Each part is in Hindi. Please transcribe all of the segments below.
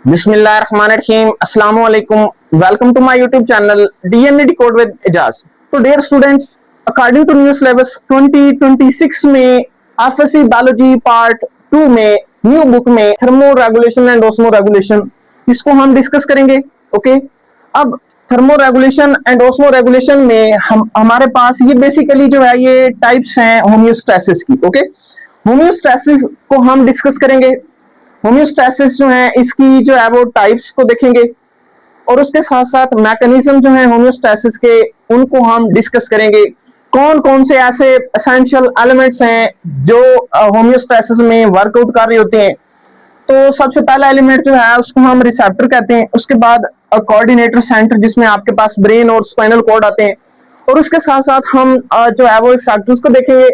Bismillahirrahmanirrahim. Assalamu alaikum. Welcome to my YouTube channel DNA Decode with Ijaz. So dear students, according to new syllabus 2026 में FSC बायोलॉजी पार्ट 2 में न्यू बुक में thermo regulation and osmo regulation इसको हम डिस्कस करेंगे. ओके, अब thermo regulation and osmo regulation में हमारे पास ये बेसिकली जो है ये टाइप्स हैं होम्योस्टैसिस की. ओके, होम्योस्टैसिस को हम डिस्कस करेंगे. होम्योस्टैसिस जो है इसकी जो है वो टाइप्स को देखेंगे और उसके साथ साथ मैकेनिज्म जो है होम्योस्टैसिस के उनको हम डिस्कस करेंगे. कौन कौन से ऐसे एसेंशियल एलिमेंट्स हैं जो होम्योस्टैसिस में वर्कआउट कर रहे होते हैं. तो सबसे पहला एलिमेंट जो है उसको हम रिसेप्टर कहते हैं. उसके बाद कोऑर्डिनेटर सेंटर जिसमें आपके पास ब्रेन और स्पाइनल कॉर्ड आते हैं और उसके साथ साथ हम जो है वो फैक्टर्स को देखेंगे.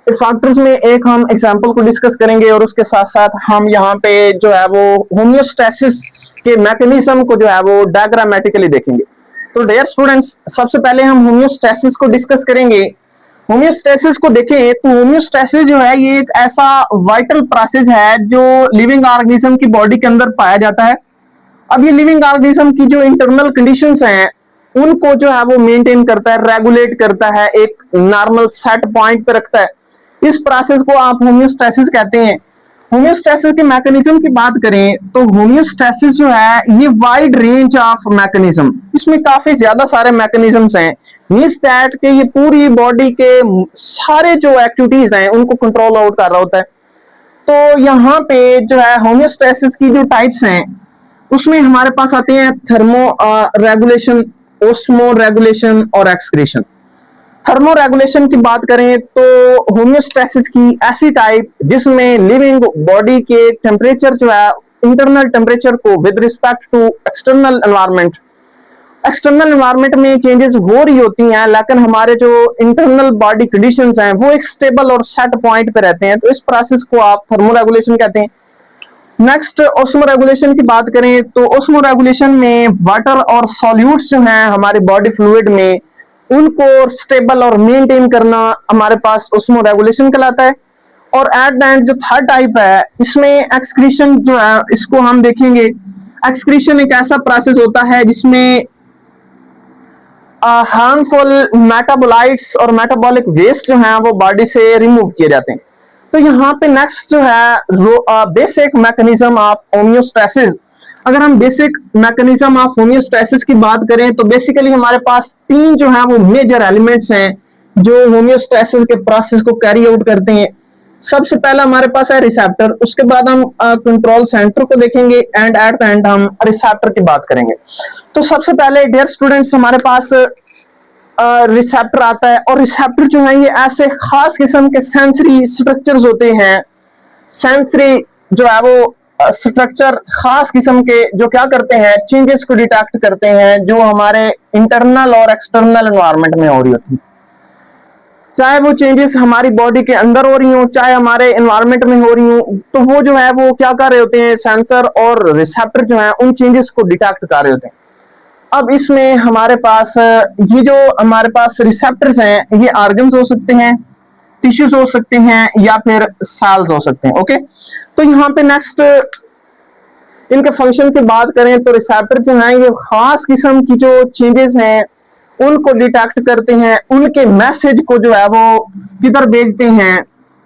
फैक्टर्स में एक हम एग्जांपल को डिस्कस करेंगे और उसके साथ साथ हम यहाँ पे जो है वो होम्योस्टैसिस के मैकेनिज्म को जो है वो डायग्रामेटिकली देखेंगे. तो डियर स्टूडेंट्स, सबसे पहले हम होम्योस्टैसिस को डिस्कस करेंगे. होम्योस्टैसिस को देखें तो होम्योस्टैसिस जो है ये एक ऐसा वाइटल प्रोसेस है जो लिविंग ऑर्गेनिज्म की बॉडी के अंदर पाया जाता है. अब ये लिविंग ऑर्गेनिज्म की जो इंटरनल कंडीशंस हैं उनको जो है वो मेंटेन करता है, रेगुलेट करता है, एक नॉर्मल सेट पॉइंट पे रखता है. इस प्रोसेस को आप होम्योस्टैसिस कहते हैं. होम्योस्टैसिस के मैकेनिज्म की बात करें तो होम्योस्टैसिस जो है ये वाइड रेंज ऑफ मैकेनिज्म, इसमें काफी ज्यादा सारे मैकेनिज्म्स हैं. मींस दैट कि ये पूरी बॉडी के सारे जो एक्टिविटीज हैं उनको कंट्रोल आउट कर रहा होता है. तो यहाँ पे जो है होम्योस्टैसिस की जो टाइप्स हैं उसमें हमारे पास आते हैं थर्मो रेगुलेशन, ओस्मो रेगुलेशन और एक्सक्रीशन. थर्मो रेगुलेशन की बात करें तो होम्योस्टैसिस की ऐसी टाइप जिसमें लिविंग बॉडी के टेम्परेचर जो है इंटरनल टेम्परेचर को with respect to external environment में चेंजेस हो रही होती हैं, लेकिन हमारे जो इंटरनल बॉडी कंडीशंस हैं वो एक स्टेबल और सेट पॉइंट पे रहते हैं. तो इस प्रोसेस को आप थर्मो रेगुलेशन कहते हैं. नेक्स्ट ओस्मो रेगुलेशन की बात करें तो ओस्मो रेगुलेशन में वाटर और सॉल्यूट्स जो हैं हमारे बॉडी फ्लूइड में उनको स्टेबल और मेंटेन करना हमारे पास ओस्मो रेगुलेशन कहलाता है. और एट द एंड जो थर्ड टाइप है इसमें एक्सक्रीशन जो है इसको हम देखेंगे. एक्सक्रीशन एक ऐसा प्रोसेस होता है जिसमें हार्मफुल मेटाबोलाइट्स और मेटाबॉलिक वेस्ट जो है वो बॉडी से रिमूव किए जाते हैं. तो यहाँ पे नेक्स्ट जो है बेसिक मैकेनिज्म ऑफ होम्योस्टैसिस. अगर हम बेसिक मैकेनिज्म ऑफ होम्योस्टैसिस की बात करें तो बेसिकली हमारे पास तीन जो है वो मेजर एलिमेंट्स हैं जो होम्योस्टैसिस के प्रोसेस को कैरी आउट करते हैं. सबसे पहला हमारे पास है रिसेप्टर, उसके बाद हम कंट्रोल सेंटर को देखेंगे एंड एट द एंड हम रिसेप्टर की बात करेंगे. तो सबसे पहले डियर स्टूडेंट्स हमारे पास रिसेप्टर आता है और रिसेप्टर जो है ये ऐसे खास किस्म के सेंसरी स्ट्रक्चर्स होते हैं. सेंसरी जो है वो स्ट्रक्चर खास किस्म के जो क्या करते हैं चेंजेस को डिटेक्ट करते हैं जो हमारे इंटरनल और एक्सटर्नल एनवायरनमेंट में हो रही होती है. चाहे वो चेंजेस हमारी बॉडी के अंदर हो रही हो चाहे हमारे एनवायरनमेंट में हो रही हो, तो वो जो है वो क्या कर रहे होते हैं, सेंसर और रिसेप्टर जो है उन चेंजेस को डिटेक्ट कर रहे होते हैं. अब इसमें हमारे पास ये जो हमारे पास रिसेप्टर्स हैं ये ऑर्गन्स हो सकते हैं, टिश्यूज हो सकते हैं या फिर सेल्स हो सकते हैं. ओके, तो यहाँ पे नेक्स्ट इनके फंक्शन की बात करें तो रिसेप्टर जो है ये खास किस्म की जो चेंजेस हैं उनको डिटेक्ट करते हैं, उनके मैसेज को जो है वो किधर भेजते हैं,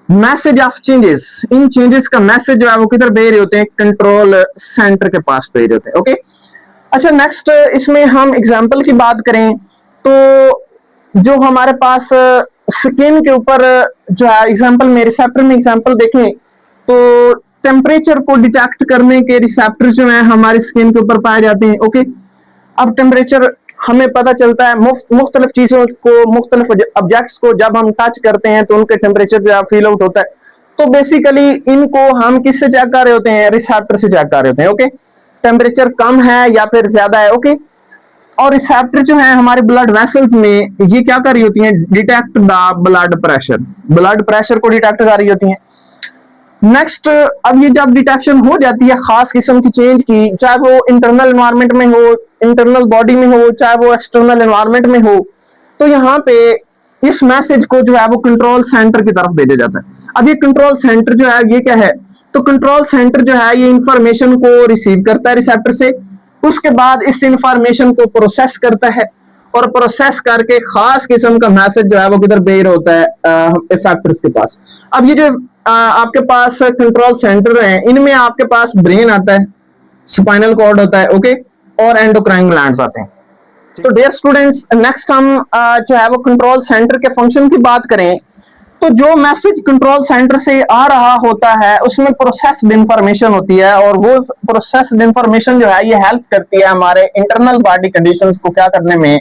message of changes, in changes का मैसेज जो है वो किधर भेज रहे होते हैं, कंट्रोल सेंटर के पास भेज रहे होते हैं. ओके, अच्छा नेक्स्ट इसमें हम एग्जांपल की बात करें तो जो हमारे पास स्किन के ऊपर जो है एग्जांपल में रिसेप्टर में एग्जांपल देखें तो टेम्परेचर को डिटेक्ट करने के रिसेप्टर जो है हमारी स्किन के ऊपर पाए जाते हैं. ओके, अब टेम्परेचर हमें पता चलता है मुख्तलिफ चीजों को, मुख्तलिफ ऑब्जेक्ट्स को जब हम टच करते हैं तो उनके टेम्परेचर जो है फील आउट होता है. तो बेसिकली इनको हम किससे चेक कर रहे होते हैं, रिसेप्टर से चेक कर रहे होते हैं. ओके, टेम्परेचर कम है या फिर ज्यादा है. ओके, और रिसेप्टर जो है हमारे ब्लड वेसल्स में ये क्या कर रही होती हैं, डिटेक्ट द ब्लड प्रेशर को डिटेक्ट कर रही होती हैं. नेक्स्ट, अब ये जब डिटेक्शन हो जाती है खास किस्म की चेंज की, चाहे वो इंटरनल एनवायरनमेंट में हो, इंटरनल बॉडी में हो, चाहे वो एक्सटर्नल एनवायरनमेंट में हो, तो यहाँ पे इस मैसेज को जो है वो कंट्रोल सेंटर की तरफ भेजा जाता है. अब ये कंट्रोल सेंटर जो है ये क्या है, तो कंट्रोल सेंटर जो है ये इंफॉर्मेशन को रिसीव करता है रिसेप्टर से, उसके बाद इस इंफॉर्मेशन को प्रोसेस करता है और प्रोसेस करके खास किस्म का मैसेज जो है वो किधर भेज रहा होता है इफेक्टर्स के पास। अब ये जो आपके पास कंट्रोल सेंटर है इनमें आपके पास ब्रेन आता है, स्पाइनल कॉर्ड होता है, ओके, और एंडोक्राइन ग्लैंड्स आते हैं। तो डियर स्टूडेंट्स, नेक्स्ट हम जो है वो कंट्रोल सेंटर के फंक्शन की बात करें तो जो मैसेज कंट्रोल सेंटर से आ रहा होता है उसमें प्रोसेस्ड इंफॉर्मेशन होती है और वो प्रोसेस्ड इंफॉर्मेशन जो है ये हेल्प करती है हमारे इंटरनल बॉडी कंडीशंस को क्या करने में,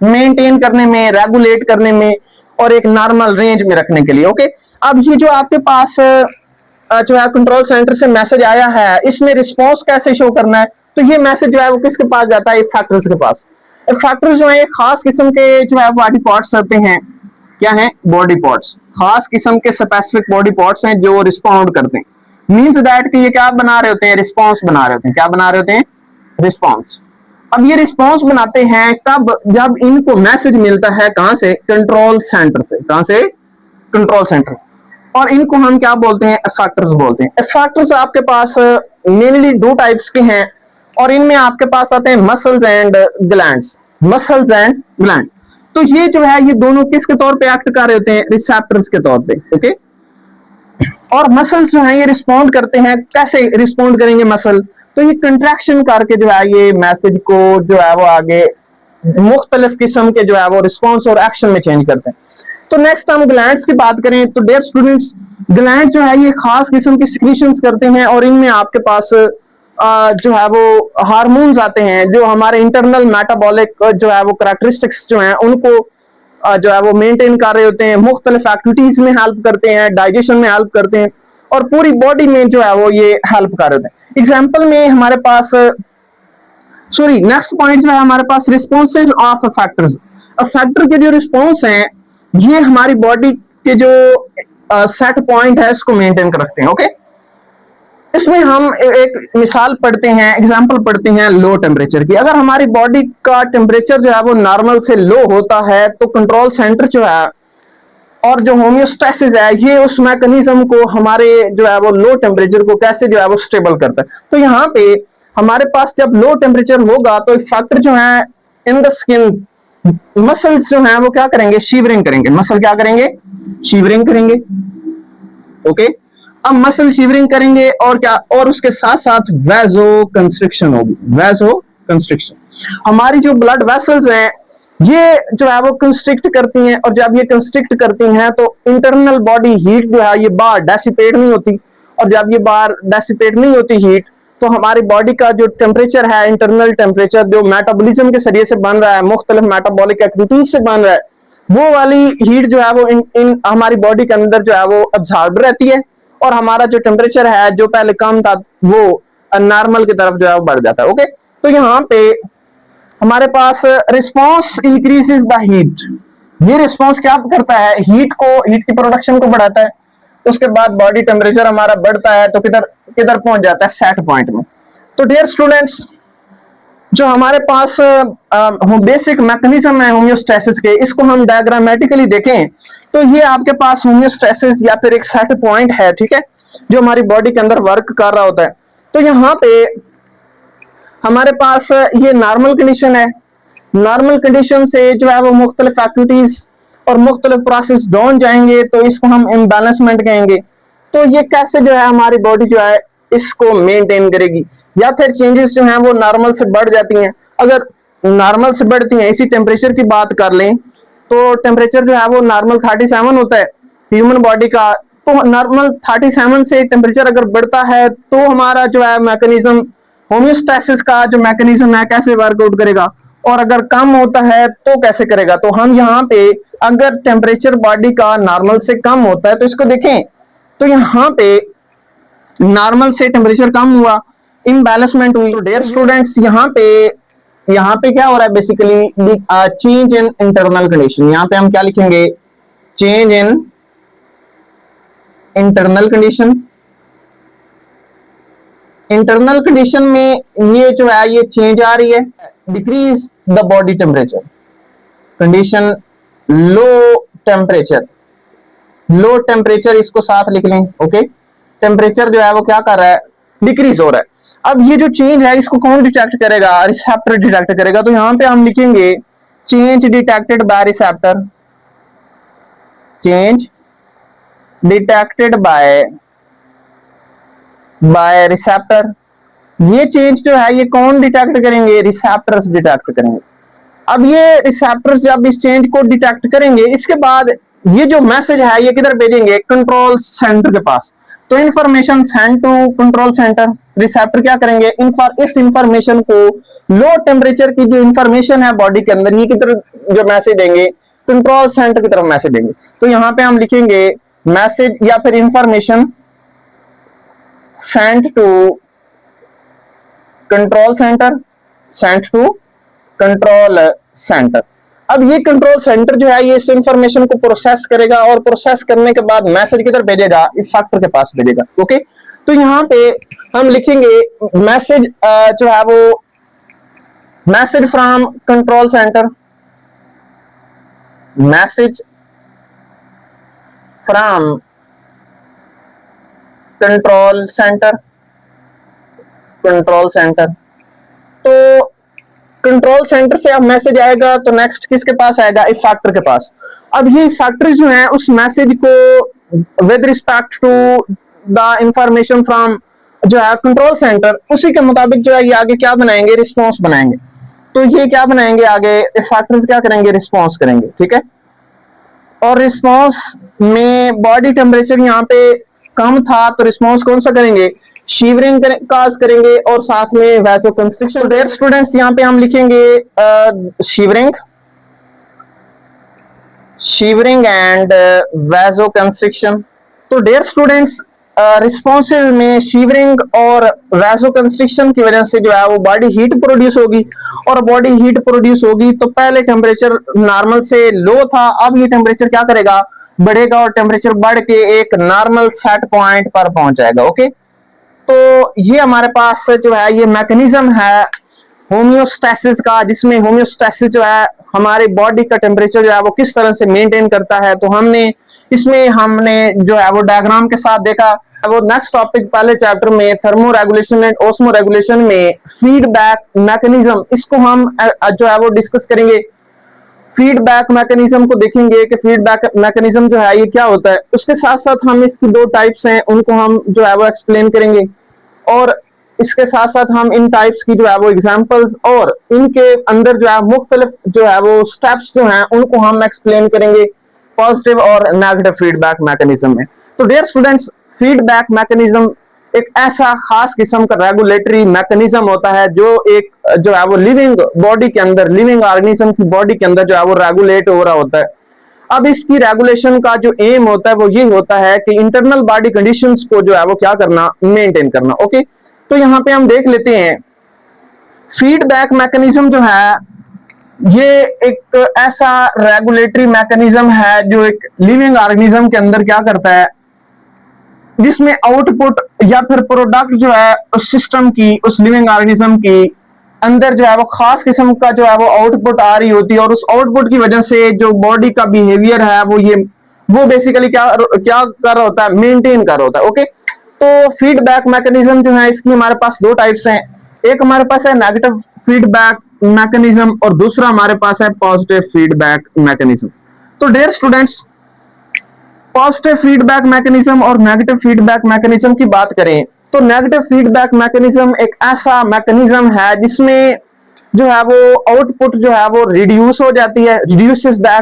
मेंटेन करने में, रेगुलेट करने में और एक नॉर्मल रेंज में रखने के लिए, ओके। अब ये जो आपके पास जो है कंट्रोल सेंटर से मैसेज आया है इसमें रिस्पॉन्स कैसे शो करना है, तो ये मैसेज जो है वो किसके पास जाता है, इफेक्टर्स के पास। इफेक्टर्स जो है खास किस्म के जो है बॉडी पार्ट्स होते हैं, क्या है, बॉडी पार्ट्स, खास किस्म के स्पेसिफिक बॉडी पार्ट्स हैं जो रिस्पॉन्ड करते हैं। मींस दैट कि ये क्या बना रहे होते हैं, रिस्पॉन्स बना रहे होते हैं, क्या बना रहे होते हैं, रिस्पॉन्स। अब ये रिस्पॉन्स बनाते हैं कब, जब इनको मैसेज मिलता है कहां से, कंट्रोल सेंटर से, कहां से, कंट्रोल सेंटर, और इनको हम क्या बोलते हैं, इफेक्टर्स बोलते हैं। इफेक्टर्स आपके पास मेनली दो टाइप्स के हैं और इनमें आपके पास आते हैं muscles and glands, muscles and glands. तो ये जो है ये दोनों किसके तौर पे एक्ट कर रहे होते हैं, रिसेप्टर्स के तौर पे, ओके। और मसल्स जो है ये रिस्पॉन्ड करते हैं, कैसे रिस्पॉन्ड करेंगे मसल, तो ये कंट्रैक्शन करके जो है ये मैसेज को जो है वो आगे मुख्तलिफ किस्म के जो है वो रिस्पॉन्स और एक्शन में चेंज करते हैं। तो नेक्स्ट हम ग्लैंड्स की बात करें तो डियर स्टूडेंट्स, ग्लैंड जो है ये खास किस्म की सिक्रीशंस करते हैं और इनमें आपके पास जो है वो हार्मोन्स आते हैं जो हमारे इंटरनल मेटाबॉलिक जो है वो करैक्टरिस्टिक्स जो हैं उनको जो है वो मेंटेन कर रहे होते हैं, मुख्तलिफ एक्टिविटीज में हेल्प करते हैं, डाइजेशन में हेल्प करते हैं और पूरी बॉडी में जो है वो ये हेल्प कर रहे होते हैं। एग्जाम्पल में हमारे पास सॉरी नेक्स्ट पॉइंट जो है हमारे पास रिस्पॉन्सेज ऑफ फैक्टर्स। फैक्टर के जो रिस्पॉन्स हैं ये हमारी बॉडी के जो सेट पॉइंट है इसको मेंटेन कर रखते हैं, ओके। इसमें हम एक मिसाल पढ़ते हैं, एग्जांपल पढ़ते हैं लो टेम्परेचर की। अगर हमारी बॉडी का टेम्परेचर जो है वो नॉर्मल से लो होता है तो कंट्रोल सेंटर जो है और जो होम्योस्टेसिस है ये उस मैकेनिज्म को हमारे जो है वो लो टेम्परेचर को कैसे जो है वो स्टेबल करता है। तो यहाँ पे हमारे पास जब लो टेम्परेचर होगा तो फैक्टर जो है इन द स्किन, मसल्स जो है वो क्या करेंगे, शिवरिंग करेंगे, मसल क्या करेंगे, शिवरिंग करेंगे, ओके। अब मसल शिवरिंग करेंगे और क्या, और उसके साथ साथ वैसो कंस्ट्रिक्शन होगी, वैसो कंस्ट्रिक्शन। हमारी जो ब्लड वेसल्स हैं ये जो है वो कंस्ट्रिक्ट करती हैं और जब ये कंस्ट्रिक्ट करती हैं तो इंटरनल बॉडी हीट जो है ये बाहर डेसिपेट नहीं होती और जब ये बाहर डेसिपेट नहीं होती हीट तो हमारी बॉडी का जो टेम्परेचर है, इंटरनल टेम्परेचर जो मेटाबॉलिज्म के जरिए से बन रहा है, मुख्तलिफ मेटाबॉलिक एक्टिविटीज से बन रहा है, वो वाली हीट जो है वो इन हमारी बॉडी के अंदर जो है वो अब्सॉर्ब रहती है और हमारा जो टेम्परेचर है जो पहले कम था वो नॉर्मल की तरफ जो है वो बढ़ जाता है, ओके। तो यहाँ पे हमारे पास रिस्पॉन्स इंक्रीजेस द हीट, ये रिस्पॉन्स क्या करता है, हीट की प्रोडक्शन को बढ़ाता है। उसके बाद बॉडी टेम्परेचर हमारा बढ़ता है तो किधर किधर पहुंच जाता है, सेट पॉइंट में। तो डियर स्टूडेंट्स, जो हमारे पास बेसिक मैकेनिज्म है होम्योस्टेसिस के, इसको हम डायग्रामेटिकली देखें तो ये आपके पास होम्योस्टेसिस या फिर एक सेट पॉइंट है, ठीक है, जो हमारी बॉडी के अंदर वर्क कर रहा होता है। तो यहाँ पे हमारे पास ये नॉर्मल कंडीशन है, नॉर्मल कंडीशन से जो है वो मुख्तलिफ एक्टिविटीज और मुख्तलिफ प्रोसेस डाउन जाएंगे तो इसको हम इम्बैलेंसमेंट कहेंगे। तो ये कैसे जो है हमारी बॉडी जो है इसको मेंटेन करेगी, या फिर चेंजेस जो हैं वो नॉर्मल से बढ़ जाती हैं। अगर नॉर्मल से बढ़ती हैं, इसी टेम्परेचर की बात कर लें तो टेम्परेचर जो है वो नॉर्मल 37 होता है ह्यूमन बॉडी का, तो नॉर्मल 37 से टेम्परेचर अगर बढ़ता है तो हमारा जो है मैकेनिज्म होम्योस्टेसिस का जो मैकेनिज्म है कैसे वर्कआउट करेगा, और अगर कम होता है तो कैसे करेगा। तो हम यहाँ पे अगर टेम्परेचर बॉडी का नॉर्मल से कम होता है तो इसको देखें तो यहाँ पे नॉर्मल से टेम्परेचर कम हुआ, इम्बैलेंसमेंट हुई। तो डियर स्टूडेंट्स, यहाँ पे क्या हो रहा है, basically change in internal condition. यहाँ पे हम क्या लिखेंगे, change in internal condition. Internal condition में ये जो है ये चेंज आ रही है, decrease the body temperature, condition low temperature, low temperature इसको साथ लिख लें। ओके, टेम्परेचर जो है वो क्या कर रहा है, डिक्रीज हो रहा है। अब ये जो चेंज है इसको कौन डिटेक्ट करेगा, रिसेप्टर डिटेक्ट करेगा। तो यहां पे हम लिखेंगे change detected by receptor, change detected by receptor. ये चेंज जो है ये कौन डिटेक्ट करेंगे, रिसेप्टर्स डिटेक्ट करेंगे। अब ये रिसेप्टर्स जब इस चेंज को डिटेक्ट करेंगे, इसके बाद ये जो मैसेज है ये किधर भेजेंगे, कंट्रोल सेंटर के पास। तो information send to control centre. Receptor क्या करेंगे, इस इंफॉर्मेशन को, लो टेम्परेचर की जो इंफॉर्मेशन है बॉडी के अंदर, ये किधर जो मैसेज देंगे, कंट्रोल सेंटर की तरफ मैसेज देंगे। तो यहां पे हम लिखेंगे मैसेज या फिर information send to control centre, send to control centre. अब ये कंट्रोल सेंटर जो है ये इस इंफॉर्मेशन को प्रोसेस करेगा और प्रोसेस करने के बाद मैसेज किधर भेजेगा, इस फैक्टर के पास भेजेगा। ओके, तो यहां पे हम लिखेंगे मैसेज जो है वो message from control centre, message from control centre, control centre. तो कंट्रोल सेंटर से अब मैसेज आएगा तो नेक्स्ट किसके पास आएगा, इफेक्टर के पास। अब ये इफेक्टर जो है उस मैसेज को with respect to the information from जो है कंट्रोल सेंटर, उसी के मुताबिक जो है ये आगे क्या बनाएंगे, रिस्पॉन्स बनाएंगे। तो ये क्या बनाएंगे आगे, इफेक्टर्स क्या करेंगे, रिस्पॉन्स करेंगे। ठीक है, और रिस्पॉन्स में बॉडी टेम्परेचर यहाँ पे कम था तो रिस्पॉन्स कौन सा करेंगे, शिवरिंग काज करेंगे और साथ में वैसो कंस्ट्रिक्शन। डियर स्टूडेंट्स यहाँ पे हम लिखेंगे shivering, shivering and vaso constriction. तो डियर स्टूडेंट्स रिस्पॉन्सेज में शिवरिंग और वैसो कंस्ट्रिक्शन की वजह से जो है वो बॉडी हीट प्रोड्यूस होगी, और बॉडी हीट प्रोड्यूस होगी तो पहले टेम्परेचर नॉर्मल से लो था, अब ये टेम्परेचर क्या करेगा, बढ़ेगा और टेम्परेचर बढ़ के एक नॉर्मल सेट पॉइंट पर पहुंच जाएगा। ओके, तो ये हमारे पास जो है ये मैकेनिज्म है होम्योस्टैसिस का, जिसमें होम्योस्टैसिस जो है हमारी बॉडी का टेम्परेचर जो है वो किस तरह से मेंटेन करता है। तो हमने जो है वो डायग्राम के साथ देखा। वो नेक्स्ट टॉपिक पहले चैप्टर में thermo regulation and osmo regulation में फीडबैक मैकेनिज्म, इसको हम जो है वो डिस्कस करेंगे। फीडबैक मैकेनिज्म को देखेंगे कि फीडबैक मैकेनिज्म जो है ये क्या होता है। उसके साथ साथ हम इसकी दो टाइप्स हैं उनको हम जो है वो एक्सप्लेन करेंगे, और इसके साथ साथ हम इन टाइप्स की जो है वो एग्जांपल्स और इनके अंदर जो है मुख्तलिफ जो है वो स्टेप्स जो हैं उनको हम एक्सप्लेन करेंगे पॉजिटिव और नेगेटिव फीडबैक मैकेनिज्म में। तो डियर स्टूडेंट्स, फीडबैक मैकेनिज्म एक ऐसा खास किस्म का रेगुलेटरी मैकेनिज्म होता है जो एक जो है वो लिविंग बॉडी के अंदर, लिविंग ऑर्गेनिज्म की बॉडी के अंदर जो है वो रेगुलेट हो रहा होता है। अब इसकी रेगुलेशन का जो एम होता है वो ये होता है कि इंटरनल बॉडी कंडीशंस को जो है वो क्या करना, मेंटेन करना। ओके, तो यहां पे हम देख लेते हैं फीडबैक मैकेनिज्म जो है ये एक ऐसा रेगुलेटरी मैकेनिज्म है जो एक लिविंग ऑर्गेनिज्म के अंदर क्या करता है, जिसमें आउटपुट या फिर प्रोडक्ट जो है उस सिस्टम की, उस लिविंग ऑर्गेनिज्म की अंदर जो है वो खास किस्म का जो है वो आउटपुट आ रही होती है, और उस आउटपुट की वजह से जो बॉडी का बिहेवियर है वो बेसिकली क्या क्या कर रहा होता है, मेंटेन कर रहा होता है। ओके, तो फीडबैक मैकेनिज्म जो है इसकी हमारे पास दो टाइप्स हैं, एक हमारे पास है नेगेटिव फीडबैक मैकेनिज्म और दूसरा हमारे पास है पॉजिटिव फीडबैक मैकेनिज्म। तो dear students, positive feedback mechanism और नेगेटिव फीडबैक मैकेनिज्म की बात करें तो नेगेटिव फीडबैक मैकेनिज्म एक ऐसा मैकेनिज्म है जिसमें जो है वो आउटपुट जो है वो रिड्यूस हो जाती है, रिड्यूसेस द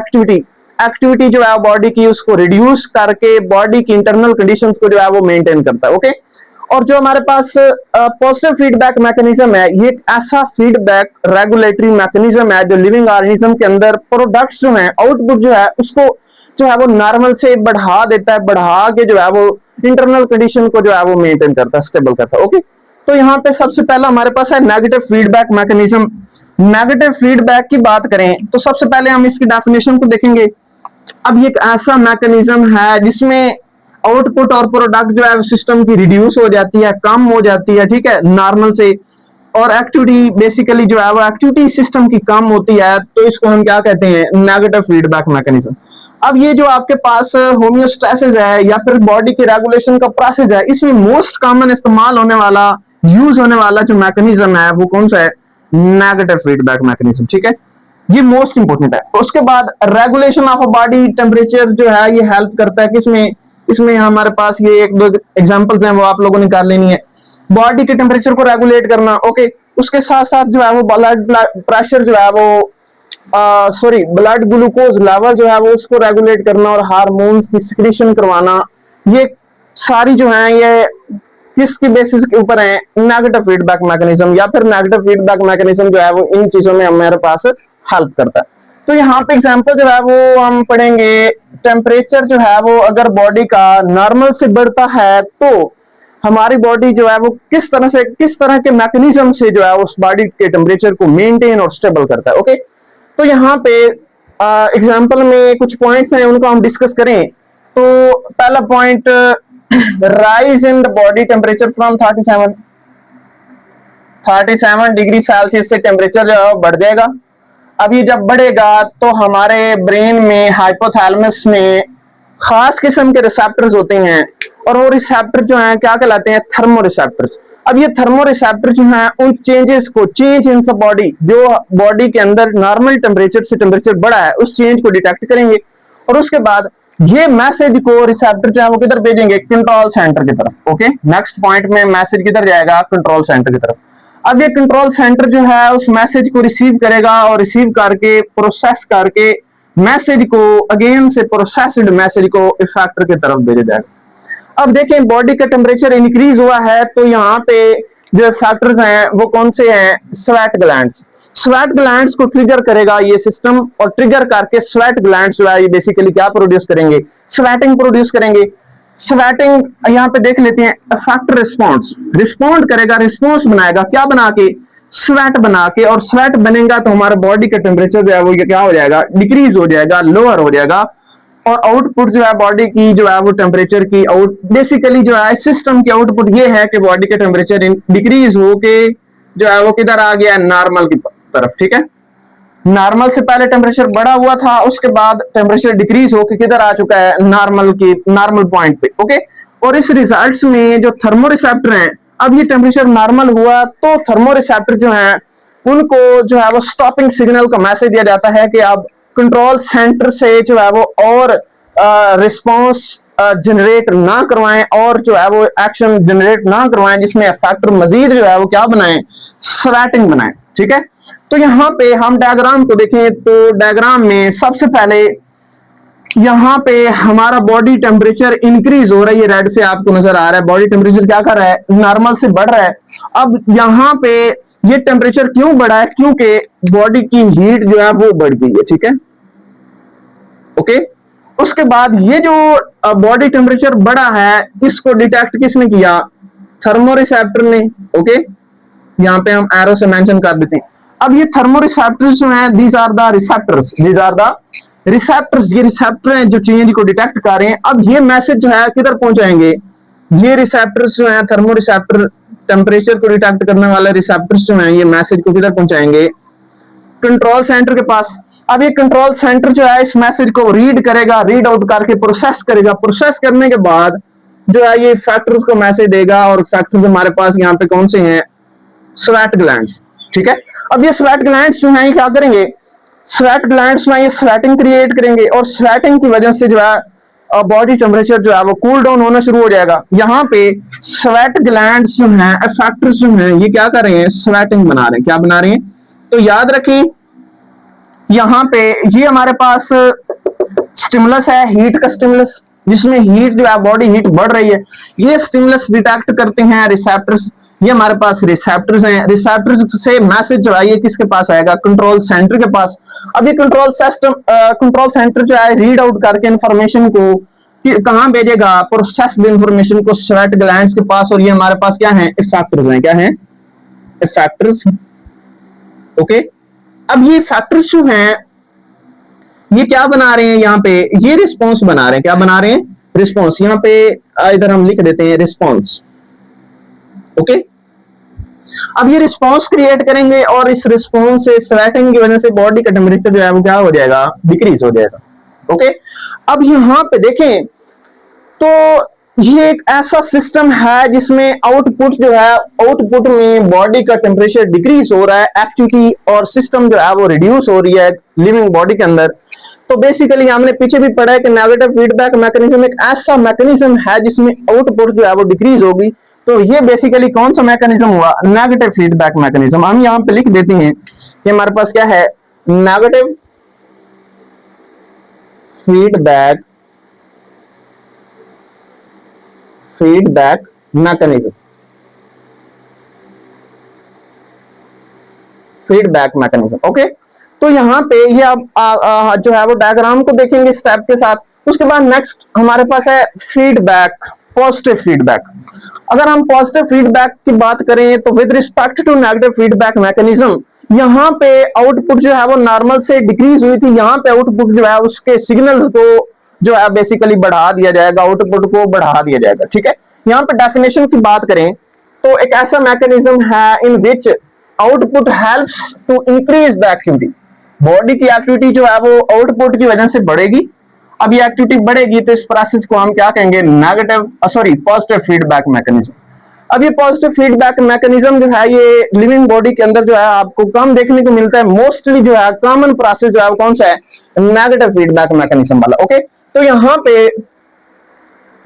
एक्टिविटी जो है बॉडी की उसको रिड्यूस करके बॉडी की इंटरनल कंडीशंस को जो है वो मेंटेन करता है। ओके, और जो हमारे पास पॉजिटिव फीडबैक मैकेनिज्म है ये एक ऐसा फीडबैक रेगुलेटरी मैकेनिज्म है जो लिविंग ऑर्गेनिज्म के अंदर प्रोडक्ट्स जो है, आउटपुट जो है उसको जो है वो नॉर्मल से बढ़ा देता है, बढ़ा के जो है वो इंटरनल कंडीशन को जो है वो मेंटेन करता है, स्टेबल करता है। ओके, तो यहाँ पे सबसे पहला हमारे पास है negative feedback mechanism. Negative feedback की बात करें तो सबसे पहले हम इसकी डेफिनेशन को देखेंगे। अब ये एक ऐसा मैकेनिज्म है जिसमें आउटपुट और प्रोडक्ट जो है सिस्टम की रिड्यूस हो जाती है, कम हो जाती है, ठीक है, नॉर्मल से, और एक्टिविटी बेसिकली जो है वो एक्टिविटी सिस्टम की कम होती है, तो इसको हम क्या कहते हैं, नेगेटिव फीडबैक मैकेनिज्म। अब ये जो आपके पास होम्योस्टैसिस है या फिर बॉडी के रेगुलेशन का प्रोसेस है, इसमें मोस्ट कॉमन इस्तेमाल होने वाला, यूज होने वाला जो मैकेनिज्म है वो कौन सा है? नेगेटिव फीडबैक मैकेनिज्म, ठीक है, ये मोस्ट इंपोर्टेंट है। उसके बाद regulation of a body temperature जो है ये हेल्प करता है किसमें? इसमें हमारे पास ये एक दो एग्जांपल्स हैं, वो आप लोगों ने निकाल लेनी है। बॉडी के टेम्परेचर को रेगुलेट करना, ओके। उसके साथ साथ जो है वो ब्लड प्रेशर जो है वो सॉरी ब्लड ग्लूकोज लेवल जो है वो उसको रेगुलेट करना और हार्मोन्स की सिक्रीशन करवाना, ये सारी जो है ये किसकी बेसिस के ऊपर है? नेगेटिव फीडबैक मैकेनिज्म, या फिर नेगेटिव फीडबैक मैकेनिज्म जो है वो इन चीजों में हमारे पास हेल्प करता है। तो यहाँ पे एग्जांपल जो है वो हम पढ़ेंगे, टेम्परेचर जो है वो अगर बॉडी का नॉर्मल से बढ़ता है तो हमारी बॉडी जो है वो किस तरह के मैकेनिज्म से जो है उस बॉडी के टेम्परेचर को मेंटेन और स्टेबल करता है, ओके। तो यहाँ पे एग्जांपल में कुछ पॉइंट्स हैं, उनको हम डिस्कस करें। तो पहला point, rise in the body temperature from 37 degree Celsius से टेम्परेचर जो है बढ़ जाएगा। अब ये जब बढ़ेगा तो हमारे ब्रेन में, हाइपोथैलेमस में खास किस्म के रिसेप्टर्स होते हैं, और वो रिसेप्टर जो हैं क्या कहलाते हैं? Thermo receptors. अब ये थर्मो रिसेप्टर जो हैं उन चेंजेस को, चेंज इन द बॉडी, जो बॉडी के अंदर नॉर्मल टेम्परेचर से टेम्परेचर बढ़ा है उस चेंज को डिटेक्ट करेंगे, और उसके बाद ये मैसेज को रिसेप्टर जो है वो किधर भेजेंगे? कंट्रोल सेंटर की तरफ, ओके। नेक्स्ट पॉइंट में मैसेज किधर जाएगा? कंट्रोल सेंटर की तरफ। अब ये कंट्रोल सेंटर जो है उस मैसेज को रिसीव करेगा, और रिसीव करके प्रोसेस करके मैसेज को अगेन से प्रोसेस्ड मैसेज को इफेक्टर की तरफ भेजा जाएगा। अब देखें, बॉडी का टेम्परेचर इंक्रीज हुआ है तो यहाँ पे जो फैक्टर्स हैं वो कौन से हैं? Sweat glands. स्वेट ग्लैंड्स को ट्रिगर करेगा ये सिस्टम, और ट्रिगर करके स्वेट ग्लैंड्स जो है ये बेसिकली क्या प्रोड्यूस करेंगे? स्वेटिंग प्रोड्यूस करेंगे। स्वेटिंग यहाँ पे देख लेते हैं, फैक्टर रिस्पॉन्स, रिस्पॉन्ड करेगा, रिस्पॉन्स बनाएगा, क्या बना के? स्वेट बना के। और स्वेट बनेगा तो हमारे बॉडी का टेम्परेचर जो है वो क्या हो जाएगा? डिक्रीज हो जाएगा, लोअर हो जाएगा, और आउटपुट जो है बॉडी की जो है वो टेम्परेचर की बेसिकली जो है सिस्टम की आउटपुट ये है कि बॉडी का टेम्परेचर डिक्रीज होके जो है वो किधर आ गया? नॉर्मल की तरफ, ठीक है। नॉर्मल से पहले टेम्परेचर बढ़ा हुआ था, उसके बाद टेम्परेचर डिक्रीज होकर किधर आ चुका है? नॉर्मल पॉइंट पे, ओके। और इस रिजल्ट्स में जो थर्मो रिसेप्टर हैं, अब ये टेम्परेचर नॉर्मल हुआ तो थर्मो रिसेप्टर जो है उनको जो है वो स्टॉपिंग सिग्नल का मैसेज दिया जाता है कि अब कंट्रोल सेंटर से जो है वो और रिस्पॉन्स जनरेट ना करवाएं, और जो है वो एक्शन जनरेट ना करवाएं जिसमें फैक्टर मजीद जो है वो क्या बनाएं? स्वेटिंग बनाएं, ठीक है। तो यहाँ पे हम डायग्राम को देखें तो डायग्राम में सबसे पहले यहाँ पे हमारा बॉडी टेम्परेचर इंक्रीज हो रहा है, ये रेड से आपको नजर आ रहा है, बॉडी टेम्परेचर क्या कर रहा है? नॉर्मल से बढ़ रहा है। अब यहाँ पे ये टेम्परेचर क्यों बढ़ा है? क्योंकि बॉडी की हीट जो है वो बढ़ गई है, ठीक है, ओके। उसके बाद ये जो बॉडी टेम्परेचर बढ़ा है इसको डिटेक्ट किसने किया? थर्मो रिसेप्टर ने, ओके। यहाँ पे हम एरो से मेंशन कर देते हैं। अब ये थर्मो रिसेप्टर्स जो हैं, दीज आर द रिसेप्टर्स, ये रिसेप्टर हैं जो चेंज को डिटेक्ट कर रहे हैं। अब ये मैसेज जो है किधर पहुंचाएंगे? ये रिसेप्टर्स जो हैं, थर्मो रिसेप्टर, टेम्परेचर को डिटेक्ट करने वाले रिसेप्टर्स जो हैं, ये मैसेज को किधर पहुंचाएंगे? कंट्रोल सेंटर के पास। अब ये कंट्रोल सेंटर जो है इस मैसेज को रीड करेगा, रीड आउट करके प्रोसेस करेगा, प्रोसेस करने के बाद जो है ये फैक्टर्स को मैसेज देगा, और फैक्टर्स हमारे पास यहाँ पे कौन से हैं? स्वेट ग्लैंड्स, ठीक है। अब ये स्वेट ग्लैंड्स जो हैं क्या करेंगे? स्वेट ग्लैंड्स जो है ये स्वेटिंग क्रिएट करेंगे, और स्वेटिंग की वजह से जो है बॉडी टेम्परेचर जो है वो कूल डाउन होना शुरू हो जाएगा। यहाँ पे स्वेट ग्लैंड्स जो हैं, फैक्टर्स जो हैं, ये क्या कर रहे हैं? स्वेटिंग बना रहे हैं। क्या बना रहे हैं? तो याद रखें, यहाँ पे ये हमारे पास स्टिमुलस है, हीट का स्टिमुलस, जिसमें हीट जो है बॉडी हीट बढ़ रही है, ये स्टिमुलस डिटेक्ट करते हैं रिसेप्टर्स। ये हमारे पास रिसेप्टर्स हैं, रिसेप्टर्स से मैसेज जो है ये किसके पास आएगा? कंट्रोल सेंटर के पास। अब ये कंट्रोल सेंटर जो है रीड आउट करके इंफॉर्मेशन को कहां भेजेगा? प्रोसेस्ड इंफॉर्मेशन को स्वेट ग्लैंड्स के पास, और ये हमारे पास क्या है? इफेक्टर्स हैं। क्या है? Effectors, okay. अब ये फैक्टर्स जो हैं ये क्या बना रहे हैं? यहाँ पे ये रिस्पॉन्स बना रहे हैं। क्या बना रहे हैं? रिस्पॉन्स। यहाँ पे इधर हम लिख देते हैं रिस्पॉन्स, ओके। अब ये रिस्पॉन्स क्रिएट करेंगे, और इस रिस्पॉन्स से स्वेटिंग की वजह से बॉडी का टेम्परेचर जो है वो क्या हो जाएगा? डिक्रीज हो जाएगा। ओके, अब यहां पे देखें तो ये एक ऐसा सिस्टम है जिसमें आउटपुट जो है, आउटपुट में बॉडी का टेम्परेचर डिक्रीज हो रहा है, एक्टिविटी और सिस्टम जो है वो रिड्यूस हो रही है लिविंग बॉडी के अंदर। तो बेसिकली हमने पीछे भी पढ़ा है कि नेगेटिव फीडबैक मैकेनिज्म एक ऐसा मैकेनिज्म है जिसमें आउटपुट जो है वो डिक्रीज होगी। तो ये बेसिकली कौन सा मैकेनिज्म हुआ, नेगेटिव फीडबैक मैकेनिज्म। हम यहां पे लिख देते हैं कि हमारे पास क्या है, negative feedback mechanism, feedback mechanism. Okay, तो यहाँ पे ये आप जो है वो डायग्राम को देखेंगे स्टेप के साथ। उसके बाद नेक्स्ट हमारे पास है फीडबैक, पॉजिटिव फीडबैक। अगर हम पॉजिटिव फीडबैक की बात करें तो with respect to negative feedback mechanism, यहाँ पे आउटपुट जो है वो नॉर्मल से डिक्रीज हुई थी, यहाँ पे आउटपुट जो है उसके सिग्नल्स को जो है बेसिकली बढ़ा दिया जाएगा, आउटपुट को बढ़ा दिया जाएगा। ठीक है, यहाँ पे डेफिनेशन की बात करें तो एक ऐसा मैकेनिज्म है in which output helps to increase the activity. Body की एक्टिविटी जो है वो आउटपुट की वजह से बढ़ेगी। अब ये एक्टिविटी बढ़ेगी तो इस प्रोसेस को हम क्या कहेंगे, पॉजिटिव फीडबैक मैकेनिज्म। अब ये पॉजिटिव फीडबैक मैकेनिज्म जो है ये लिविंग बॉडी के अंदर जो है आपको कम देखने को मिलता है। मोस्टली जो है कॉमन प्रोसेस जो है वो कौन सा है, नेगेटिव फीडबैक मैकेनिज्म वाला। ओके, तो यहाँ पे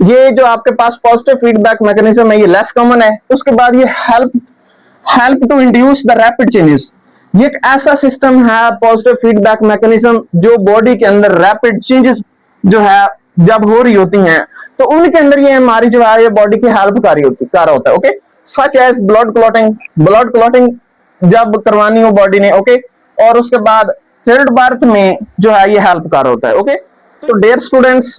ये जो आपके पास पॉजिटिव फीडबैक मैकेनिज्म है ये लेस कॉमन है। उसके बाद ये help to induce the rapid changes, ये एक ऐसा सिस्टम है पॉजिटिव फीडबैक मैकेनिज्म जो बॉडी के अंदर रैपिड चेंजेस जो है जब हो रही होती हैं तो उनके अंदर ये हमारी जो है ये बॉडी की हेल्प कर रहा होता है। Okay, such as blood clotting जब करवानी हो बॉडी ने। ओके, और उसके बाद चाइल्ड बर्थ में जो है ये हेल्प कर रहा होता है। ओके, तो dear students,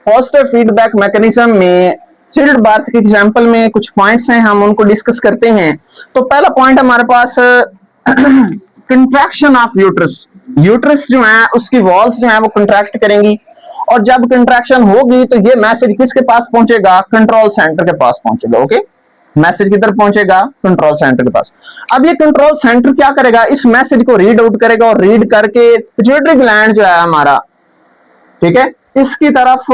positive feedback mechanism में चाइल्ड बर्थ के एग्जांपल में कुछ पॉइंट्स हैं, हम उनको डिस्कस करते हैं। तो पहला पॉइंट हमारे पास कंट्रैक्शन ऑफ यूट्रस। यूट्रस जो है उसकी वॉल्स जो है वो कंट्रैक्ट करेंगी और जब कंट्रैक्शन होगी तो ये मैसेज किसके पास पहुंचेगा, कंट्रोल सेंटर के पास पहुंचेगा। ओके, मैसेज किधर पहुंचेगा, कंट्रोल सेंटर के पास। अब ये कंट्रोल सेंटर क्या करेगा, इस मैसेज को रीड आउट करेगा और रीड करके पिट्यूटरी ग्लैंड जो है हमारा, ठीक है, इसकी तरफ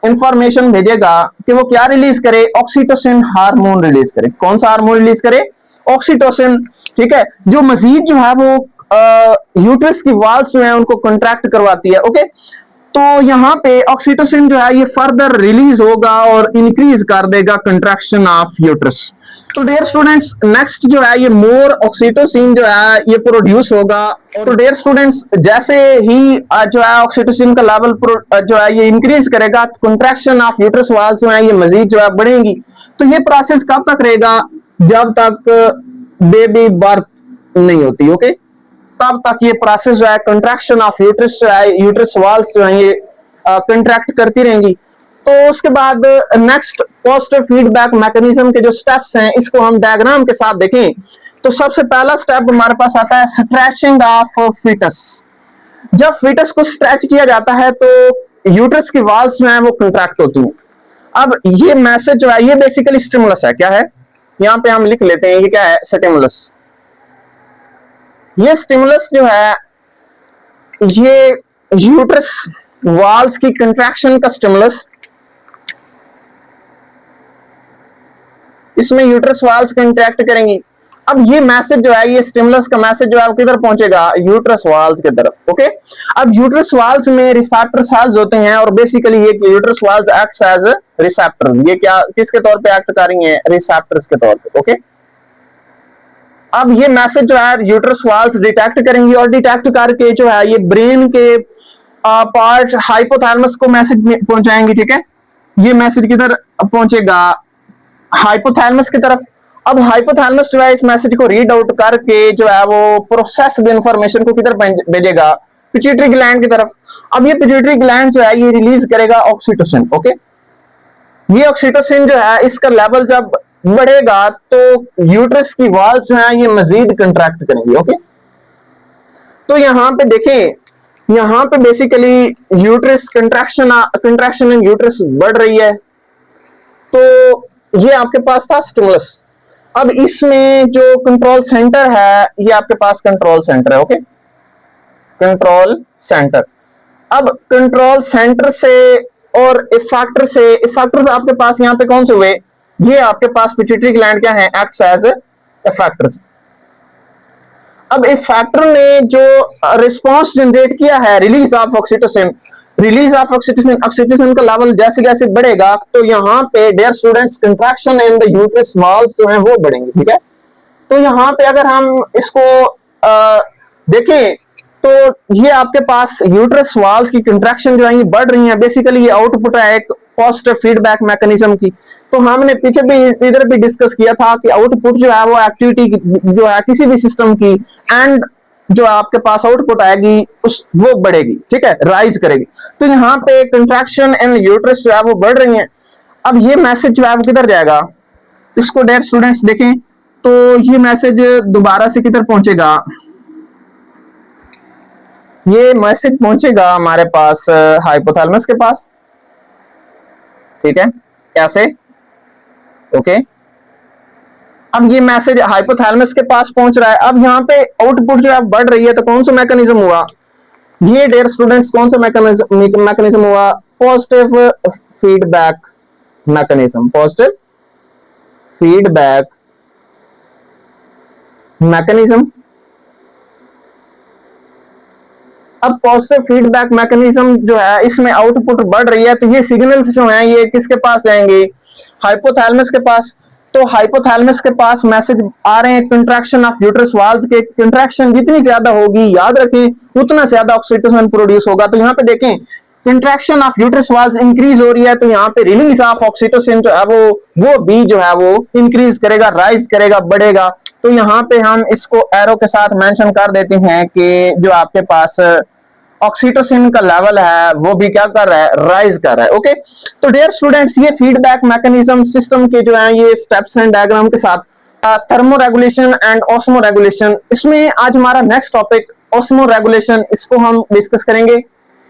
इंफॉर्मेशन भेजेगा कि वो क्या रिलीज करे, ऑक्सीटोसिन हार्मोन रिलीज करे। कौन सा हार्मोन रिलीज करे, ऑक्सीटोसिन। ठीक है, जो मजीद जो है वो यूट्रस की वाल्स जो है उनको कंट्रैक्ट करवाती है। ओके, तो यहाँ पे ऑक्सीटोसिन जो है ये फर्दर रिलीज होगा और इंक्रीज कर देगा कंट्रैक्शन ऑफ यूट्रस। तो डियर स्टूडेंट्स, नेक्स्ट जो है ये मोर ऑक्सीटोसिन जो है ये प्रोड्यूस होगा। तो डियर स्टूडेंट्स, जैसे ही जो है ऑक्सीटोसिन का लेवल जो है ये इंक्रीज करेगा, कंट्रैक्शन ऑफ यूट्रस वाल्स जो है ये मजीद जो है बढ़ेंगी। तो ये प्रोसेस कब तक रहेगा, जब तक बेबी बर्थ नहीं होती। ओके, तब तक ये प्रोसेस जो है कंट्रैक्शन ऑफ यूट्रस जो है, यूट्रस वाल्स जो है ये कंट्रैक्ट करती रहेंगी। तो उसके बाद नेक्स्ट पॉजिटिव फीडबैक मैकेनिज्म के जो स्टेप्स हैं इसको हम डायग्राम के साथ देखें तो सबसे पहला स्टेप हमारे पास आता है स्ट्रेचिंग ऑफ फीटस। जब फीटस को स्ट्रेच किया जाता है तो यूट्रस की वाल्स जो है वो कंट्रैक्ट होती हैं। अब ये मैसेज जो है ये बेसिकली स्टिमुलस है। क्या है, यहाँ पे हम लिख लेते हैं ये क्या है, स्टिमुलस। ये स्टिमुलस जो है ये यूट्रस वाल्स की कंट्रैक्शन का स्टिमुलस, इसमें यूट्रस वाल्स कंट्रैक्ट करेंगी। अब ये मैसेज जो है, ये स्टिमुलस का मैसेज जो है वो किधर पहुंचेगा, यूट्रस वाल्स की तरफ। ओके, अब यूट्रस वाल्स में रिसेप्टर सेल्स होते हैं और बेसिकली ये uterus walls acts as receptor. ये क्या किसके तौर पे एक्ट कर रही हैं, रिसेप्टर्स के तौर पे। ओके, अब ये मैसेज जो है यूट्रस वाल्स डिटेक्ट करेंगी और डिटेक्ट करके जो है ये ब्रेन के पार्ट हाइपोथैलेमस को मैसेज पहुंचाएंगे। ठीक है, ये मैसेज किधर पहुंचेगा, हाइपोथैलेमस की तरफ। अब हाइपोथैलेमस जो है इस मैसेज को रीड आउट करके जो है वो प्रोसेस्ड इंफॉर्मेशन को किधर भेजेगा, पिट्यूटरी ग्लैंड की तरफ। अब ये पिट्यूटरी ग्लैंड जो है ये रिलीज करेगा ऑक्सीटोसिन। ओके, ये ऑक्सीटोसिन जो है इसका लेवल जब बढ़ेगा तो यूट्रस की वाल्स जो है ये मजीद कंट्रैक्ट करेंगी। ओके, तो यहां पे देखें, यहां पे बेसिकली यूट्रस कंट्रैक्शन इन यूट्रस बढ़ रही है। तो ये आपके पास था स्टिमुलस। अब इसमें जो कंट्रोल सेंटर है ये आपके पास कंट्रोल सेंटर है। Okay, control centre. अब कंट्रोल सेंटर से और इफेक्टर से, इफेक्टर्स आपके पास यहाँ पे कौन से हुए, ये आपके पास पिट्यूटरी ग्लैंड क्या है, एक्ट्स एज इफेक्टर्स। अब इफेक्टर ने जो रिस्पांस जनरेट किया है, release of oxytocin, release of oxytocin, oxytocin का लेवल जैसे जैसे बढ़ेगा तो यहाँ पे dear students contraction in the uterus walls जो है वो बढ़ेंगे, ठीक है। तो यहाँ पे अगर हम इसको देखें तो ये आपके पास यूट्रस वॉल्स की कंट्रैक्शन जो है ये बढ़ रही है, बेसिकली ये आउटपुट है एक पॉजिटिव फीडबैक मैकेनिज्म की। तो हमने पीछे भी इधर भी डिस्कस किया था कि आउटपुट जो है वो एक्टिविटी जो है किसी भी सिस्टम की एंड जो आपके पास आउटपुट आएगी उस वो बढ़ेगी, ठीक है, राइज करेगी। तो यहाँ पे कंट्रैक्शन इन यूट्रस जो है वो बढ़ रही है। अब ये मैसेज जो है वो किधर जाएगा, इसको डियर स्टूडेंट्स देखें तो ये मैसेज दोबारा से किधर पहुंचेगा, ये मैसेज पहुंचेगा हमारे पास हाइपोथैलेमस के पास, ठीक है, कैसे, ओके। अब ये मैसेज हाइपोथैलेमस के पास पहुंच रहा है। अब यहाँ पे आउटपुट जो है बढ़ रही है, तो कौन सा मैकेनिज्म हुआ, ये डियर स्टूडेंट्स कौन सा मैकेनिज्म हुआ, positive feedback mechanism, positive feedback mechanism. अब पॉजिटिव फीडबैक मैकेनिज्म जो है इसमें आउटपुट बढ़ रही है, तो ये सिग्नल्स जो हैं ये किसके पास जाएंगे, हाइपोथैलेमस के पास। तो हाइपोथैलेमस के पास मैसेज आ रहे हैं कंट्रैक्शन ऑफ यूट्रस वॉल्स के, कंट्रैक्शन जितनी ज्यादा होगी याद रखें उतना ज्यादा ऑक्सीटोसिन प्रोड्यूस होगा। तो यहाँ पे देखें contraction of uterus walls increase हो रही है, तो यहाँ पे रिलीज ऑफ ऑक्सीटोसिन जो है वो भी जो है वो इंक्रीज करेगा, राइज करेगा, बढ़ेगा। तो यहाँ पे हम इसको एरो के साथ मेंशन कर देते हैं कि जो आपके पास ऑक्सीटोसिन का लेवल है वो भी क्या कर रहा है, राइज कर रहा है, ओके। तो डियर स्टूडेंट्स ये फीडबैक मैकेनिज्म सिस्टम के जो है ये स्टेप्स एंड डायग्राम के साथ thermo regulation and osmo regulation, इसमें आज हमारा नेक्स्ट टॉपिक ऑस्मो रेगुलेशन, इसको हम डिस्कस करेंगे,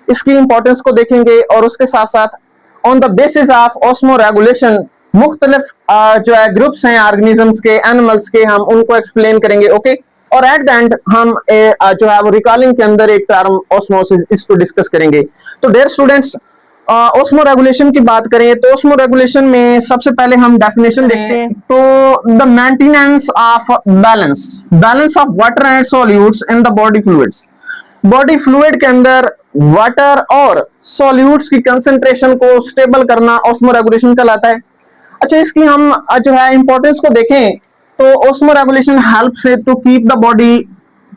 इसकी इंपॉर्टेंस को देखेंगे और उसके साथ साथ on the basis of osmo regulation मुख्तलिफ जो है ग्रुप्स हैं ऑर्गेनिजम्स के, एनिमल्स के, हम उनको एक्सप्लेन करेंगे, ओके। और एट द एंड हम जो है वो रिकॉलिंग के अंदर एक टर्म ऑस्मोसिस इसको डिस्कस करेंगे। तो डियर स्टूडेंट्स ऑस्मो रेगुलेशन की बात करें तो ऑस्मो रेगुलेशन में सबसे पहले हम डेफिनेशन देखते हैं। तो the maintenance of balance of water and solutes in the body fluids, body fluid के अंदर वाटर और सॉल्यूट्स की कंसंट्रेशन को स्टेबल करना ऑस्मो रेगुलेशन कहलाता है। अच्छा, इसकी हम जो है इंपॉर्टेंस को देखें तो osmoregulation helps to keep the body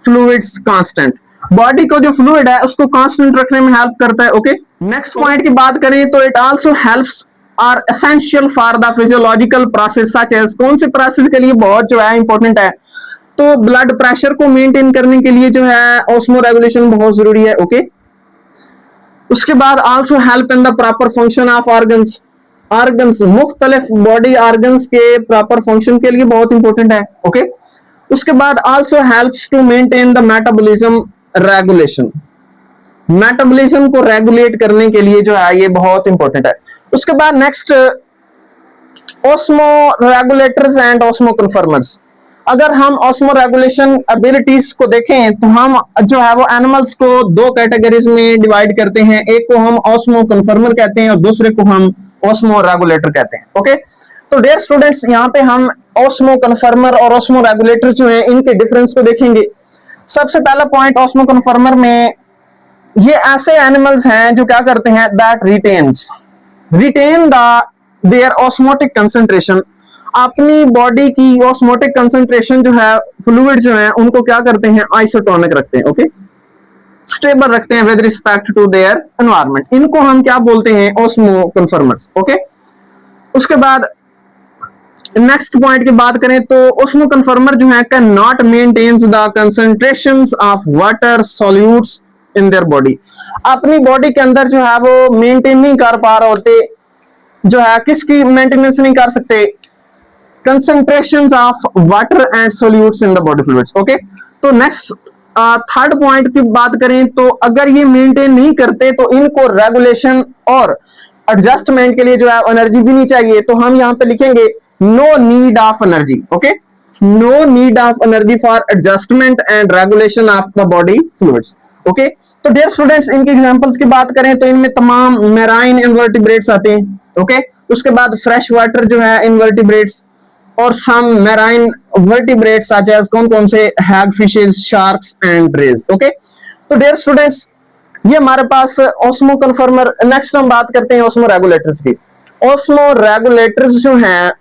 fluids constant, body को जो फ्लूइड है उसको कांस्टेंट रखने में हेल्प करता है, ओके। नेक्स्ट पॉइंट की बात करें तो it also helps are essential for the physiological process such as, कौन से प्रोसेस के लिए बहुत जो है इंपॉर्टेंट है, तो ब्लड प्रेशर को मेंटेन करने के लिए जो है ऑस्मो रेगुलेशन बहुत जरूरी है, ओके। उसके बाद also help in the proper function of organs, organs मुख्तलिफ बॉडी ऑर्गन्स के प्रॉपर फंक्शन के लिए बहुत इंपॉर्टेंट है, ओके। उसके बाद also helps to maintain the metabolism regulation, metabolism को रेगुलेट करने के लिए जो है ये बहुत इंपॉर्टेंट है। उसके बाद next osmo regulators and osmo conformers, अगर हम ऑस्मो रेगुलेशन एबिलिटीज को देखें तो हम जो है वो एनिमल्स को दो कैटेगरीज में डिवाइड करते हैं, एक को हम ऑस्मो कन्फर्मर कहते हैं और दूसरे को हम ऑस्मो रेगुलेटर कहते हैं, ओके। तो डियर स्टूडेंट्स यहाँ पे हम ऑस्मो कन्फर्मर और ऑस्मो रेगुलेटर्स जो हैं इनके डिफरेंस को देखेंगे। सबसे पहला पॉइंट ऑस्मो कन्फर्मर में, ये ऐसे एनिमल्स हैं जो क्या करते हैं, that retain their osmotic concentration, अपनी बॉडी की ऑस्मोटिक कंसंट्रेशन जो है फ्लूइड जो है उनको क्या करते हैं, आइसोटोनिक रखते हैं, ओके, स्टेबल रखते हैं with respect to their environment, इनको हम क्या बोलते हैं, ऑस्मो कन्फर्मर्स, ओके। उसके बाद नेक्स्ट पॉइंट की बात करें तो ऑस्मो कन्फर्मर जो है can not maintains the concentrations of water solutes in their body, अपनी बॉडी के अंदर जो है वो मेंटेन नहीं कर पा रहे होते, जो है किसकी मेंटेनेंस नहीं कर सकते, concentrations of water and solutes in the body fluids, okay. तो नेक्स्ट थर्ड पॉइंट की बात करें तो अगर ये मेंटेन नहीं करते तो इनको रेगुलेशन और एडजस्टमेंट के लिए जो है एनर्जी भी नहीं चाहिए, तो हम यहाँ पे लिखेंगे no need of energy, okay, no need of energy for adjustment and regulation of the body fluids, okay. तो डियर स्टूडेंट्स, इनके एग्जांपल्स की बात करें तो इनमें तमाम मैराइन इनवर्टिब्रेट्स आते हैं, ओके। उसके बाद फ्रेश वाटर जो है इनवर्टिब्रेट्स और some marine vertebrates such as कौन कौन से, hagfishes, sharks and rays, okay. तो डियर स्टूडेंट्स, ये हमारे पास ऑस्मो कन्फर्मर। नेक्स्ट हम बात करते हैं ऑस्मो रेगुलेटर्स की। ऑस्मो रेगुलेटर्स जो हैं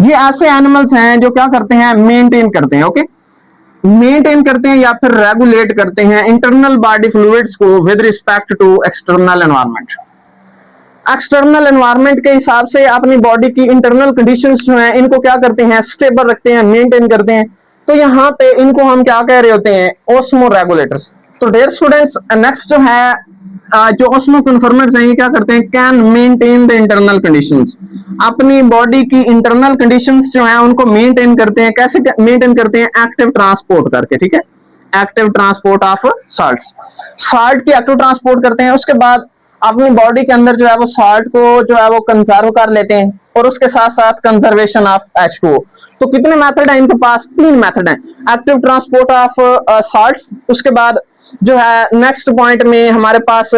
ये ऐसे एनिमल्स हैं जो क्या करते हैं, मेंटेन करते हैं, ओके, मेंटेन करते हैं या फिर रेगुलेट करते हैं इंटरनल बॉडी फ्लूइड्स को with respect to external environment. External environment के हिसाब से अपनी बॉडी की इंटरनल कंडीशंस जो हैं इनको क्या करते हैं, स्टेबल रखते हैं, मेंटेन करते हैं। तो यहाँ पे इनको हम क्या कह रहे होते हैं, ऑस्मो रेगुलेटर्स। तो डियर स्टूडेंट्स, नेक्स्ट जो है जो ऑस्मो कन्फर्मर्स हैं ये क्या करते हैं, can maintain the internal conditions. अपनी बॉडी की इंटरनल कंडीशंस जो हैं उनको मेंटेन करते हैं। कैसे मेंटेन करते हैं, एक्टिव ट्रांसपोर्ट करके, ठीक है, active transport of salts, salt की एक्टिव ट्रांसपोर्ट करते हैं। उसके बाद अपनी बॉडी के अंदर जो है वो साल्ट को जो है वो कंजर्व कर लेते हैं और उसके साथ साथ कंजर्वेशन ऑफ H2O। तो कितने मेथड है इनके पास, 3 मेथड हैं, एक्टिव ट्रांसपोर्ट ऑफ साल्ट्स। उसके बाद जो है नेक्स्ट पॉइंट में हमारे पास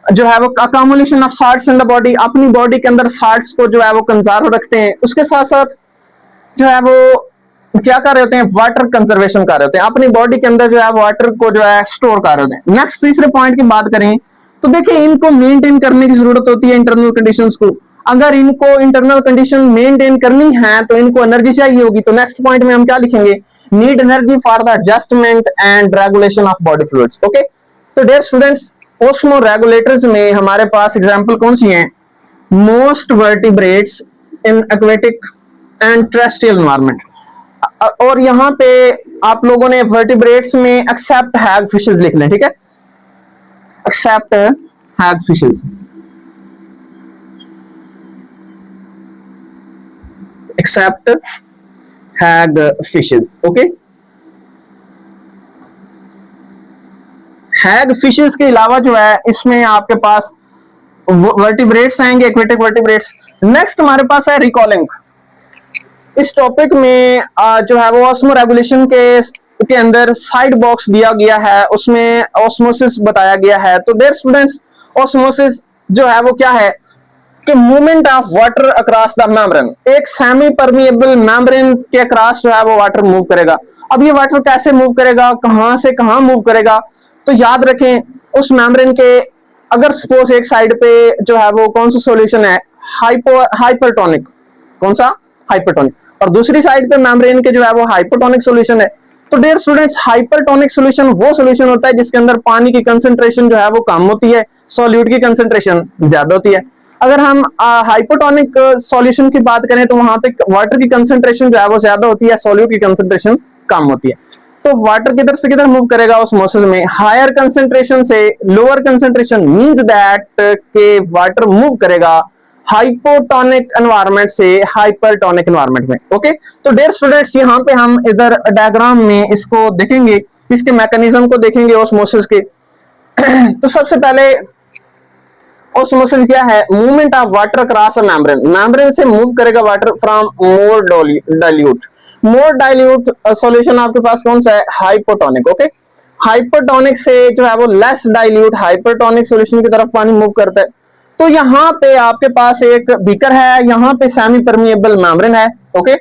जो है वो accommodation of salts in the body, अपनी बॉडी के अंदर साल्ट्स को जो है वो कंजर्व रखते हैं। उसके साथ साथ जो है वो क्या कर रहे होते हैं, वाटर कंजर्वेशन कर रहे होते हैं, अपनी बॉडी के अंदर जो है वाटर को जो है स्टोर कर रहे होते हैं। नेक्स्ट तीसरे पॉइंट की बात करें तो देखिए इनको मेंटेन करने की जरूरत होती है इंटरनल कंडीशंस को। अगर इनको इंटरनल कंडीशन मेंटेन करनी है तो इनको एनर्जी चाहिए होगी। तो नेक्स्ट पॉइंट में हम क्या लिखेंगे, need energy for the adjustment and regulation of body fluids, okay. तो डियर स्टूडेंट्स, ऑस्मो रेगुलेटर्स में हमारे पास एग्जांपल कौन सी हैं, most vertebrates in aquatic and terrestrial environment. और यहाँ पे आप लोगों ने वर्टिब्रेट्स में एक्सेप्ट हैग फिशेस लिख लें, ठीक है, एक्सेप्ट हैग फिशेस, एक्सेप्ट हैग फिशेस, ओके। हैग फिशेस के अलावा जो है इसमें आपके पास वर्टिब्रेट्स आएंगे, एक्वेटिक वर्टिब्रेट्स। नेक्स्ट हमारे पास है रिकॉलिंग। इस टॉपिक में जो है वो ऑस्मो रेगुलेशन के अंदर साइड बॉक्स दिया गया है, उसमें ऑस्मोसिस बताया गया है। तो देयर स्टूडेंट्स, ऑस्मोसिस जो है वो क्या है कि movement of water across the membrane, एक सेमी परमिएबल मेम्ब्रेन के अक्रॉस जो है वो वाटर मूव करेगा। अब ये वाटर कैसे मूव करेगा, कहां से कहां मूव करेगा, तो याद रखें उस मेम्ब्रेन के अगर सपोज एक साइड पे जो है वो कौन सा सॉल्यूशन है, हाइपरटोनिक, कौन सा, हाइपरटोनिक, और दूसरी साइड पे मेम्ब्रेन के जो है वो हाइपोटोनिक सॉल्यूशन है। तो डियर स्टूडेंट्स, हाइपरटोनिक सॉल्यूशन वो सॉल्यूशन होता है जिसके अंदर पानी की कंसंट्रेशन जो है वो कम होती है, सॉल्यूट की कंसंट्रेशन ज्यादा होती है। अगर हम हाइपोटोनिक सॉल्यूशन की बात करें तो वहां पे वाटर की कंसंट्रेशन जो है वो ज्यादा होती है, सॉल्यूट की कंसंट्रेशन कम होती है। तो वाटर किधर से किधर मूव करेगा ऑस्मोसिस में, हायर कंसंट्रेशन से लोअर कंसंट्रेशन, मींस दैट के वाटर मूव करेगा हाइपोटोनिक एनवायरनमेंट से हाइपरटोनिक एनवायरनमेंट में, ओके। तो डियर स्टूडेंट्स, यहाँ पे हम इधर डायग्राम में इसको देखेंगे, इसके मैकेनिज्म को देखेंगे ऑस्मोसिस के। तो सबसे पहले ऑस्मोसिस क्या है, movement of water across a membrane, membrane से मूव करेगा water from more dilute, more dilute solution आपके पास कौन सा है, हाइपोटोनिक, ओके। हाइपोटोनिक से जो है वो लेस डाइल्यूट हाइपरटोनिक सॉल्यूशन की तरफ पानी मूव करता है। तो यहाँ पे आपके पास एक बीकर है, यहाँ पे सेमी परमिएबल मेम्ब्रेन है, ओके।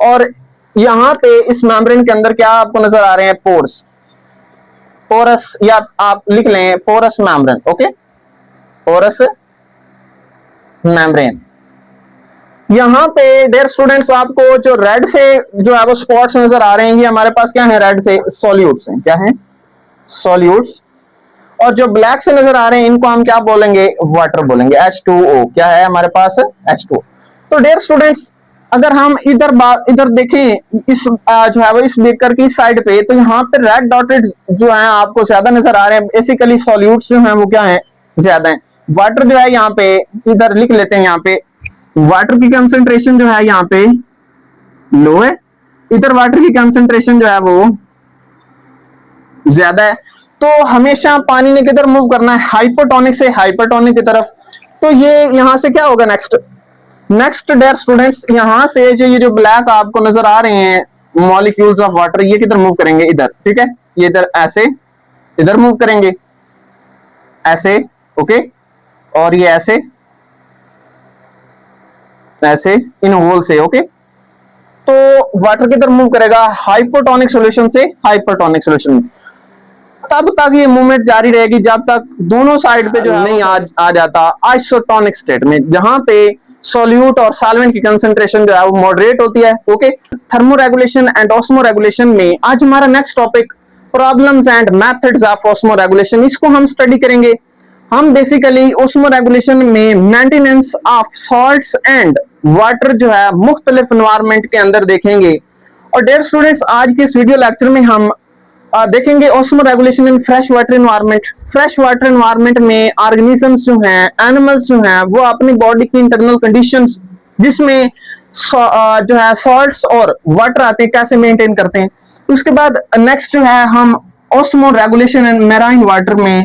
और यहाँ पे इस मेम्ब्रेन के अंदर क्या आपको नजर आ रहे हैं, पोर्स, पोरस, या आप लिख लें porous membrane, okay, porous membrane. यहाँ पे डियर स्टूडेंट्स आपको जो रेड से जो है वो स्पॉट्स नजर आ रहे हैं, ये हमारे पास क्या है, रेड से सॉल्यूट्स हैं, क्या है, सॉल्यूट्स। और जो ब्लैक से नजर आ रहे हैं इनको हम क्या बोलेंगे, वाटर बोलेंगे, H2O, क्या है हमारे पास, H2O। तो डियर स्टूडेंट्स, अगर हम इधर देखें इस जो है वो इस बीकर की साइड पे, तो यहाँ पे रेड डॉटेड जो है आपको ज्यादा नजर आ रहे हैं। बेसिकली सॉल्यूट्स जो हैं वो क्या है, ज्यादा है। वाटर जो है यहाँ पे इधर लिख लेते हैं, यहाँ पे वाटर की कंसंट्रेशन जो है यहाँ पे लो है, इधर वाटर की कंसंट्रेशन जो है वो ज्यादा है। तो हमेशा पानी ने किधर मूव करना है, हाइपोटोनिक से हाइपरटोनिक की तरफ। तो ये यहां से क्या होगा, नेक्स्ट डियर स्टूडेंट्स, यहां से ये जो ब्लैक आपको नजर आ रहे हैं मॉलिक्यूल्स ऑफ वाटर, ये किधर मूव करेंगे, इधर, ठीक है, ये इधर ऐसे इधर मूव करेंगे। ऐसे, ओके, और ये ऐसे ऐसे इन होल से, ओके। तो वाटर की तरफ मूव करेगा हाइपोटोनिक सॉल्यूशन से हाइपरटोनिक सॉल्यूशन में। तब तक ये मूवमेंट जारी रहेगी जब तक दोनों साइड पे जो है नहीं आ जाता आइसोटोनिक स्टेट में, जहां पे सॉल्यूट और सॉल्वेंट की कंसंट्रेशन जो है वो मॉडरेट होती है, ओके। थर्मोरेगुलेशन एंड ऑस्मोरेगुलेशन में आज हमारा next topic problems and methods of osmoregulation, इसको हम स्टडी करेंगे। हम बेसिकली ऑस्मोरेगुलेशन में maintenance of salts and water जो है मुख्तलिफ एनवायरनमेंट के अंदर देखेंगे। और डियर स्टूडेंट्स, आज के इस वीडियो लेक्चर में हम देखेंगे osmoregulation in fresh water environment. Fresh water environment में ऑर्गेनिजम्स जो हैं, एनिमल्स जो हैं, वो अपनी बॉडी की इंटरनल कंडीशंस जिसमें जो है सॉल्ट्स और वाटर आते हैं कैसे मेंटेन करते हैं। उसके बाद नेक्स्ट जो है हम ऑस्मोरेगुलेशन इन मैराइन वाटर में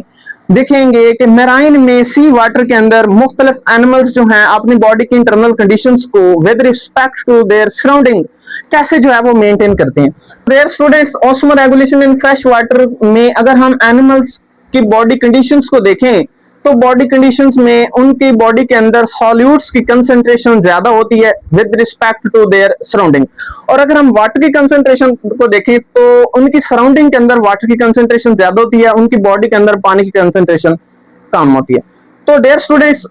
देखेंगे कि मैराइन में सी वाटर के अंदर मुख्तलिफ एनिमल्स जो हैं अपनी बॉडी की इंटरनल कंडीशंस को with respect to their surrounding कैसे जो है वो मेंटेन करते हैं। Dear students, osmoregulation in fresh water में अगर हम एनिमल्स की बॉडी कंडीशंस को देखें तो बॉडी कंडीशंस में उनकी बॉडी के अंदर सॉल्यूट्स की कंसंट्रेशन ज्यादा होती है with respect to their surrounding. और अगर हम वाटर की कंसंट्रेशन को देखें तो उनकी सराउंडिंग के अंदर वाटर की कंसंट्रेशन ज्यादा होती है, उनकी बॉडी के अंदर पानी की कंसंट्रेशन कम होती है। तो dear students,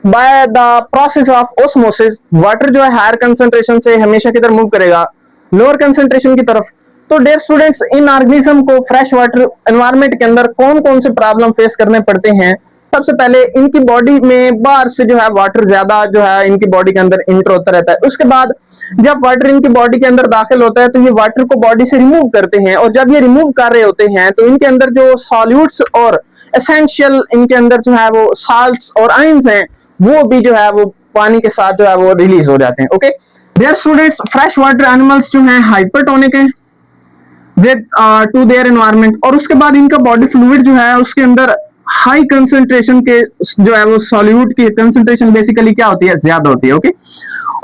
by the process of osmosis water जो है हायर कंसंट्रेशन से हमेशा किधर मूव करेगा, लोअर कंसंट्रेशन की तरफ। तो डियर स्टूडेंट्स, इन ऑर्गेनिज्म को फ्रेश वाटर एनवायरनमेंट के अंदर कौन कौन से प्रॉब्लम फेस करने पड़ते हैं। सबसे पहले इनकी बॉडी में बाहर से जो है वाटर ज्यादा जो है इनकी बॉडी के अंदर इंटर होता रहता है। उसके बाद जब वाटर इनकी बॉडी के अंदर दाखिल होता है तो ये वाटर को बॉडी से रिमूव करते हैं, और जब ये रिमूव कर रहे होते हैं तो इनके अंदर जो सॉल्यूट्स और एसेंशियल इनके अंदर जो है वो साल्ट्स और आयंस हैं वो भी जो है वो पानी के साथ जो है वो रिलीज हो जाते हैं, okay. Dear students, fresh water animals जो हैं हाइपरटोनिक हैं विद टू देयर एनवायरनमेंट, और उसके बाद इनका बॉडी फ्लूइड जो है उसके अंदर हाई कंसंट्रेशन के जो है वो सॉल्यूट की कंसंट्रेशन बेसिकली क्या होती है, ज्यादा होती है, ओके।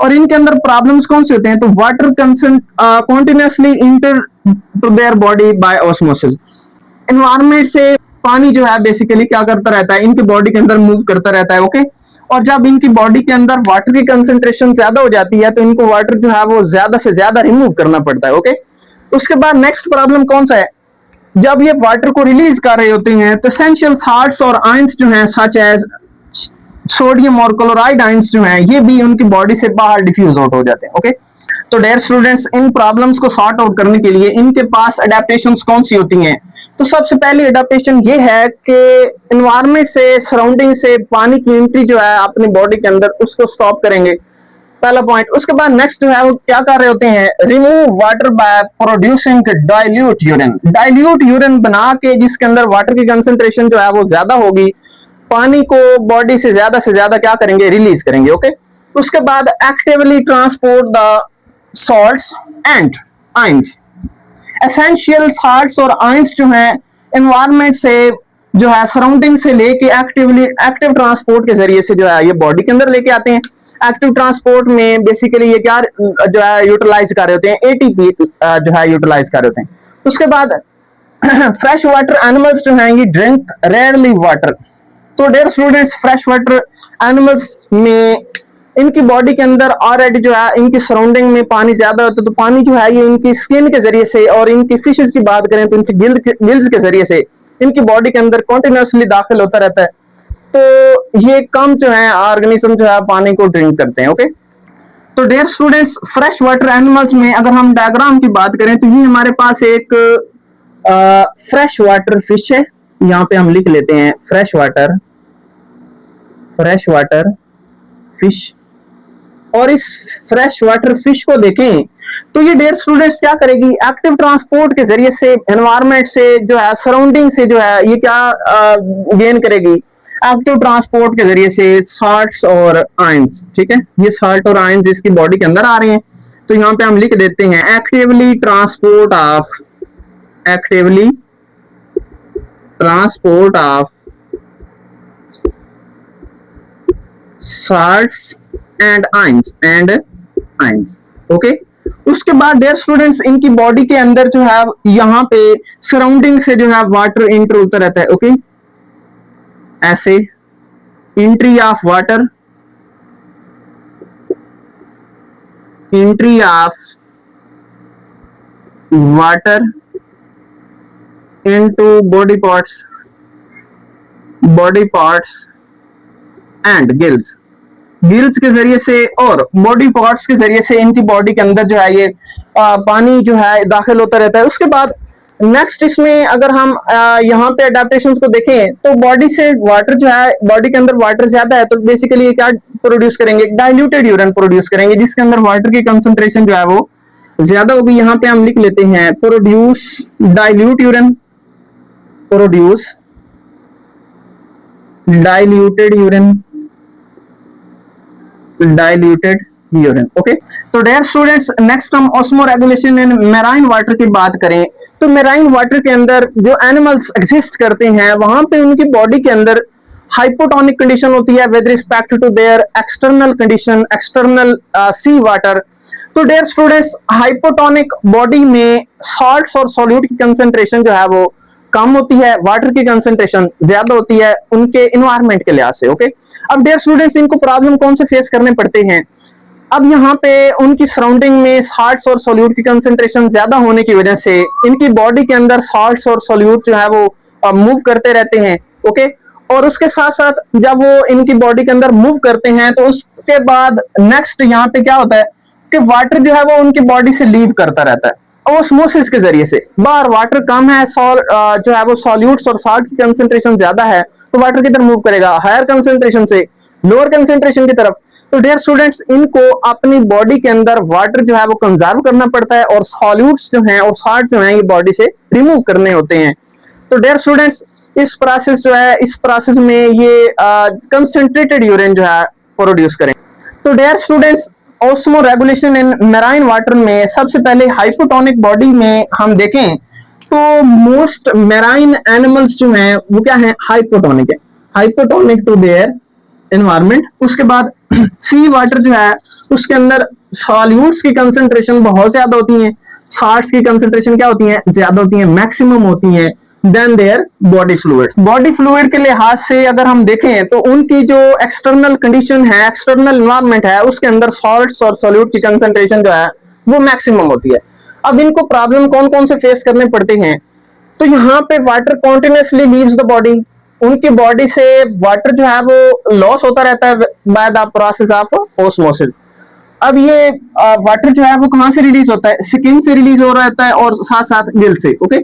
और इनके अंदर प्रॉब्लम्स कौन से होते हैं, तो water continuously enter to their body by osmosis. Environment से पानी जो है बेसिकली क्या करता रहता है, इनकी बॉडी के अंदर मूव करता रहता है, ओके। और जब इनकी बॉडी के अंदर वाटर की कंसंट्रेशन ज्यादा हो जाती है तो इनको वाटर जो है वो ज्यादा से ज्यादा रिमूव करना पड़ता है, ओके। उसके बाद नेक्स्ट प्रॉब्लम कौन सा है, जब ये वाटर को रिलीज कर रहे होते हैं तो एसेंशियल साल्ट्स और आयंस जो हैं सच एज सोडियम और क्लोराइड आयंस जो हैं ये भी उनकी बॉडी से बाहर डिफ्यूज आउट हो जाते हैं, ओके। तो डियर स्टूडेंट्स, इन प्रॉब्लम्स को सॉर्ट आउट करने के लिए इनके पास अडेप्टेशंस कौन सी होती हैं। तो सबसे पहली अडेप्टेशन ये है कि एनवायरनमेंट से, सराउंडिंग से पानी की एंट्री जो है अपनी बॉडी के अंदर उसको स्टॉप करेंगे, पहला पॉइंट। उसके बाद नेक्स्ट जो है वो क्या कर रहे होते हैं, remove water by producing dilute urine. Dilute urine बना के जिसके अंदर वाटर की कंसंट्रेशन जो है वो ज्यादा होगी, पानी को बॉडी से ज्यादा क्या करेंगे, रिलीज करेंगे, ओके। उसके बाद actively transport the salts and ions. Essential salts और आयंस जो है एनवायरनमेंट से जो है सराउंडिंग से लेके एक्टिव ट्रांसपोर्ट के जरिए से जो है ये बॉडी के अंदर लेके आते हैं। एक्टिव ट्रांसपोर्ट में बेसिकली ये क्या जो है यूटिलाइज कर रहे होते हैं, एटीपी जो है यूटिलाइज कर रहे होते हैं। उसके बाद फ्रेश वाटर एनिमल्स जो हैं ये ड्रिंक रेयरली वाटर। तो dear students, fresh water animals में इनकी बॉडी के अंदर ऑलरेडी जो है इनकी सराउंडिंग में पानी ज्यादा होता है, तो पानी जो है ये इनकी स्किन के जरिए से, और इनकी फिशेस की बात करें तो इनकी गिल्स के जरिए से इनकी बॉडी के अंदर कंटिन्यूअसली दाखिल होता रहता है। तो ये कम जो है ऑर्गेनिज्म जो है पानी को ड्रिंक करते हैं, ओके। तो dear students, fresh water animals में अगर हम डायग्राम की बात करें तो ये हमारे पास एक फ्रेश वाटर फिश है, यहाँ पे हम लिख लेते हैं फ्रेश वाटर फिश। और इस फ्रेश वाटर फिश को देखें तो ये डियर स्टूडेंट्स क्या करेगी, एक्टिव ट्रांसपोर्ट के जरिए से एनवायरनमेंट से जो है सराउंडिंग से जो है ये क्या गेन करेगी, एक्टिव ट्रांसपोर्ट के जरिए से साल्ट्स और आयंस, ठीक है। ये साल्ट और आयंस इसकी बॉडी के अंदर आ रहे हैं, तो यहाँ पे हम लिख देते हैं actively transport of salts and ions, okay. उसके बाद डियर स्टूडेंट्स, इनकी बॉडी के अंदर जो है यहाँ पे सराउंडिंग से जो है वाटर इंटर होता रहता है, ओके। ऐसे entry of water, entry of water into body parts and gills, gills के जरिए से और बॉडी पार्ट्स के जरिए से इनकी बॉडी के अंदर जो है ये पानी जो है दाखिल होता रहता है। उसके बाद नेक्स्ट इसमें अगर हम यहाँ पे अडेप्टेशंस को देखें तो बॉडी से वाटर जो है, बॉडी के अंदर वाटर ज्यादा है तो बेसिकली ये क्या प्रोड्यूस करेंगे, डाइल्यूटेड यूरिन प्रोड्यूस करेंगे जिसके अंदर वाटर की कंसंट्रेशन जो है वो ज्यादा होगी। यहाँ पे हम लिख लेते हैं produce dilute urine, produce diluted urine, diluted urine. Okay, तो डियर स्टूडेंट्स नेक्स्ट हम osmo regulation in marine water की बात करें तो मैराइन वाटर के अंदर जो एनिमल्स एग्जिस्ट करते हैं वहां पे उनकी बॉडी के अंदर हाइपोटोनिक कंडीशन होती है with respect to their external condition, external sea water. तो डियर स्टूडेंट्स हाइपोटोनिक बॉडी में सॉल्ट्स और सॉल्यूट की कंसंट्रेशन जो है वो कम होती है, वाटर की कंसंट्रेशन ज्यादा होती है उनके इन्वायरमेंट के लिहाज से। ओके, अब डियर स्टूडेंट्स इनको प्रॉब्लम कौन से फेस करने पड़ते हैं, अब यहाँ पे उनकी सराउंडिंग में सॉल्ट्स और सॉल्यूट की कंसंट्रेशन ज्यादा होने की वजह से इनकी बॉडी के अंदर सॉल्ट्स और सॉल्यूट जो है वो मूव करते रहते हैं। ओके, और उसके साथ साथ जब वो इनकी बॉडी के अंदर मूव करते हैं तो उसके बाद नेक्स्ट यहाँ पे क्या होता है कि वाटर जो है वो उनकी बॉडी से लीव करता रहता है ऑस्मोसिस के जरिए से। बाहर वाटर कम है, जो है वो सॉल्यूट्स और सॉल्ट की कंसंट्रेशन ज्यादा है तो वाटर किधर मूव करेगा, हायर कंसंट्रेशन से लोअर कंसंट्रेशन की तरफ। तो डियर स्टूडेंट्स इनको अपनी बॉडी के अंदर वाटर जो है वो कंजर्व करना पड़ता है और सॉल्यूट्स जो हैं और सॉल्ट जो हैं ये बॉडी से रिमूव करने होते हैं। तो डियर स्टूडेंट्स इस प्रोसेस जो है, इस प्रोसेस में ये कंसंट्रेटेड यूरिन जो है प्रोड्यूस करें। तो dear students osmoregulation in marine water में सबसे पहले हाइपोटोनिक बॉडी में हम देखें तो मोस्ट मैराइन एनिमल्स जो हैं वो क्या है, हाइपोटोनिक है, हाइपोटोनिक टू देयर एनवायरमेंट। उसके बाद सी वाटर जो है उसके अंदर सॉल्यूट्स की कंसंट्रेशन बहुत ज्यादा होती है, सॉल्ट्स की कंसंट्रेशन क्या होती है, ज्यादा होती है, मैक्सिमम होती है than their body fluids. Body fluid के लिहाज से अगर हम देखें तो उनकी जो एक्सटर्नल कंडीशन है, एक्सटर्नल एनवायरमेंट है उसके अंदर सॉल्ट्स और सॉल्यूट की कंसंट्रेशन जो है वो मैक्सिमम होती है। अब इनको प्रॉब्लम कौन कौन से फेस करने पड़ते हैं, तो यहाँ पे water continuously leaves the body, उनकी बॉडी से वाटर जो है वो लॉस होता रहता है bye the process of osmosis. अब ये वाटर जो है वो कहां से रिलीज होता है, स्किन से रिलीज हो रहता है और साथ साथ गिल से। ओके,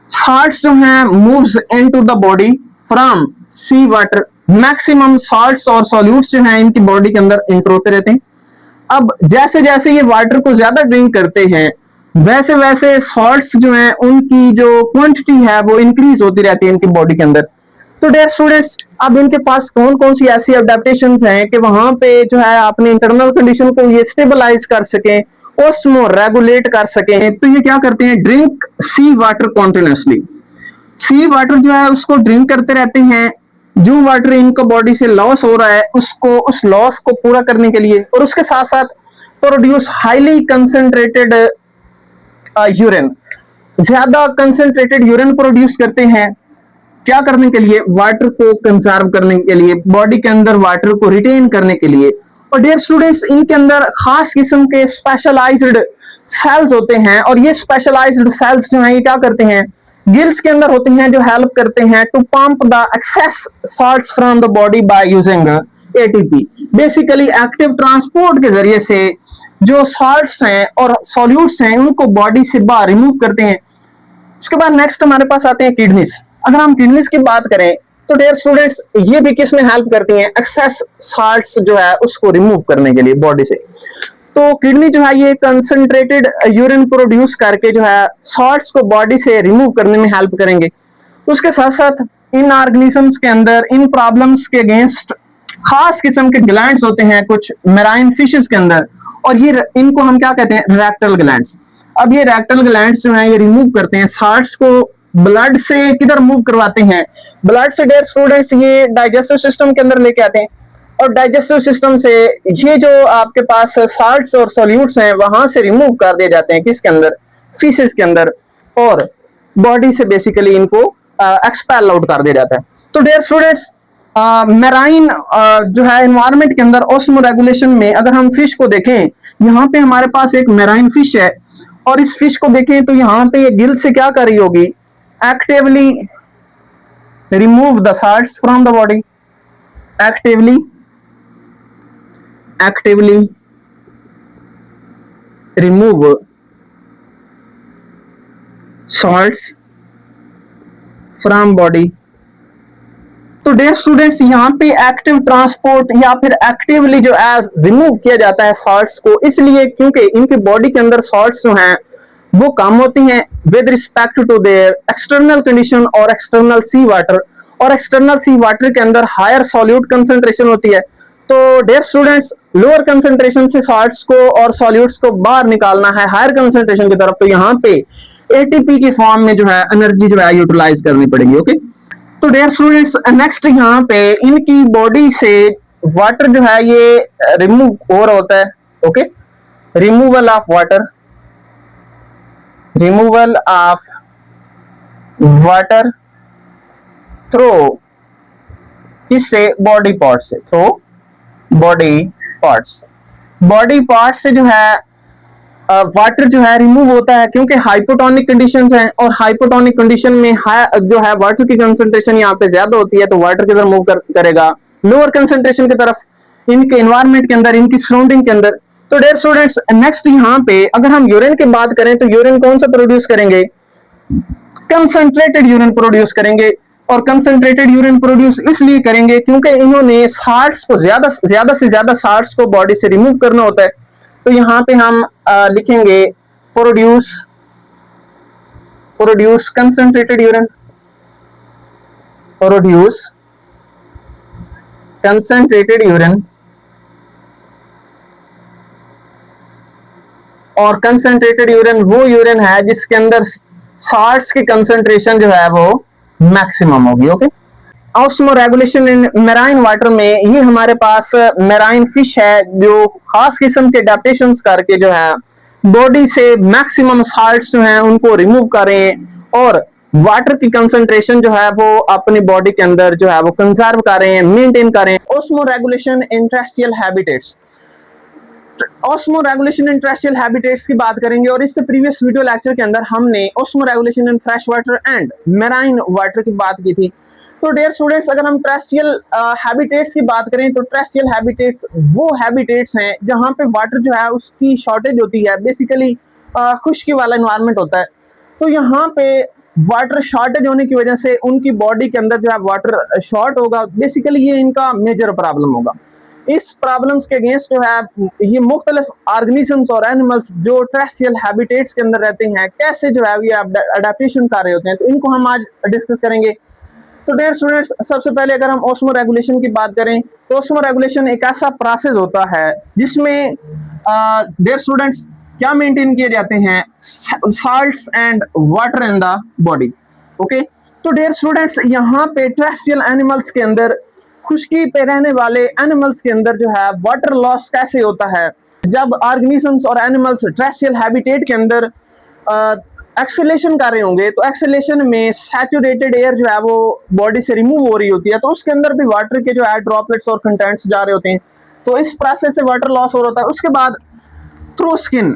सॉल्ट्स जो हैं moves into the body from sea water, maximum salts और सॉल्यूट्स जो हैं इनकी बॉडी के अंदर एंटर होते रहते हैं। अब जैसे जैसे ये वाटर को ज्यादा ड्रिंक करते हैं वैसे वैसे सॉल्ट्स जो हैं उनकी जो क्वांटिटी है वो इंक्रीज होती रहती है इनकी बॉडी के अंदर। तो डियर स्टूडेंट्स अब इनके पास कौन कौन सी ऐसी अडेप्टेशंस हैं कि वहां पे जो है अपने इंटरनल कंडीशन को ये स्टेबलाइज कर सकें, ऑस्मो रेगुलेट कर सकें। तो ये क्या करते हैं, ड्रिंक सी वाटर कॉन्टिन्यूसली, सी वाटर जो है उसको ड्रिंक करते रहते हैं। जो वाटर इनको बॉडी से लॉस हो रहा है उसको, उस लॉस को पूरा करने के लिए और उसके साथ साथ प्रोड्यूस हाईली कंसंट्रेटेड यूरिन, ज्यादा कंसंट्रेटेड यूरिन प्रोड्यूस करते हैं। क्या करने के लिए, वाटर को कंजर्व करने के लिए, बॉडी के अंदर वाटर को रिटेन करने के लिए। और डियर स्टूडेंट्स इनके अंदर खास किस्म के स्पेशलाइज्ड सेल्स होते हैं और ये स्पेशलाइज्ड सेल्स जो हैं ये क्या करते हैं, गिल्स के अंदर होते हैं जो हेल्प करते हैं to pump the excess salts from the body by using ATP. Basically active transport के जरिए से जो सॉल्ट्स हैं और सॉल्यूट्स हैं उनको बॉडी से बाहर रिमूव करते हैं। उसके बाद नेक्स्ट हमारे पास आते हैं किडनीज। अगर हम किडनीज की बात करें तो डियर स्टूडेंट्स ये भी किस में हेल्प करती हैं, एक्सेस सॉल्ट्स जो है उसको रिमूव करने के लिए बॉडी से। तो किडनी जो है ये कंसंट्रेटेड यूरिन प्रोड्यूस करके जो है सॉल्ट्स को बॉडी से रिमूव करने में हेल्प करेंगे। उसके साथ साथ इन ऑर्गेनिजम्स के अंदर इन प्रॉब्लम्स के अगेंस्ट खास किस्म के ग्लैंड्स होते हैं कुछ मैराइन फिशेस के अंदर और ये इनको हम क्या कहते हैं, रेक्टल ग्लैंड्स। अब ये रेक्टल ग्लैंड्स जो हैं ये रिमूव करते हैं सॉल्ट्स को, ब्लड से किधर मूव करवाते हैं, ब्लड से डियर स्टूडेंट्स ये डाइजेस्टिव सिस्टम के अंदर लेके आते हैं और डाइजेस्टिव सिस्टम से ये जो आपके पास सॉल्ट्स और सॉल्यूट्स हैं वहां से रिमूव कर दिए जाते हैं किसके अंदर, फिशेस के अंदर, और बॉडी से बेसिकली इनको एक्सपेल आउट कर दिया जाता है। तो डियर स्टूडेंट्स मेराइन जो है एनवायरनमेंट के अंदर ऑस्मो रेगुलेशन में अगर हम फिश को देखें, यहाँ पे हमारे पास एक मेराइन फिश है और इस फिश को देखें तो यहाँ पे ये गिल से क्या कर रही होगी, actively remove the salts from the body, actively remove salts from body. तो डियर स्टूडेंट्स, यहाँ पे एक्टिव ट्रांसपोर्ट या फिर एक्टिवली जो है रिमूव किया जाता है सॉल्ट्स को, इसलिए क्योंकि इनके बॉडी के अंदर सॉल्ट्स जो हैं वो कम होती हैं with respect to their external condition और एक्सटर्नल सी वाटर, और एक्सटर्नल सी वाटर के अंदर हायर सॉल्यूट कंसंट्रेशन होती है। तो डियर स्टूडेंट्स, लोअर कंसंट्रेशन से सॉल्ट्स को और सॉल्यूट्स को बाहर निकालना है हायर कंसंट्रेशन की तरफ, तो यहाँ पे एटीपी की फॉर्म में जो है एनर्जी जो है यूटिलाइज करनी पड़ेगी। ओके, तो डियर स्टूडेंट्स, नेक्स्ट यहाँ पे इनकी बॉडी से वाटर जो है ये रिमूव हो रहा होता है। Okay, removal of water, removal of water through किससे, बॉडी पार्ट से, through body parts, body part से जो है वाटर जो है रिमूव होता है, क्योंकि हाइपोटोनिक कंडीशंस हैं और हाइपोटोनिक कंडीशन में जो है वाटर की कंसंट्रेशन यहाँ पे ज्यादा होती है, तो वाटर की तरफ मूव करेगा लोअर कंसंट्रेशन की तरफ इनके एनवायरनमेंट के अंदर, इनकी सराउंडिंग के अंदर। तो डियर स्टूडेंट्स, नेक्स्ट यहाँ पे अगर हम यूरिन की बात करें तो यूरिन कौन सा प्रोड्यूस करेंगे, कंसंट्रेटेड यूरिन प्रोड्यूस करेंगे। और कंसंट्रेटेड यूरिन प्रोड्यूस इसलिए करेंगे क्योंकि इन्होंने साल्ट्स को ज्यादा से ज्यादा साल्ट्स को बॉडी से रिमूव करना होता है। तो यहाँ पे हम लिखेंगे produce concentrated urine, produce concentrated urine, और कंसंट्रेटेड यूरिन वो यूरिन है जिसके अंदर साल्ट्स की कंसंट्रेशन जो है वो मैक्सिमम होगी। Okay, osmo regulation in marine water में ये हमारे पास मेराइन फिश है जो खास किस्म के अडैप्टेशंस करके जो है बॉडी से मैक्सिमम साल्ट्स जो हैं उनको रिमूव करें और वाटर की कंसंट्रेशन जो है वो अपनी बॉडी के अंदर जो है वो कंजर्व करें, मेंटेन करें। Osmo regulation in terrestrial habitats, osmo regulation in terrestrial habitats की बात करेंगे और इससे प्रीवियस वीडियो लेक्चर के अंदर हमने osmo regulation in fresh water and marine water की बात की थी। तो डियर स्टूडेंट्स, अगर हम टेरेस्ट्रियल हैबिटेट्स की बात करें तो टेरेस्ट्रियल हैबिटेट्स वो हैबिटेट्स हैं जहां पे वाटर जो है उसकी शॉर्टेज होती है, बेसिकली खुश्की वाला एनवायरनमेंट होता है। तो यहाँ पे वाटर शॉर्टेज होने की वजह से उनकी बॉडी के अंदर जो है वाटर शॉर्ट होगा, बेसिकली ये इनका मेजर प्रॉब्लम होगा। इस प्रॉब्लम्स के अगेंस्ट जो है ये मुख्तलिफ ऑर्गेनिजम्स और एनिमल्स जो टेरेस्ट्रियल हैबिटेट्स के अंदर रहते हैं कैसे जो है ये अडेप्टेशन कर रहे होते हैं, तो इनको हम आज डिस्कस करेंगे। तो डियर स्टूडेंट्स, सबसे पहले अगर हम ऑस्मो रेगुलेशन की बात करें तो ऑस्मो रेगुलेशन एक ऐसा प्रोसेस होता है जिसमें डियर स्टूडेंट्स क्या मेंटेन किए जाते हैं, salts and water in the body. Okay, तो डियर स्टूडेंट्स, यहाँ पे टेरेस्ट्रियल एनिमल्स के अंदर, खुश्की पे रहने वाले एनिमल्स के अंदर जो है वाटर लॉस कैसे होता है, जब ऑर्गेनिजम्स और एनिमल्स टेरेस्ट्रियल हैबिटेट के अंदर एक्सेलेशन कर रहे होंगे तो एक्सेलेशन में सैचुरेटेड एयर जो है वो बॉडी से रिमूव हो रही होती है, तो उसके अंदर भी वाटर के जो है ड्रॉपलेट्स और कंटेंट्स जा रहे होते हैं, तो इस प्रोसेस से वाटर लॉस हो रहा है। उसके बाद थ्रू स्किन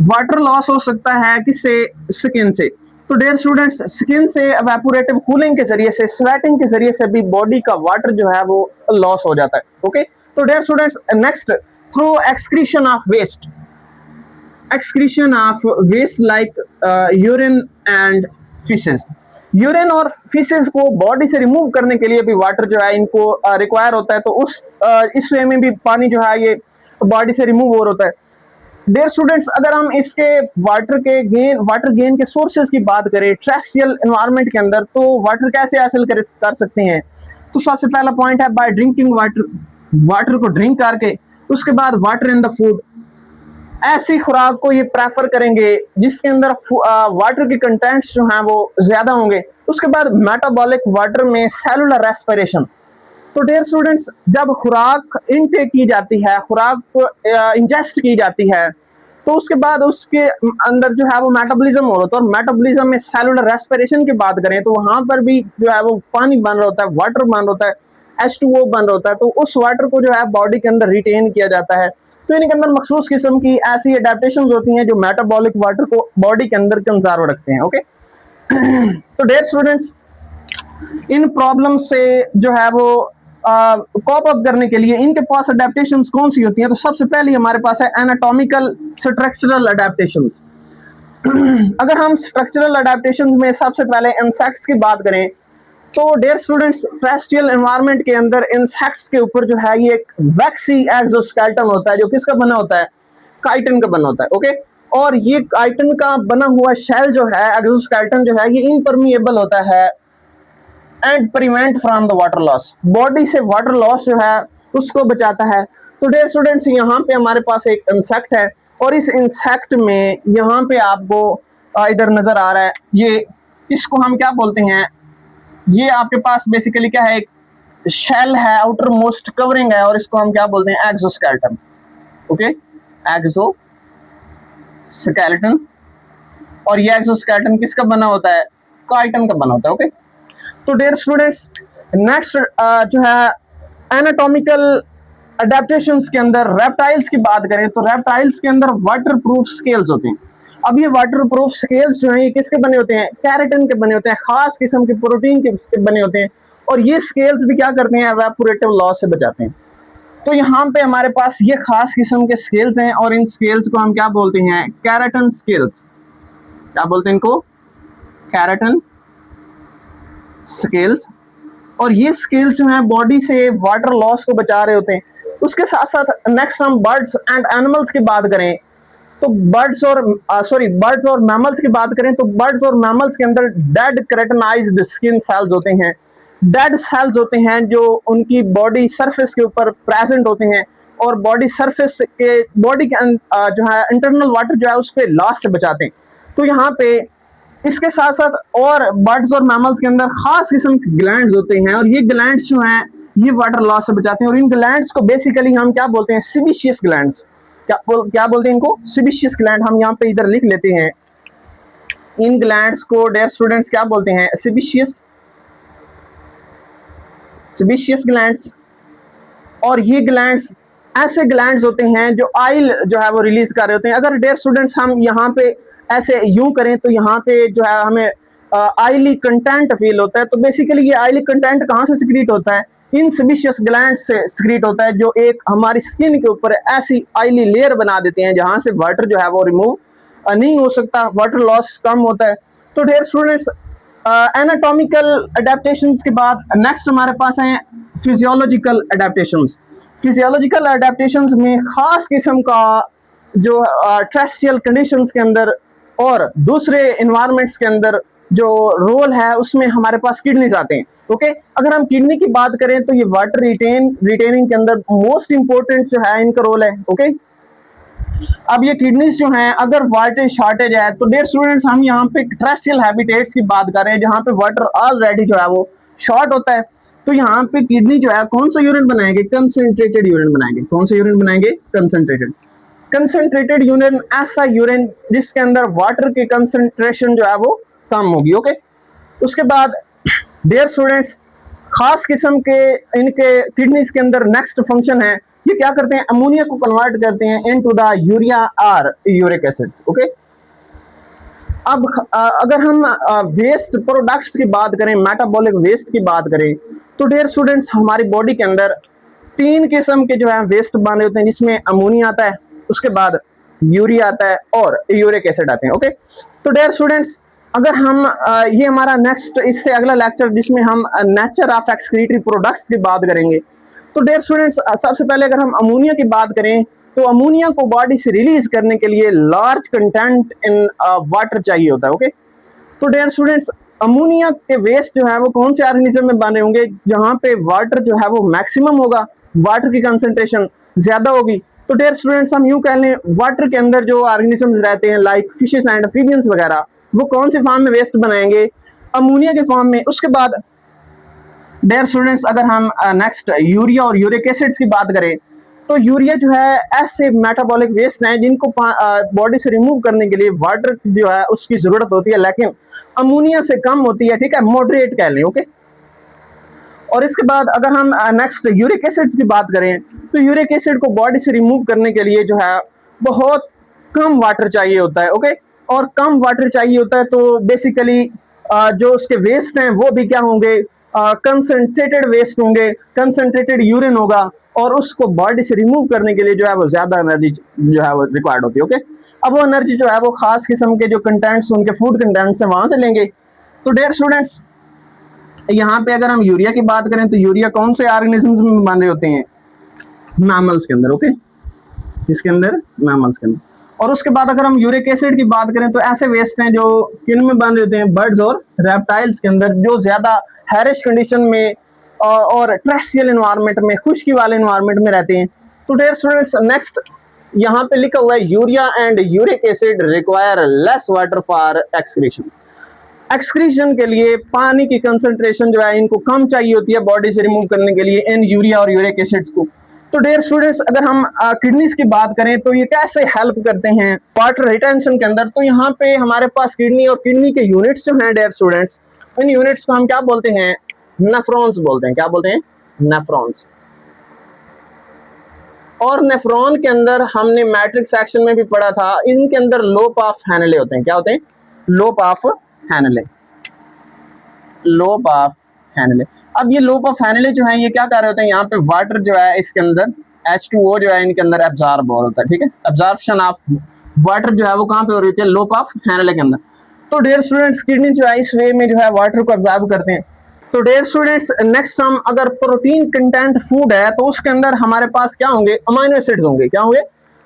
वाटर लॉस हो सकता है, किससे, स्किन से। तो डियर स्टूडेंट्स, स्किन से एवेपोरेटिव कूलिंग के जरिए से, स्वेटिंग के जरिए से भी बॉडी का वाटर जो है वो लॉस हो जाता है। ओके, तो dear students, next through excretion of waste, excretion of waste like urine and faeces. Urine और फिशेस को बॉडी से रिमूव करने के लिए भी वाटर जो है इनको रिक्वायर होता है, तो उस इस वे में भी पानी जो है ये बॉडी से रिमूव हो होता है। डियर स्टूडेंट्स, अगर हम इसके वाटर गेन के सोर्सेज की बात करें टेरेस्ट्रियल एनवायरनमेंट के अंदर, तो वाटर कैसे हासिल कर सकते हैं, तो सबसे पहला पॉइंट है बाय ड्रिंकिंग वाटर, वाटर को ड्रिंक करके। उसके बाद वाटर इन द फूड, ऐसी खुराक को ये प्रेफर करेंगे जिसके अंदर वाटर के कंटेंट्स जो हैं वो ज्यादा होंगे। उसके बाद मेटाबॉलिक वाटर में सेलुलर रेस्पिरेशन। तो डियर स्टूडेंट्स, जब खुराक इनटेक की जाती है, खुराक को इंजेस्ट की जाती है, तो उसके बाद उसके अंदर जो है वो मेटाबॉलिज्म हो रहा है, और मेटाबॉलिज्म में सेलुलर रेस्पिरेशन की बात करें तो वहां पर भी जो है वो पानी बन रहा होता है, वाटर बन रहा होता है, H2O बन रहा होता है। तो उस वाटर को जो है बॉडी के अंदर रिटेन किया जाता है। तो इनके अंदर मखसूस किस्म की ऐसी एडेप्टेशन होती हैं जो मेटाबॉलिक वाटर को बॉडी के अंदर कंजर्व रखते हैं। ओके तो डियर स्टूडेंट्स, इन प्रॉब्लम से जो है वो कॉप अप करने के लिए इनके पास अडेप्टेशंस कौन सी होती हैं? तो सबसे पहले हमारे पास है एनाटॉमिकल स्ट्रक्चरल अडेप्टेशंस। अगर हम स्ट्रक्चरल अडेप्टेशंस में सबसे पहले इंसेक्ट्स की बात करें तो डियर स्टूडेंट्स, टेरेस्ट्रियल एनवायरनमेंट के अंदर इंसेक्ट्स के ऊपर जो है ये एक वैक्सी एक्सोस्केलेटन होता है, जो किसका बना होता है? काइटिन का बना होता है। ओके और ये काइटिन का बना हुआ शेल जो है, एक्सोस्केलेटन जो है, ये इम्परमिएबल होता है and prevent from the water loss. Body से वाटर लॉस जो है उसको बचाता है। तो डियर स्टूडेंट्स, यहाँ पे हमारे पास एक इंसेक्ट है और इस इंसेक्ट में यहाँ पे आपको इधर नजर आ रहा है, ये इसको हम क्या बोलते हैं? ये आपके पास बेसिकली क्या है? एक शेल है, आउटर मोस्ट कवरिंग है, और इसको हम क्या बोलते हैं? एक्सोस्केलेटन। Okay exoskeleton. और ये एक्सोस्केलेटन किसका बना होता है? काइटिन का बना होता है। ओके तो डियर स्टूडेंट्स, नेक्स्ट जो है एनाटॉमिकल अडेप्टेशंस के अंदर रेप्टाइल्स की बात करें तो रेप्टाइल्स के अंदर वाटर प्रूफ स्केल्स होते हैं। अब ये वाटर प्रूफ स्केल्स जो हैं ये किसके बने होते हैं? केराटिन के बने होते हैं, खास किस्म के प्रोटीन के बने होते हैं, और ये स्केल्स भी क्या करते हैं? एवेपोरेटिव लॉस से बचाते हैं। तो यहाँ पे हमारे पास ये खास किस्म के स्केल्स हैं और इन स्केल्स को हम क्या बोलते हैं? Keratin scales. क्या बोलते हैं इनको? Keratin scales. और ये स्केल्स जो हैं बॉडी से वाटर लॉस को बचा रहे होते हैं। उसके साथ साथ नेक्स्ट हम बर्ड्स एंड एनिमल्स की बात करें तो बर्ड्स और मैमल्स की बात करें तो बर्ड्स और मैमल्स के अंदर डेड केराटिनाइज्ड स्किन सेल्स होते हैं, डेड सेल्स होते हैं जो उनकी बॉडी सरफेस के ऊपर प्रेजेंट होते हैं और बॉडी के जो है इंटरनल वाटर जो है उसके लॉस से बचाते हैं। तो यहाँ पे इसके साथ साथ और बर्ड्स और मैमल्स के अंदर खास किस्म के ग्लैंड्स होते हैं और ये ग्लैंड्स जो हैं ये वाटर लॉस से बचाते हैं। और इन ग्लैंड्स को बेसिकली हम क्या बोलते हैं? Sebaceous glands. क्या बोलते हैं इनको? Sebaceous gland. हम यहाँ पे इधर लिख लेते हैं, इन ग्लैंड्स को डियर स्टूडेंट्स क्या बोलते हैं? Sebaceous glands. और ये ग्लैंड्स ऐसे ग्लैंड्स होते हैं जो ऑयल जो है वो रिलीज कर रहे होते हैं। अगर डियर स्टूडेंट्स हम यहाँ पे ऐसे यूं करें तो यहाँ पे जो है हमें ऑयली कंटेंट फील होता है। तो बेसिकली ये ऑयली कंटेंट कहाँ से सिक्रीट होता है? इन सीबेशियस ग्लैंड से सिक्रीट होता है, जो एक हमारी स्किन के ऊपर ऐसी ऑयली लेयर बना देते हैं जहां से वाटर जो है वो रिमूव नहीं हो सकता, वाटर लॉस कम होता है। तो डियर स्टूडेंट्स, एनाटॉमिकल अडेप्टेशंस के बाद नेक्स्ट हमारे पास हैं फिजियोलॉजिकल अडेप्टेशंस। फिजियोलॉजिकल अडेप्टेशंस में खास किस्म का जो टेरेस्ट्रियल कंडीशंस के अंदर और दूसरे एनवायरनमेंट्स के अंदर जो रोल है उसमें हमारे पास किडनीज आते हैं। ओके अगर हम किडनी की बात करें तो ये वाटर रिटेनिंग के अंदर मोस्ट इंपोर्टेंट जो है इनका रोल है। ओके अब ये किडनीज जो हैं अगर वाटर शॉर्टेज है तो डियर स्टूडेंट्स हम यहाँ पे टेरेस्ट्रियल हैबिटेट्स की बात कर रहे हैं जहाँ पे वाटर ऑलरेडी जो है वो शॉर्ट होता है। तो यहाँ पे किडनी जो है कौन सा यूरिन बनाएंगे? कंसंट्रेटेड यूरिन बनाएंगे। कौन सा यूरिन बनाएंगे? Concentrated urine. ऐसा यूरिन जिसके अंदर वाटर की कंसंट्रेशन जो है वो कम होगी। ओके उसके बाद डियर स्टूडेंट्स, खास किस्म के इनके किडनीज के अंदर नेक्स्ट फंक्शन है, ये क्या करते हैं? अमोनिया को कन्वर्ट करते हैं इनटू द यूरिया और यूरिक एसिड्स। ओके अब अगर हम वेस्ट प्रोडक्ट्स की बात करें, मेटाबॉलिक वेस्ट की बात करें तो डियर स्टूडेंट्स हमारी बॉडी के अंदर 3 किस्म के जो है वेस्ट बने होते हैं जिसमें अमोनिया आता है, उसके बाद यूरिया आता है और यूरिक एसिड आते हैं। ओके तो डियर स्टूडेंट्स अगर हम ये हमारा नेक्स्ट इससे अगला लेक्चर जिसमें हम नेचर ऑफ एक्सक्रीटरी प्रोडक्ट्स की बात करेंगे। तो डियर स्टूडेंट्स सबसे पहले अगर हम अमोनिया की बात करें तो अमोनिया को बॉडी से रिलीज करने के लिए लार्ज कंटेंट इन वाटर चाहिए होता है। ओके तो डियर स्टूडेंट्स अमोनिया के वेस्ट जो है वो कौन से ऑर्गेनिज्म में बने होंगे? जहाँ पे वाटर जो है वो मैक्सिमम होगा, वाटर की कंसंट्रेशन ज्यादा होगी। तो डियर स्टूडेंट्स हम यूं कह लें वाटर के अंदर जो ऑर्गेनिजम्स रहते हैं लाइक फिशेस एंड एम्फीबियंस वगैरह, वो कौन से फॉर्म में वेस्ट बनाएंगे? अमोनिया के फॉर्म में। उसके बाद डियर स्टूडेंट्स अगर हम नेक्स्ट यूरिया और यूरिक एसिड्स की बात करें तो यूरिया जो है ऐसे मेटाबॉलिक वेस्ट हैं जिनको बॉडी से रिमूव करने के लिए वाटर जो है उसकी जरूरत होती है, लेकिन अमोनिया से कम होती है, ठीक है, मॉडरेट कह लें, ओके। और इसके बाद अगर हम नेक्स्ट यूरिक एसिड्स की बात करें, तो यूरिक एसिड को बॉडी से रिमूव करने के लिए जो है बहुत कम वाटर चाहिए होता है, ओके। और कम वाटर चाहिए होता है तो बेसिकली जो उसके वेस्ट हैं वो भी क्या होंगे, कंसंट्रेटेड वेस्ट होंगे, कंसंट्रेटेड यूरिन होगा, और उसको बॉडी से रिमूव करने के लिए जो है वो ज्यादा एनर्जी जो है वो रिक्वायर्ड होती है, ओके। अब वो एनर्जी जो है वो खास किस्म के जो कंटेंट्स उनके फूड कंटेंट्स हैं वहां से लेंगे। तो डियर स्टूडेंट्स, यहाँ पे अगर हम यूरिया की बात करें तो यूरिया कौन से ऑर्गेनिजम्स में बन रहे होते हैं, मैमल्स के अंदर, ओके, इसके अंदर मैमल्स के अंदर। और उसके बाद अगर हम यूरिक एसिड की बात करें तो ऐसे वेस्ट हैं जो किन में बन रहे होते हैं, बर्ड्स और रेप्टाइल्स के अंदर, जो ज्यादा हैरिश कंडीशन में और ट्रेस्टियल एनवायरनमेंट में, खुश्की वाले एनवायरनमेंट में रहते हैं। तो डियर स्टूडेंट्स, नेक्स्ट यहाँ पे लिखा हुआ है urea and uric acid require less water for excretion. Excretion के लिए पानी की कंसंट्रेशन जो है इनको कम चाहिए होती है बॉडी से रिमूव करने के लिए इन यूरिया और यूरिक एसिड्स को। तो डियर स्टूडेंट्स, अगर हम किडनीज की बात करें तो ये कैसे हेल्प करते हैं वाटर रिटेंशन के अंदर, तो यहाँ पे हमारे पास किडनी और किडनी के यूनिट्स जो हैं डियर स्टूडेंट्स, इन यूनिट्स को हम क्या बोलते हैं, नेफ्रॉन्स बोलते हैं। क्या बोलते हैं, नेफ्रॉन्स। और नेफ्रॉन के अंदर हमने मैट्रिक्स सेक्शन में भी पढ़ा था, इनके अंदर लोब ऑफ हैनले होते हैं। क्या होते हैं, lobe of Henle, lobe of Henle. अब ये लोब ऑफ हैनले जो है ये क्या कर रहे होते हैं, यहाँ पे वाटर जो है इसके अंदर H2O जो है इनके अंदर एब्जॉर्ब हो रहा होता है, ठीक है। एब्जॉर्प्शन ऑफ वाटर जो है वो कहाँ पे हो रही है, लोब ऑफ हैनले के अंदर। तो डियर स्टूडेंट्स, किडनी जो है इस वे में जो है वाटर को एब्जॉर्ब करते हैं। तो डियर स्टूडेंट्स, नेक्स्ट हम अगर प्रोटीन कंटेंट फूड है तो उसके अंदर हमारे पास क्या होंगे, अमाइनो एसिड्स होंगे। क्या होंगे,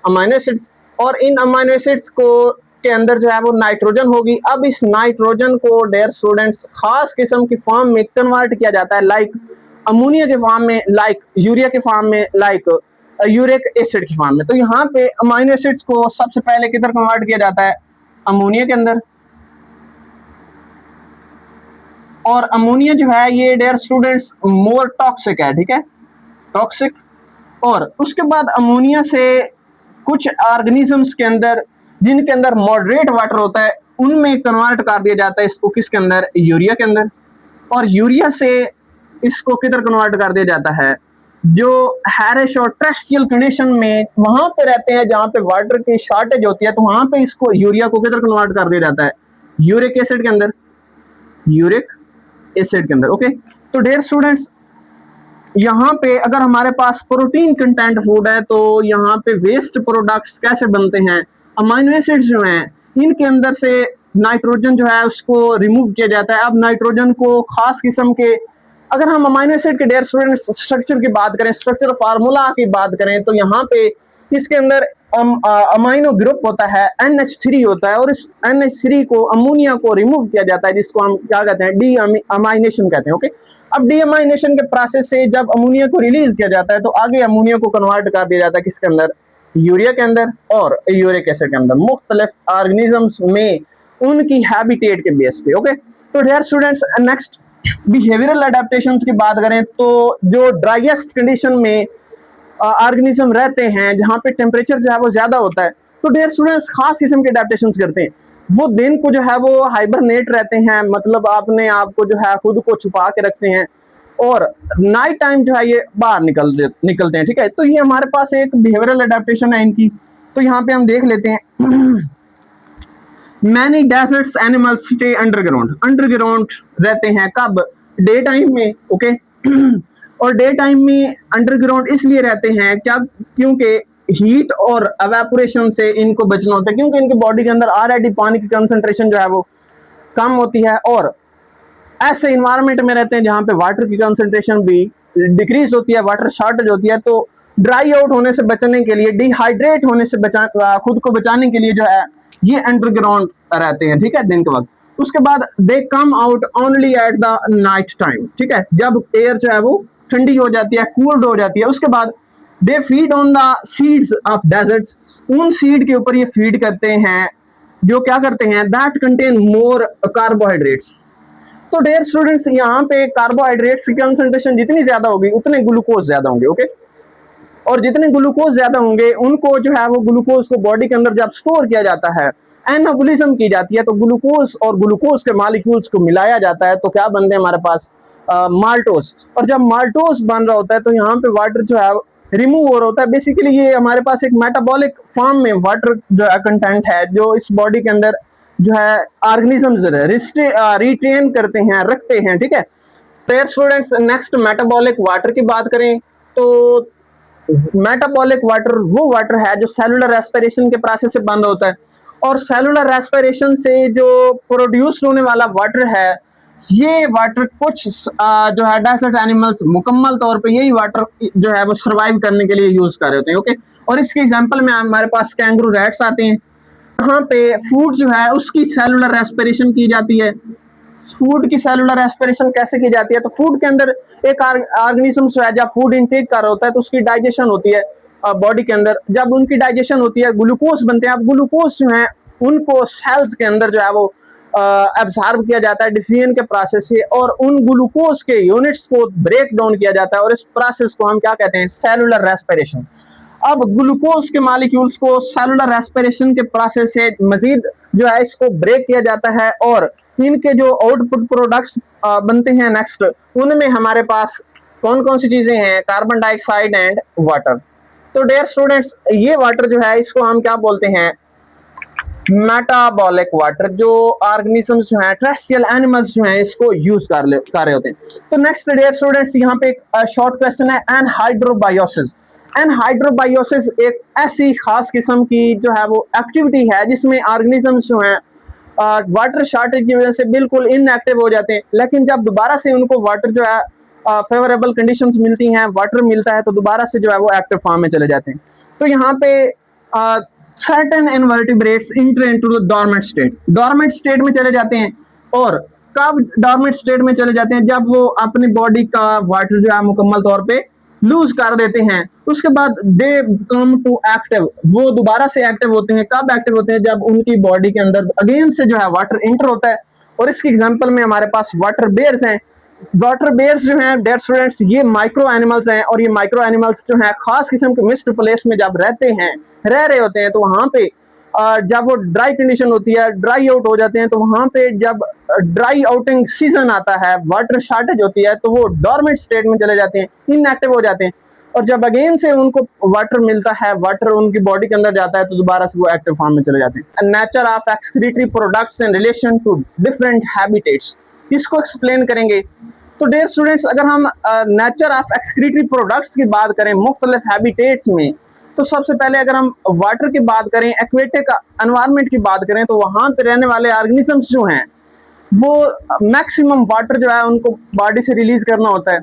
अमाइनो एसिड्स। और इन अमाइनो एसिड्स को के अंदर जो है वो नाइट्रोजन होगी। अब इस नाइट्रोजन को डियर स्टूडेंट्स खास किस्म की फॉर्म में कन्वर्ट किया जाता है, लाइक अमोनिया के फॉर्म में, लाइक यूरिया के फॉर्म में, लाइक यूरिक एसिड के फॉर्म में। तो यहाँ पे अमाइनो एसिड्स को सबसे पहले किधर कन्वर्ट किया जाता है, अमोनिया के अंदर। और अमोनिया जो है ये डियर स्टूडेंट्स मोर टॉक्सिक है, ठीक है, टॉक्सिक। और उसके बाद अमोनिया से कुछ ऑर्गेनिजम्स के अंदर जिनके अंदर मॉडरेट वाटर होता है उनमें कन्वर्ट कर दिया जाता है इसको, किसके अंदर, यूरिया के अंदर। और यूरिया से इसको किधर कन्वर्ट कर दिया जाता है, जो हैरिश और ट्रेस्टियल कंडीशन में वहां पे रहते हैं जहां पे वाटर की शॉर्टेज होती है, तो वहां पे इसको यूरिया को किधर कन्वर्ट कर दिया जाता है, यूरिक एसिड के अंदर, यूरिक एसिड के अंदर, ओके। तो डियर स्टूडेंट्स, यहाँ पे अगर हमारे पास प्रोटीन कंटेंट फूड है तो यहाँ पे वेस्ट प्रोडक्ट्स कैसे बनते हैं, अमाइनो एसिड्स जो हैं इनके अंदर से नाइट्रोजन जो है उसको रिमूव किया जाता है। अब नाइट्रोजन को खास किस्म के, अगर हम अमाइनो एसिड के डियर स्टूडेंट्स स्ट्रक्चर की बात करें, स्ट्रक्चर फार्मूला की बात करें, तो यहाँ पे इसके अंदर अमाइनो ग्रुप होता है, NH3 होता है, और इस NH3 को अमोनिया को रिमूव किया जाता है, जिसको हम क्या कहते हैं, डी अमाइनेशन कहते हैं, ओके। अब डी अमाइनेशन के प्रोसेस से जब अमोनिया को रिलीज किया जाता है तो आगे अमोनिया को कन्वर्ट कर दिया जाता है किसके अंदर, यूरिया के अंदर और यूरिक एसिड के अंदर, मुख्तलिफ ऑर्गेनिजम्स में उनकी हैबिटेट के बेस पे, ओके। तो dear students, next behavioural adaptations की बात करें तो जो ड्राइएस्ट कंडीशन में ऑर्गेनिज्म रहते हैं, जहाँ पे टेम्परेचर जो है वो ज्यादा होता है, तो डियर स्टूडेंट्स खास किस्म के अडेप्टेशंस करते हैं। वो दिन को जो है वो हाइबरनेट रहते हैं, मतलब अपने आप को जो है खुद को छुपा के रखते हैं, और नाइट टाइम जो है ये बाहर निकलते हैं, ठीक है। तो ये हमारे पास एक बिहेवियरल अडेप्टेशन है इनकी। तो यहाँ पे हम देख लेते हैं, many deserts animals stay underground, underground रहते हैं कब, डे टाइम में, ओके। और डे टाइम में अंडरग्राउंड इसलिए रहते हैं क्या, क्योंकि हीट और एवेपोरेशन से इनको बचना होता है, क्योंकि इनकी बॉडी के अंदर ऑलरेडी पानी की कंसंट्रेशन जो है वो कम होती है, और ऐसे इन्वायरमेंट में रहते हैं जहाँ पे वाटर की कंसंट्रेशन भी डिक्रीज होती है, वाटर शॉर्टेज होती है। तो ड्राई आउट होने से बचने के लिए, डिहाइड्रेट होने से खुद को बचाने के लिए जो है ये अंडरग्राउंड रहते हैं, ठीक है, दिन के वक्त। उसके बाद they come out only at the night time, ठीक है, जब एयर जो है वो ठंडी हो जाती है, कूल्ड हो जाती है। उसके बाद they feed on the seeds of desserts, उन सीड के ऊपर ये फीड करते हैं जो क्या करते हैं, दैट कंटेन मोर कार्बोहाइड्रेट्स। तो डियर स्टूडेंट्स, यहाँ पे कार्बोहाइड्रेट्स की कंसंट्रेशन जितनी ज्यादा होगी उतने ग्लूकोज ज्यादा होंगे, ओके। और जितने ग्लूकोज ज्यादा होंगे उनको जो है वो ग्लूकोज को बॉडी के अंदर जब स्टोर किया जाता है, एनाबोलिज्म की जाती है, तो ग्लूकोज और ग्लूकोज के मॉलिक्यूल्स को मिलाया जाता है, तो क्या बनते हैं हमारे पास माल्टोस। और जब माल्टोस बन रहा होता है तो यहाँ पे वाटर जो है रिमूव हो रहा होता है। बेसिकली ये हमारे पास एक मेटाबॉलिक फॉर्म में वाटर जो है कंटेंट है जो इस बॉडी के अंदर जो है ऑर्गेनिजम्स रिटेन करते हैं, रखते हैं, ठीक है। तो स्टूडेंट्स नेक्स्ट मेटाबॉलिक वाटर की बात करें तो मेटाबॉलिक वाटर वो वाटर है जो सेलुलर रेस्पिरेशन के प्रोसेस से बंद होता है, और सेलुलर रेस्पिरेशन से जो प्रोड्यूस होने वाला वाटर है ये वाटर कुछ जो है डेजर्ट एनिमल्स मुकम्मल तौर पे यही वाटर जो है वो सर्वाइव करने के लिए यूज कर रहे होते हैं, ओके। और इसके एग्जांपल में हमारे पास कैंगरू रैट्स आते हैं। यहाँ पे फूड जो है उसकी सेलुलर रेस्पिरेशन की जाती है। फूड की सेलुलर रेस्पिरेशन कैसे की जाती है, तो फूड के अंदर एक ऑर्गेनिज्म जो है जब फूड इनटेक कर रहा होता है तो उसकी डाइजेशन होती है बॉडी के अंदर। जब उनकी डाइजेशन होती है ग्लूकोज बनते हैं। अब ग्लूकोज जो है उनको सेल्स के अंदर जो है वो एब्जॉर्ब किया जाता है डिफिजन के प्रोसेस से, और उन ग्लूकोज के यूनिट्स को ब्रेक डाउन किया जाता है, और इस प्रोसेस को हम क्या कहते हैं, सेलुलर रेस्पिरेशन। अब ग्लूकोज के मॉलिक्यूल्स को सेलुलर रेस्पिरेशन के प्रोसेस से मजीद जो है इसको ब्रेक किया जाता है, और इनके जो आउटपुट प्रोडक्ट्स बनते हैं नेक्स्ट, उनमें हमारे पास कौन कौन सी चीजें हैं, कार्बन डाइऑक्साइड एंड वाटर। तो डियर स्टूडेंट्स ये वाटर जो है इसको हम क्या बोलते हैं, मेटाबॉलिक वाटर, जो ऑर्गेनिजम्स जो हैं टेरेस्ट्रियल एनिमल्स जो हैं इसको यूज कर रहे होते हैं। तो नेक्स्ट डियर स्टूडेंट्स यहाँ पे एक शॉर्ट क्वेश्चन है, एनहाइड्रोबायोसिस। एनहाइड्रोबायोसिस एक ऐसी खास किस्म की जो है वो एक्टिविटी है जिसमें ऑर्गेनिजम्स जो हैं वाटर शॉर्टेज की वजह से बिल्कुल इनएक्टिव हो जाते हैं, लेकिन जब दोबारा से उनको वाटर जो है फेवरेबल कंडीशंस मिलती हैं, वाटर मिलता है, तो दोबारा से जो है वो एक्टिव फॉर्म में चले जाते हैं। तो यहाँ पे certain invertebrates enter into the dormant state, dormant state में चले जाते हैं। और कब डोरमेंट स्टेट में चले जाते हैं, जब वो अपनी बॉडी का वाटर जो है मुकम्मल तौर पे लूज कर देते हैं। उसके बाद दे कम टू एक्टिव, वो दोबारा से एक्टिव होते हैं। कब एक्टिव होते हैं, जब उनकी बॉडी के अंदर अगेन से जो है वाटर इंटर होता है। और इसके एग्जांपल में हमारे पास वाटर बेयर्स हैं। वाटर बेयर्स जो हैं डेयर स्टूडेंट्स ये माइक्रो एनिमल्स हैं, और ये माइक्रो एनिमल्स जो हैं खास किस्म के मिस्ट प्लेस में जब रह रहे होते हैं, तो वहां पे जब वो ड्राई कंडीशन होती है, ड्राई आउट हो जाते हैं, तो वहां पे जब ड्राई आउटिंग सीजन आता है, वाटर शॉर्टेज होती है, तो वो डोरमेंट स्टेट में चले जाते हैं, इनएक्टिव हो जाते हैं। और जब अगेन से उनको वाटर मिलता है, वाटर उनकी बॉडी के अंदर जाता है, तो दोबारा से वो एक्टिव फॉर्म में चले जाते हैं। Nature of excretory products in relation to different habitats, इसको एक्सप्लेन करेंगे। तो डियर स्टूडेंट्स अगर हम नेचर ऑफ एक्सक्रीटरी प्रोडक्ट्स की बात करें मुख्तलिफ हैबिटेट्स में, तो सबसे पहले अगर हम वाटर की बात करें, एक्वेटिक एनवायरनमेंट की बात करें, तो वहां पे रहने वाले ऑर्गेनिजम्स जो हैं वो मैक्सिमम वाटर जो है उनको बॉडी से रिलीज करना होता है।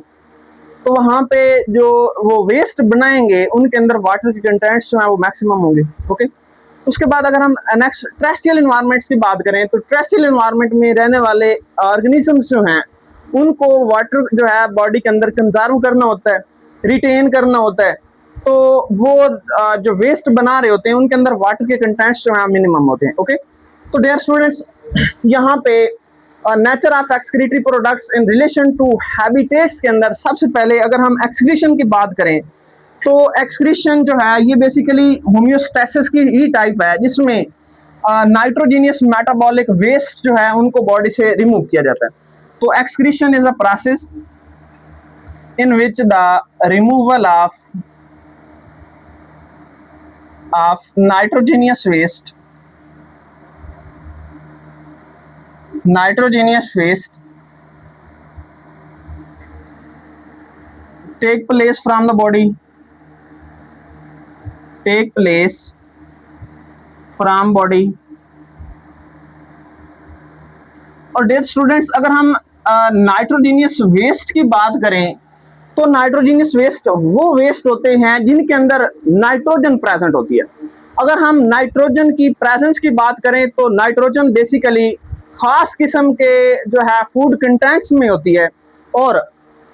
तो वहां पे जो वो वेस्ट बनाएंगे उनके अंदर वाटर के कंटेंट्स जो है वो मैक्सिमम होंगे, ओके। उसके बाद अगर हम नेक्स्ट टेरेस्ट्रियल एनवायरनमेंट्स की बात करें, तो टेरेस्ट्रियल एनवायरनमेंट में रहने वाले ऑर्गेनिजम्स जो हैं उनको वाटर जो है बॉडी के अंदर कंजर्व करना होता है, रिटेन करना होता है। तो वो जो वेस्ट बना रहे होते हैं उनके अंदर वाटर के कंटेंट्स जो है मिनिमम होते हैं, ओके। तो डियर स्टूडेंट्स यहाँ पे nature of excretory products in relation to habitats के अंदर सबसे पहले अगर हम एक्सक्रीशन की बात करें, तो एक्सक्रीशन जो है ये बेसिकली होम्योस्टैसिस की ही टाइप है, जिसमें नाइट्रोजीनियस मेटाबॉलिक वेस्ट जो है उनको बॉडी से रिमूव किया जाता है। तो excretion is a process in which the removal of nitrogenous waste take place from the body, और डियर स्टूडेंट्स अगर हम नाइट्रोजीनियस वेस्ट की बात करें, तो नाइट्रोजीनियस वेस्ट वो वेस्ट होते हैं जिनके अंदर नाइट्रोजन प्रेजेंट होती है। अगर हम नाइट्रोजन की प्रेजेंस की बात करें, तो नाइट्रोजन बेसिकली खास किस्म के जो है फूड कंटेंट्स में होती है। और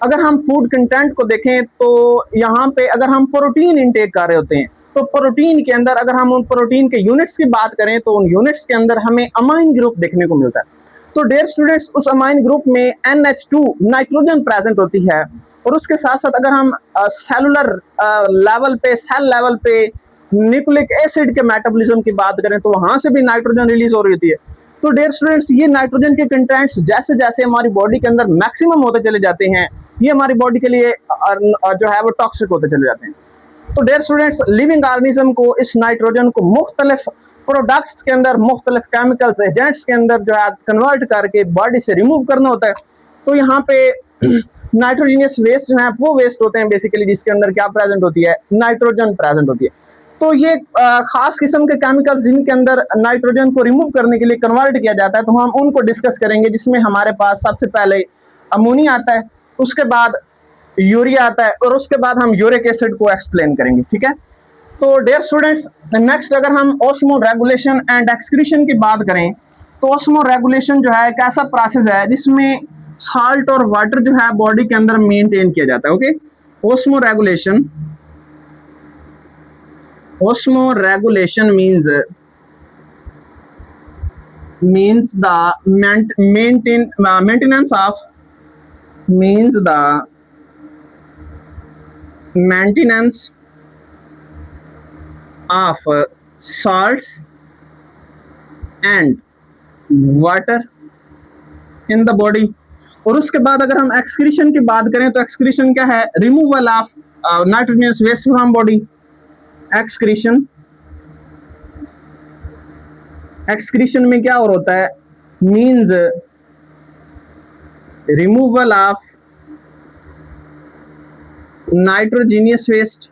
अगर हम फूड कंटेंट को देखें, तो यहाँ पे अगर हम प्रोटीन इंटेक कर रहे होते हैं, तो प्रोटीन के अंदर अगर हम उन प्रोटीन के यूनिट्स की बात करें, तो उन यूनिट्स के अंदर हमें अमाइन ग्रुप देखने को मिलता है। तो डियर स्टूडेंट्स उस अमाइन ग्रुप में NH2 नाइट्रोजन प्रेजेंट होती है, और उसके साथ साथ अगर हम सेलुलर लेवल पे, सेल लेवल पे न्यूक्लिक एसिड के मेटाबॉलिज्म की बात करें तो वहां से भी नाइट्रोजन रिलीज हो रही होती है। तो डियर स्टूडेंट्स, ये नाइट्रोजन के कंटेंट्स जैसे जैसे हमारी बॉडी के अंदर मैक्सिमम होते चले जाते हैं, ये हमारी बॉडी के लिए जो है वो टॉक्सिक होते चले जाते हैं। तो डियर स्टूडेंट्स, लिविंग ऑर्गेनिज्म को इस नाइट्रोजन को मुख्तलिफ प्रोडक्ट्स के अंदर, मुख्तलिफ केमिकल्स एजेंट्स के अंदर जो है कन्वर्ट करके बॉडी से रिमूव करना होता है। तो यहाँ पे नाइट्रोजीनियस वेस्ट जो है वो वेस्ट होते हैं बेसिकली, जिसके अंदर क्या प्रेजेंट होती है, नाइट्रोजन प्रेजेंट होती है। तो ये खास किस्म के केमिकल्स जिनके अंदर नाइट्रोजन को रिमूव करने के लिए कन्वर्ट किया जाता है, तो हम उनको डिस्कस करेंगे, जिसमें हमारे पास सबसे पहले अमोनिया आता है, उसके बाद यूरिया आता है, और उसके बाद हम यूरिक एसिड को एक्सप्लेन करेंगे। ठीक है, तो डियर स्टूडेंट्स, नेक्स्ट अगर हम ऑस्मो रेगुलेशन एंड एक्सक्रीशन की बात करें तो ऑस्मो रेगुलेशन जो है एक ऐसा प्रोसेस है जिसमें साल्ट और वाटर जो है बॉडी के अंदर मेंटेन किया जाता है। Okay, osmo regulation, osmoregulation means the maintenance of salts and water in the body। और उसके बाद अगर हम एक्सक्रीशन की बात करें तो एक्सक्रीशन क्या है, removal of nitrogenous waste from body. Excretion में क्या और होता है, means removal of nitrogenous waste,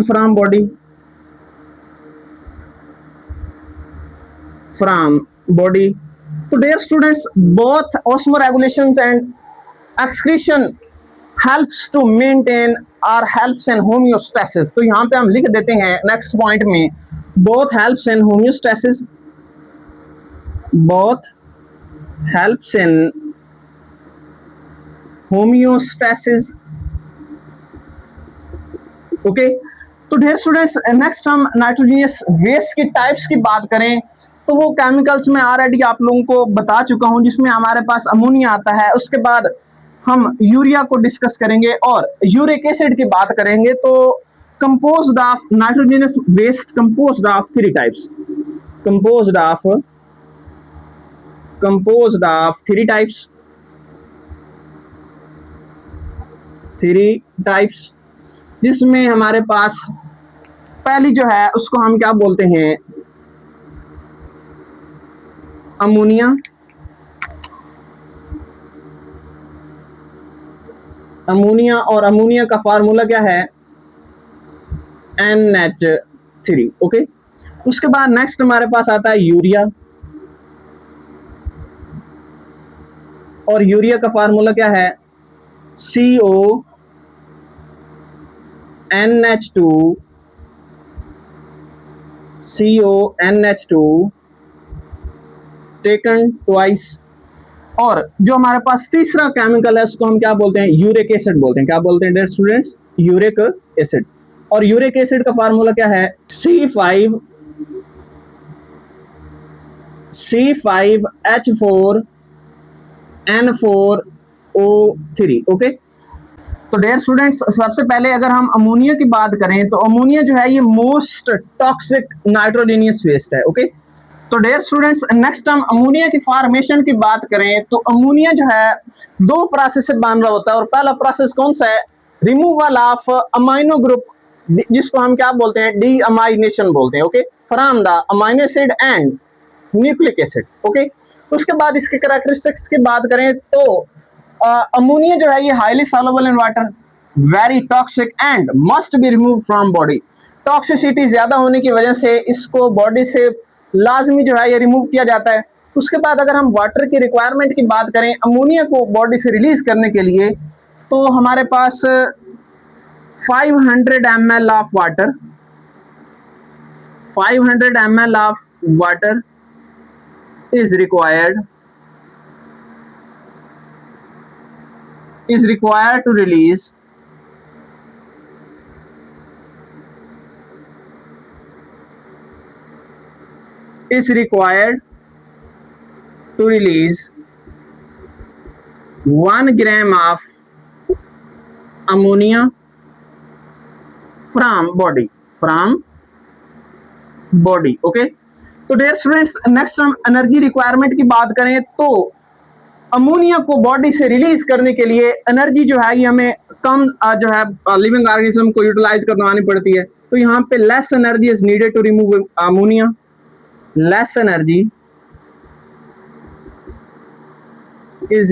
from body, तो dear students, both osmoregulations and excretion helps to maintain or helps in homeostasis। तो यहाँ पे हम लिख देते हैं नेक्स्ट पॉइंट में, both helps in homeostasis, both helps in homeostasis। Okay, तो डियर स्टूडेंट्स, नेक्स्ट हम नाइट्रोजनियस वेस्ट की टाइप्स की बात करें तो वो केमिकल्स में ऑलरेडी आप लोगों को बता चुका हूं, जिसमें हमारे पास अमोनिया आता है, उसके बाद हम यूरिया को डिस्कस करेंगे और यूरिक एसिड की बात करेंगे। तो composed of nitrogenous waste composed of three types, three types, जिसमें हमारे पास पहली जो है उसको हम क्या बोलते हैं, अमोनिया। और अमोनिया का फार्मूला क्या है, NH3। ओके, उसके बाद नेक्स्ट हमारे पास आता है यूरिया, और यूरिया का फार्मूला क्या है, CONH2 टेकन ट्वाइस। और जो हमारे पास तीसरा केमिकल है उसको हम क्या बोलते हैं, यूरिक एसिड बोलते हैं। क्या बोलते हैं डियर स्टूडेंट्स, यूरिक एसिड। और यूरिक एसिड का फार्मूला क्या है, C5H4N4O3। ओके, तो डियर स्टूडेंट्स, सबसे पहले अगर हम अमोनिया की बात करें तो अमोनिया जो है ये मोस्ट टॉक्सिक नाइट्रोजनियस वेस्ट है। ओके, तो डियर स्टूडेंट्स, नेक्स्ट हम अमोनिया की फॉर्मेशन की बात करें तो अमोनिया जो है दो प्रोसेस से बन रहा होता है। और पहला प्रोसेस कौन सा है, रिमूवल ऑफ अमाइनो ग्रुप, जिसको हम क्या बोलते हैं, डी अमाइनेशन बोलते हैं। Okay, from the amino acid and nucleic acids. Okay, उसके बाद इसके कैरेक्टरिस्टिक्स की बात करें तो अमोनिया जो है ये highly soluble in water, very toxic and must be remove from body. Toxicity ज्यादा होने की वजह से इसको बॉडी से लाजमी जो है ये रिमूव किया जाता है। उसके बाद अगर हम वाटर की रिक्वायरमेंट की बात करें अमोनिया को बॉडी से रिलीज करने के लिए, तो हमारे पास 500 ml of water, 500 ml of water is required to release to release 1 gram of ammonia from body okay. तो डियर स्टूडेंट्स नेक्स्ट हम एनर्जी रिक्वायरमेंट की बात करें तो अमोनिया को बॉडी से रिलीज करने के लिए एनर्जी जो है ये हमें कम जो है लिविंग ऑर्गेनिज्म को यूटिलाइज करवानी पड़ती है। तो यहाँ पे less energy is needed to remove ammonia, less energy is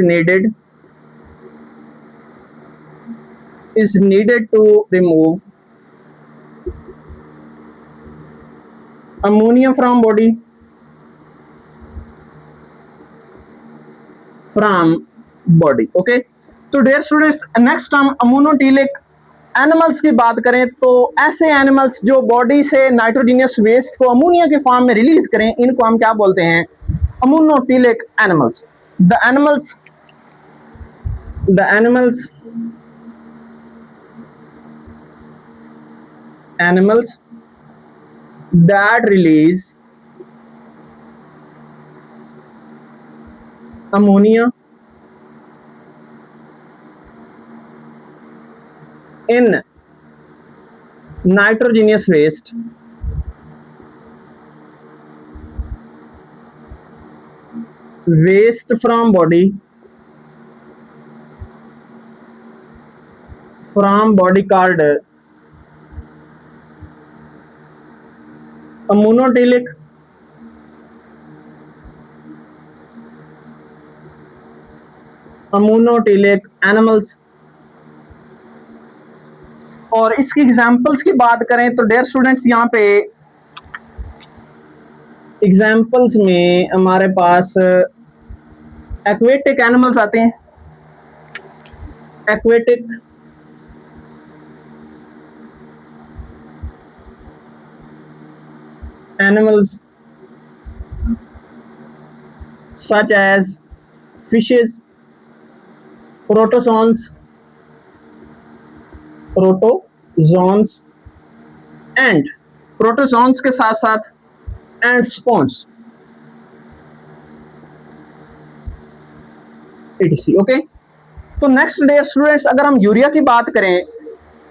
needed to remove ammonia from body okay. तो डियर स्टूडेंट्स नेक्स्ट हम अमोनोटिलिक एनिमल्स की बात करें तो ऐसे एनिमल्स जो बॉडी से नाइट्रोजनियस वेस्ट को अमोनिया के फॉर्म में रिलीज करें इनको हम क्या बोलते हैं, अमोनोटिलिक animals. The animals that release ammonia in nitrogenous waste from body called ammonotelic animals. और इसकी एग्जांपल्स की बात करें तो डियर स्टूडेंट्स यहाँ पे एग्जांपल्स में हमारे पास एक्वेटिक एनिमल्स आते हैं, aquatic animals such as fishes, protozoans and protozoans के साथ साथ and sponges etc ओके। तो नेक्स्ट डियर स्टूडेंट्स अगर हम यूरिया की बात करें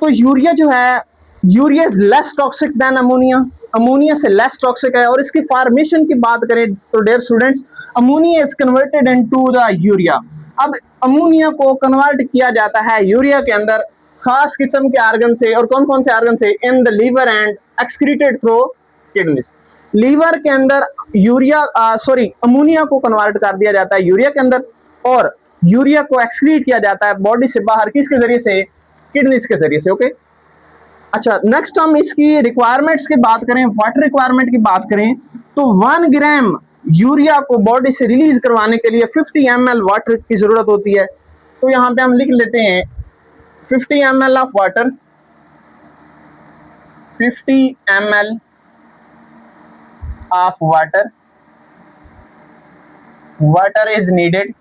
तो यूरिया जो है urea is less toxic than ammonia, ammonia से लेस टॉक्सिक है। और इसकी फॉर्मेशन की बात करें तो dear students ammonia is converted into the urea. अब अमोनिया को कन्वर्ट किया जाता है यूरिया के अंदर खास किस्म के आर्गन से, और कौन कौन से आर्गन से, in the liver and excreted through kidneys. Liver के अंदर यूरिया अमोनिया को कन्वर्ट कर दिया जाता है यूरिया के अंदर, और यूरिया को एक्सक्रीट किया जाता है बॉडी से बाहर किसके जरिए से, किडनीज के जरिए से ओके। अच्छा नेक्स्ट हम इसकी रिक्वायरमेंट्स की बात करें, वाटर रिक्वायरमेंट की बात करें तो 1 ग्राम यूरिया को बॉडी से रिलीज करवाने के लिए 50 ml वाटर की जरूरत होती है। तो यहाँ पे हम लिख लेते हैं 50 ml of water, 50 ml of water is needed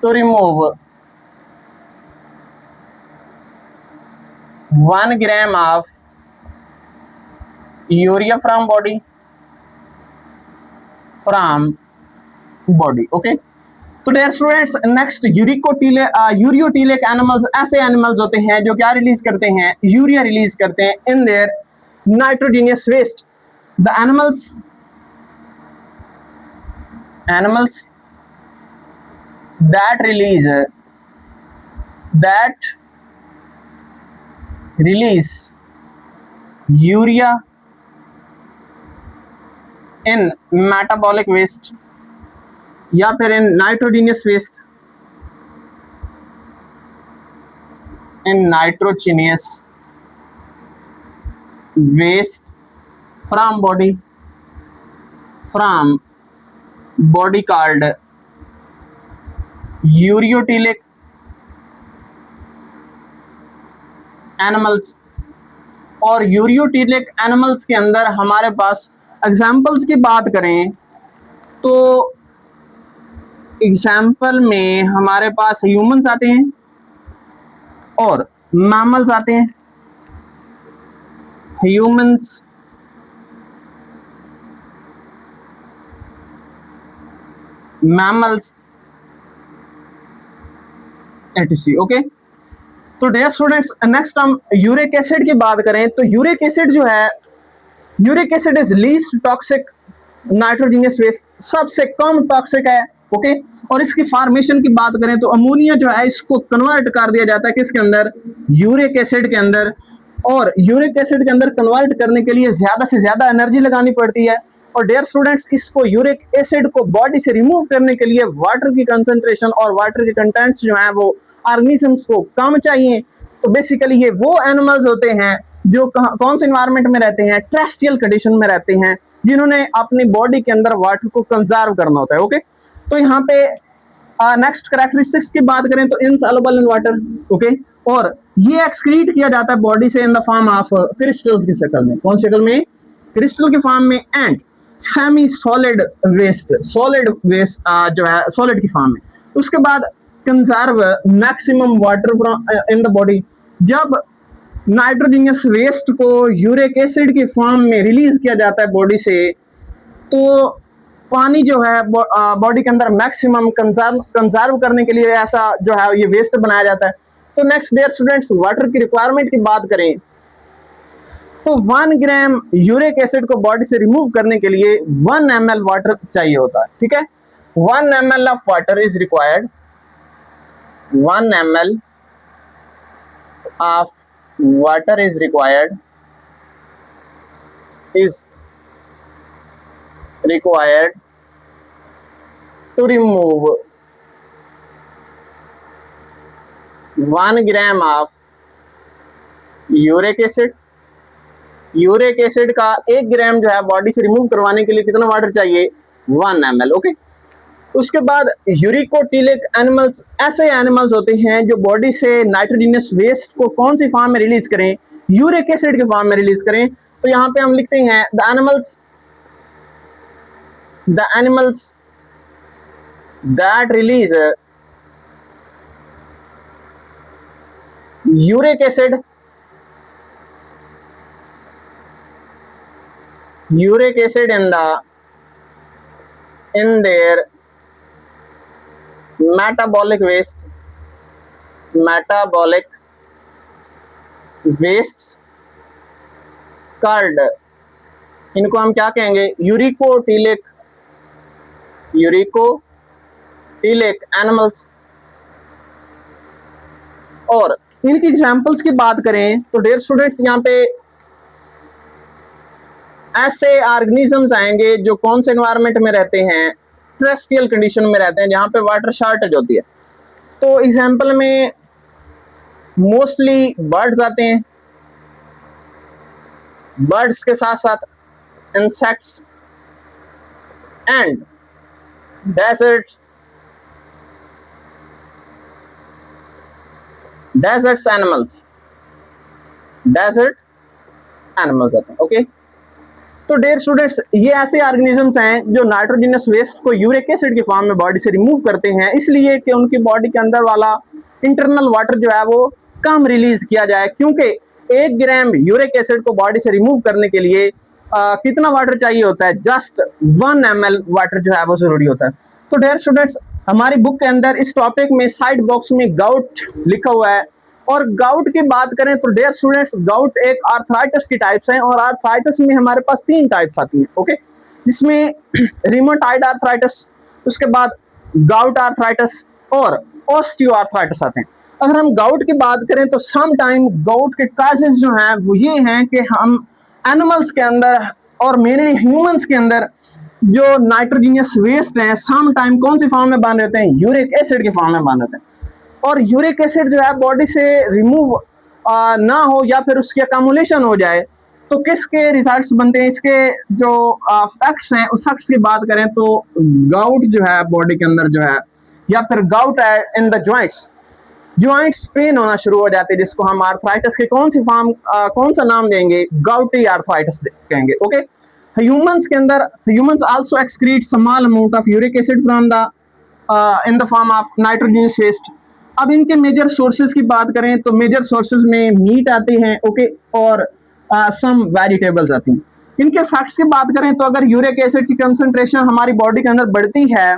to remove 1 gram of urea from body okay. तो dear students next ureotelic animals ऐसे एनिमल्स होते हैं जो क्या रिलीज करते हैं, यूरिया रिलीज करते हैं in their nitrogenous waste. The animals that release urea in metabolic waste या फिर in nitrogenous waste, in nitrogenous waste from body called ureotelic animals. और यूरियोटिलिक एनिमल्स के अंदर हमारे पास एग्जाम्पल्स की बात करें तो एग्जाम्पल में हमारे पास ह्यूमंस आते हैं और मैमल्स आते हैं। Humans mammals etc. ओके, तो डियर स्टूडेंट्स नेक्स्ट हम यूरिक एसिड की बात करें तो यूरिक एसिड जो है, uric acid is least toxic nitrogenous waste, सबसे कम टॉक्सिक है। ओके, और इसकी फॉर्मेशन की बात करें तो अमोनिया जो है इसको कन्वर्ट कर दिया जाता है किसके अंदर, यूरिक एसिड के अंदर। और यूरिक एसिड के अंदर कन्वर्ट करने के लिए ज्यादा से ज्यादा एनर्जी लगानी पड़ती है। और डियर स्टूडेंट्स इसको यूरिक एसिड को बॉडी से रिमूव करने के लिए वाटर की कंसंट्रेशन और वाटर के कंटेंट्स जो है वो ऑर्गेनिजम्स को कम चाहिए। तो बेसिकली ये वो एनिमल्स होते हैं जो कौन से एनवायरनमेंट में रहते हैं, टेरेस्ट्रियल कंडीशन में रहते हैं, जिन्होंने अपनी बॉडी के अंदर वाटर को कंजर्व करना होता है। ओके, तो यहाँ पे नेक्स्ट कैरेक्टरिस्टिक्स की बात करें तो इनसॉल्युबल इन वाटर। ओके, और ये एक्सक्रीट किया जाता है बॉडी से in the form of crystals की शक्ल में। कौन सी शक्ल में, क्रिस्टल की फॉर्म में, and semi solid waste, solid waste जो है सॉलिड की फॉर्म में। उसके बाद conserve maximum water from in the body, जब नाइट्रोजनियस वेस्ट को यूरिक एसिड की फॉर्म में रिलीज किया जाता है बॉडी से, तो पानी जो है बॉडी के अंदर मैक्सिमम कंजर्व करने के लिए ऐसा जो है ये वेस्ट बनाया जाता है। तो नेक्स्ट डियर स्टूडेंट्स वाटर की रिक्वायरमेंट की बात करें तो 1 ग्राम यूरिक एसिड को बॉडी से रिमूव करने के लिए 1 ml वाटर चाहिए होता है। ठीक है, 1 ml of water is required, 1 ml of water is required to remove 1 gram of uric acid. Uric acid का 1 ग्राम जो है बॉडी से रिमूव करवाने के लिए कितना वाटर चाहिए, 1 ml। ओके, उसके बाद यूरिकोटिलिक एनिमल्स, ऐसे एनिमल्स होते हैं जो बॉडी से नाइट्रोजनियस वेस्ट को कौन सी फॉर्म में रिलीज करें, यूरिक एसिड के फॉर्म में रिलीज करें। तो यहाँ पे हम लिखते हैं the animals that release uric acid in their metabolic wastes called, इनको हम क्या कहेंगे, यूरिकोटिलिक एनिमल्स। और इनकी एग्जांपल्स की बात करें तो डियर स्टूडेंट्स यहाँ पे ऐसे ऑर्गेनिजम्स आएंगे जो कौन से एनवायरनमेंट में रहते हैं, टेरेस्ट्रियल कंडीशन में रहते हैं, जहां पे वाटर शॉर्टेज होती है। तो एग्जांपल में मोस्टली बर्ड्स आते हैं, बर्ड्स के साथ साथ insects and deserts desert animals आते हैं। ओके, तो डियर स्टूडेंट्स ये ऐसे ऑर्गेनिजम्स हैं जो नाइट्रोजनस वेस्ट को यूरिक एसिड की फॉर्म में बॉडी से रिमूव करते हैं, इसलिए कि उनकी बॉडी के अंदर वाला इंटरनल वाटर जो है वो कम रिलीज किया जाए, क्योंकि 1 ग्राम यूरिक एसिड को बॉडी से रिमूव करने के लिए कितना वाटर चाहिए होता है, जस्ट 1 ml वाटर जो है वो जरूरी होता है। तो डियर स्टूडेंट्स हमारी बुक के अंदर इस टॉपिक में साइड बॉक्स में गाउट लिखा हुआ है, और गाउट की बात करें तो डियर स्टूडेंट्स गाउट एक आर्थराइटिस की टाइप्स हैं, और आर्थराइटिस में हमारे पास 3 टाइप्स आती हैं। ओके, जिसमें रिमोटाइड आर्थराइटिस, उसके बाद गाउट आर्थराइटिस और ऑस्टियो आर्थराइटिस आते हैं। अगर हम गाउट की बात करें तो सम टाइम गाउट के काजेस जो हैं वो ये हैं कि हम एनिमल्स के अंदर और मेनली ह्यूमंस के अंदर जो नाइट्रोजनियस वेस्ट हैं सम टाइम कौन सी फॉर्म में बन रहते हैं, यूरिक एसिड की फॉर्म में बन रहते हैं। और यूरिक एसिड जो है बॉडी से रिमूव ना हो या फिर उसकी अकामुलेशन हो जाए तो किसके रिजल्ट्स बनते हैं, इसके जो फैक्ट्स हैं उस फैक्ट्स की बात करें तो गाउट जो है बॉडी के अंदर जो है, या फिर गाउट है इन द जॉइंट्स पेन होना शुरू हो जाते हैं, जिसको हम आर्थराइटिस के कौन सी फॉर्म कौन सा नाम देंगे, गाउटी आर्थराइटिस कहेंगे। ओके, ह्यूमंस के अंदर humans also excrete small amount of uric acid from the in the form of nitrogenous waste. अब इनके मेजर सोर्सेज की बात करें तो मेजर सोर्सेज में मीट आते हैं, ओके, और सम वेजिटेबल्स आती हैं। इनके फैक्ट्स की बात करें तो अगर यूरिक एसिड की कंसंट्रेशन हमारी बॉडी के अंदर बढ़ती है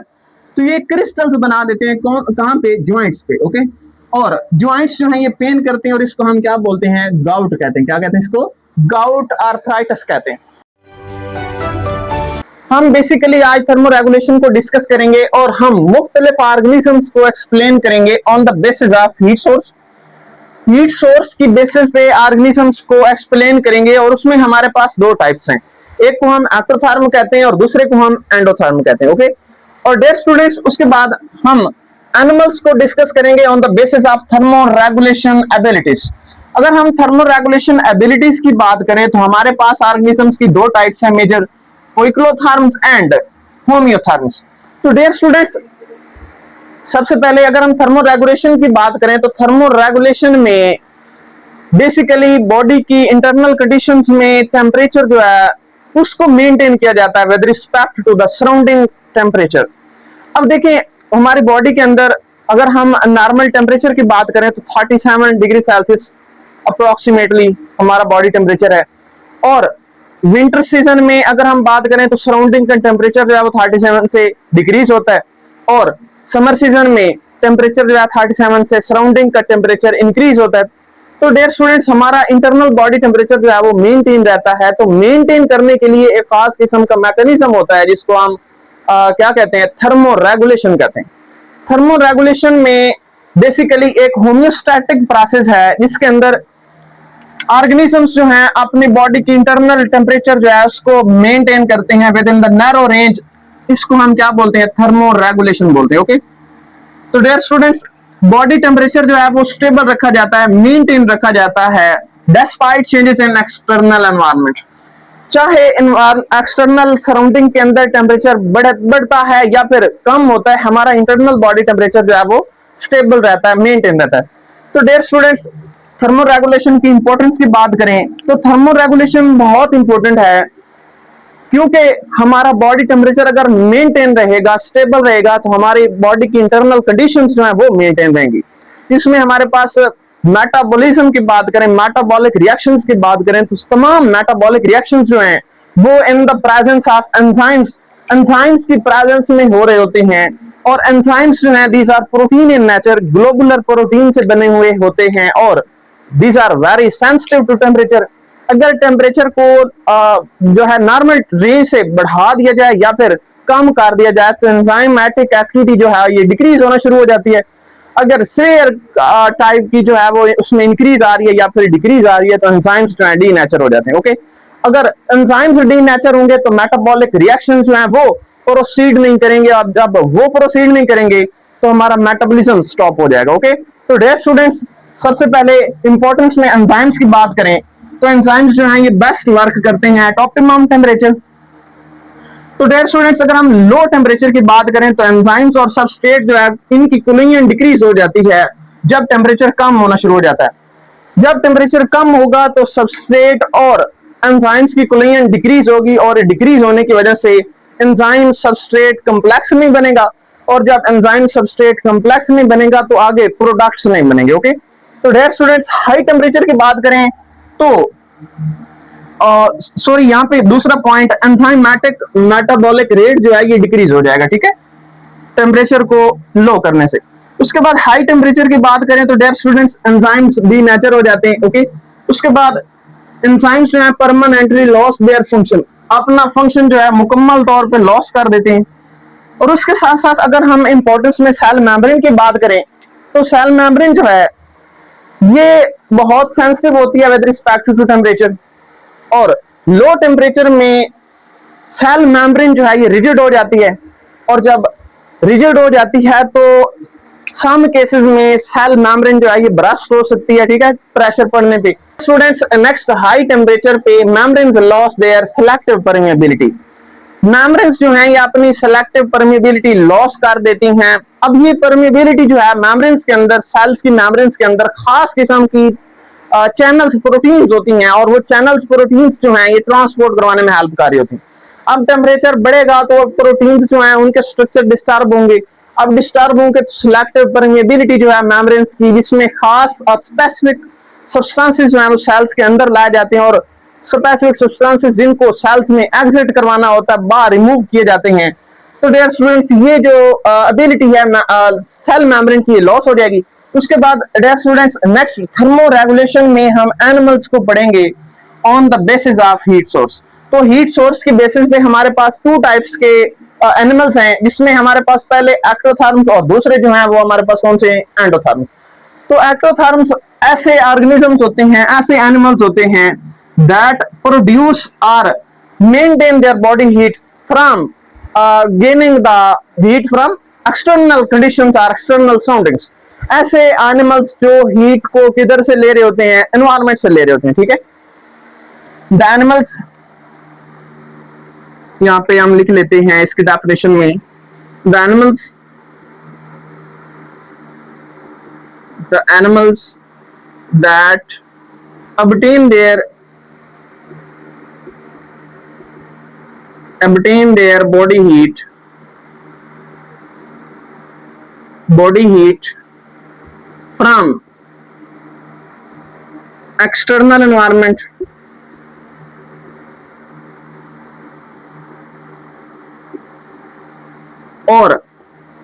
तो ये क्रिस्टल्स बना देते हैं कहाँ पे, ज्वाइंट्स पे। ओके, और ज्वाइंट्स जो है ये पेन करते हैं और इसको हम क्या बोलते हैं, गाउट कहते हैं। क्या कहते हैं इसको, गाउट आर्थराइटिस कहते हैं। हम बेसिकली आज थर्मोरेगुलेशन को डिस्कस करेंगे और हम मुख्तलिफ ऑर्गेनिजम्स को एक्सप्लेन करेंगे on the basis of heat source. Heat source की बेसिस पे ऑर्गेनिजम्स को एक्सप्लेन करेंगे और उसमें हमारे पास दो टाइप्स हैं, एक को हम एक्टोथर्म कहते हैं और दूसरे को हम एंडोथर्म कहते हैं। ओके, और डियर स्टूडेंट्स उसके बाद हम एनिमल्स को डिस्कस करेंगे on the basis of thermoregulation abilities. अगर हम थर्मोरेगुलेशन एबिलिटीज की बात करें तो हमारे पास ऑर्गेनिजम्स की दो टाइप्स हैं मेजर, पोइक्लोथर्म्स एंड होम्योथर्म्स। तो डियर स्टूडेंट्स सबसे पहले अगर हम थर्मोरेगुलेशन की बात करें तो थर्मोरेगुलेशन में बेसिकली बॉडी की इंटरनल कंडीशंस में टेम्परेचर जो है उसको मेंटेन किया जाता है with respect to the surrounding temperature. अब देखिए हमारी बॉडी के अंदर अगर हम नॉर्मल टेम्परेचर की बात करें तो 37 डिग्री सेल्सियस अप्रोक्सीमेटली हमारा बॉडी टेम्परेचर है, और विंटर सीजन में अगर हम बात करें तो सराउंडिंग का टेम्परेचर जो है वो 37 से डिक्रीज होता है, और समर सीजन में टेम्परेचर जो है 37 से सराउंडिंग का टेम्परेचर इंक्रीज होता है। तो डियर स्टूडेंट्स हमारा इंटरनल बॉडी टेम्परेचर जो है वो मेंटेन रहता है। तो मेंटेन करने के लिए एक खास किस्म का मैकेनिज्म होता है जिसको हम क्या कहते हैं, थर्मोरेगुलेशन कहते हैं। थर्मोरेगुलेशन में बेसिकली एक होम्योस्टैटिक प्रोसेस है जिसके अंदर ऑर्गेनिजम्स जो हैं अपनी बॉडी की इंटरनल टेम्परेचर जो है उसको मेंटेन करते हैं with in the narrow range. इसको हम क्या बोलते हैं, थर्मोरेगुलेशन बोलते हैं। ओके, तो डियर स्टूडेंट्स बॉडी टेम्परेचर जो है वो स्टेबल रखा जाता है, मेंटेन रखा जाता है despite changes in external environment. चाहे एक्सटर्नल सराउंडिंग के अंदर टेम्परेचर बढ़ता है या फिर कम होता है, हमारा इंटरनल बॉडी टेम्परेचर जो है वो स्टेबल रहता है, मेंटेन रहता है। तो डियर स्टूडेंट्स थर्मोरेगुलेशन की इंपॉर्टेंस की बात करें तो थर्मोरेगुलेशन बहुत इंपॉर्टेंट है, क्योंकि हमारा बॉडी टेम्परेचर अगर मेंटेन रहेगा, स्टेबल रहेगा, तो हमारी बॉडी की इंटरनल कंडीशंस जो है वो मेंटेन रहेंगी। इसमें हमारे पास मेटाबॉलिज्म की बात करें, मेटाबॉलिक रिएक्शंस की बात करें तो तमाम मेटाबॉलिक रिएक्शंस जो हैं वो in the presence of enzymes, enzymes की प्रेजेंस में हो रहे होते हैं। और एंजाइम्स जो हैं these are protein in nature, globular protein से बने हुए होते हैं, और these are very sensitive to temperature. अगर टेम्परेचर को जो है नॉर्मल रेंज से बढ़ा दिया जाए या फिर कम कर दिया जाए तो एंजाइमेटिक एक्टिविटी जो है ये डिक्रीज होना शुरू हो जाती है। अगर सेयर टाइप की जो है वो उसमें इंक्रीज आ रही है या फिर डिक्रीज आ रही है तो एंजाइम्स जो है डीनेचर हो जाते हैं। ओके, अगर एंजाइम्स डीनेचर होंगे तो मेटाबॉलिक रिएक्शंस जो है वो प्रोसीड नहीं करेंगे, अब जब वो प्रोसीड नहीं करेंगे तो हमारा मेटाबॉलिज्म स्टॉप हो जाएगा। ओके, तो डियर स्टूडेंट्स सबसे पहले इंपॉर्टेंस में एंजाइम्स की बात करें तो एंजाइम्स जो हैं ये बेस्ट वर्क करते हैं एट ऑप्टिमम टेम्परेचर। तो डियर स्टूडेंट्स अगर हम लो टेम्परेचर की बात करें तो एंजाइम्स और सबस्ट्रेट जो है इनकी कूलिंग डिक्रीज हो जाती है जब टेम्परेचर कम होना शुरू हो जाता है। जब टेम्परेचर कम होगा तो सबस्ट्रेट और एंजाइम्स की कूलिंग डिक्रीज होगी, और डिक्रीज होने की वजह से एंजाइम सबस्ट्रेट कम्प्लेक्स नहीं बनेगा, और जब एंजाइम सबस्ट्रेट कम्प्लेक्स नहीं बनेगा तो आगे प्रोडक्ट्स नहीं बनेंगे। ओके, तो डियर स्टूडेंट्स हाई टेम्परेचर की बात करें तो सॉरी यहाँ पे दूसरा पॉइंट, एंजाइमेटिक मेटाबॉलिक रेट जो है ये डिक्रीज हो जाएगा, ठीक है, टेम्परेचर को लो करने से। उसके बाद हाई टेम्परेचर की बात करें तो डियर स्टूडेंट्स एंजाइम्स डीनेचर हो जाते हैं। ओके, उसके बाद एंजाइम्स जो है परमानेंटली लॉस देयर फंक्शन, अपना फंक्शन जो है मुकम्मल तौर पे लॉस कर देते हैं। और उसके साथ साथ अगर हम इंपॉर्टेंस में सेल मेम्ब्रेन की बात करें तो सेल मेम्ब्रेन जो है ये बहुत सेंसिटिव होती है विद रिस्पेक्ट टू टेम्परेचर, और लो टेम्परेचर में सेल मेम्ब्रेन जो है ये रिजिड हो जाती है, और जब रिजिड हो जाती है तो सम केसेस में सेल मेम्ब्रेन जो है ये बर्स्ट हो सकती है, ठीक है, प्रेशर पड़ने पे। स्टूडेंट्स नेक्स्ट हाई टेम्परेचर पे membranes loss their selective permeability, membranes जो हैं ये अपनी सिलेक्टिव परमेबिलिटी लॉस कर देती हैं। अब ये परमेबिलिटी जो है मेम्ब्रेन्स के अंदर, सेल्स की मेम्ब्रेन्स के अंदर खास किस्म की चैनल्स प्रोटीन्स होती हैं, और वो चैनल्स प्रोटीन्स जो हैं ये ट्रांसपोर्ट करवाने में हेल्प कर रही होती हैं। अब टेम्परेचर बढ़ेगा तो प्रोटीन्स जो हैं उनके स्ट्रक्चर डिस्टर्ब होंगे, अब डिस्टर्ब होंगे तो सिलेक्टिव परमेबिलिटी जो है मेम्ब्रेन्स की, जिसमें खास और स्पेसिफिक सब्सटेंसेस जो है वो सेल्स के अंदर लाए जाते हैं, और स्पेसिफिक सब्सटेंसेस जिनको सेल्स में एग्जिट करवाना होता है, बाहर रिमूव किए जाते हैं, तो डियर स्टूडेंट्स ये जो एबिलिटी है सेल मेम्ब्रेन की लॉस हो जाएगी। उसके बाद dear students next thermoregulation में हम एनिमल्स को पढ़ेंगे on the basis of heat source. तो हीट सोर्स की बेसिस पे हमारे पास टू टाइप्स के एनिमल्स हैं, जिसमें हमारे पास पहले एक्टोथर्म्स और दूसरे जो हैं वो हमारे पास कौन से हैं, एंडोथर्म्स। तो एक्टोथर्म्स ऐसे ऑर्गेनिजम्स होते हैं, ऐसे एनिमल्स होते हैं that produce or maintain their body heat from gaining the heat from external conditions or external surroundings। ऐसे एनिमल्स जो हीट को किधर से ले रहे होते हैं, एनवायरमेंट से ले रहे होते हैं, ठीक है। द एनिमल्स यहां पे हम लिख लेते हैं इसकी डेफिनेशन में, the animals that obtain their body heat from external environment और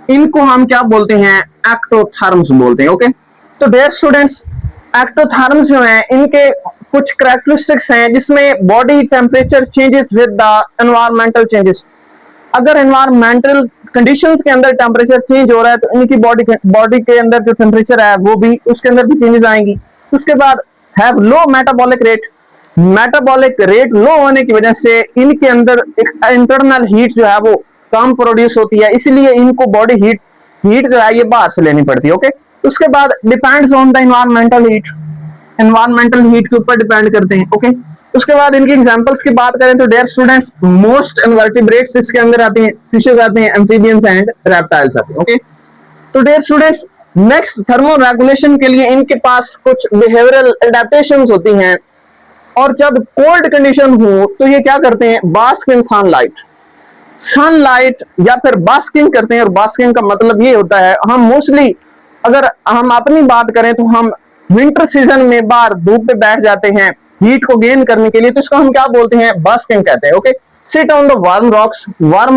इनको हम क्या बोलते हैं, एक्टोथर्म्स बोलते हैं। ओके, तो डियर स्टूडेंट्स एक्टोथर्म्स जो हैं इनके कुछ कैरेक्टरिस्टिक्स हैं जिसमें body temperature changes with the environmental changes. अगर एनवायरमेंटल कंडीशंस के अंदर टेम्परेचर चेंज हो रहा है तो इनकी बॉडी के अंदर जो टेम्परेचर है वो भी उसके अंदर भी चेंजेस आएंगी। उसके बाद हैव लो मेटाबॉलिक रेट लो होने की वजह से इनके अंदर एक इंटरनल हीट जो है वो कम प्रोड्यूस होती है, इसलिए इनको बॉडी हीट जो है ये बाहर से लेनी पड़ती है। ओके, उसके बाद depends on the environmental heat के ऊपर डिपेंड करते हैं। ओके, उसके बाद इनकी एग्जांपल्स की बात करें तो डियर स्टूडेंट्स मोस्ट इनवर्टिब्रेट्स इसके अंदर आते हैं, फिशेस आते हैं, एम्फीबियंस एंड रेप्टाइल्स आते हैं। ओके, तो dear students next thermoregulation के लिए इनके पास कुछ बिहेवियरल एडेप्टेशंस होती हैं, और जब कोल्ड कंडीशन हो तो ये क्या करते हैं, बास्क इन सनलाइट या फिर बास्किंग करते हैं। और बास्किंग का मतलब ये होता है, हम मोस्टली अगर हम अपनी बात करें तो हम विंटर सीजन में बाहर धूप पे बैठ जाते हैं हीट को गेन करने के लिए, तो इसको हम क्या बोलते हैं, बास्किंग कहते हैं। Okay, sit on the warm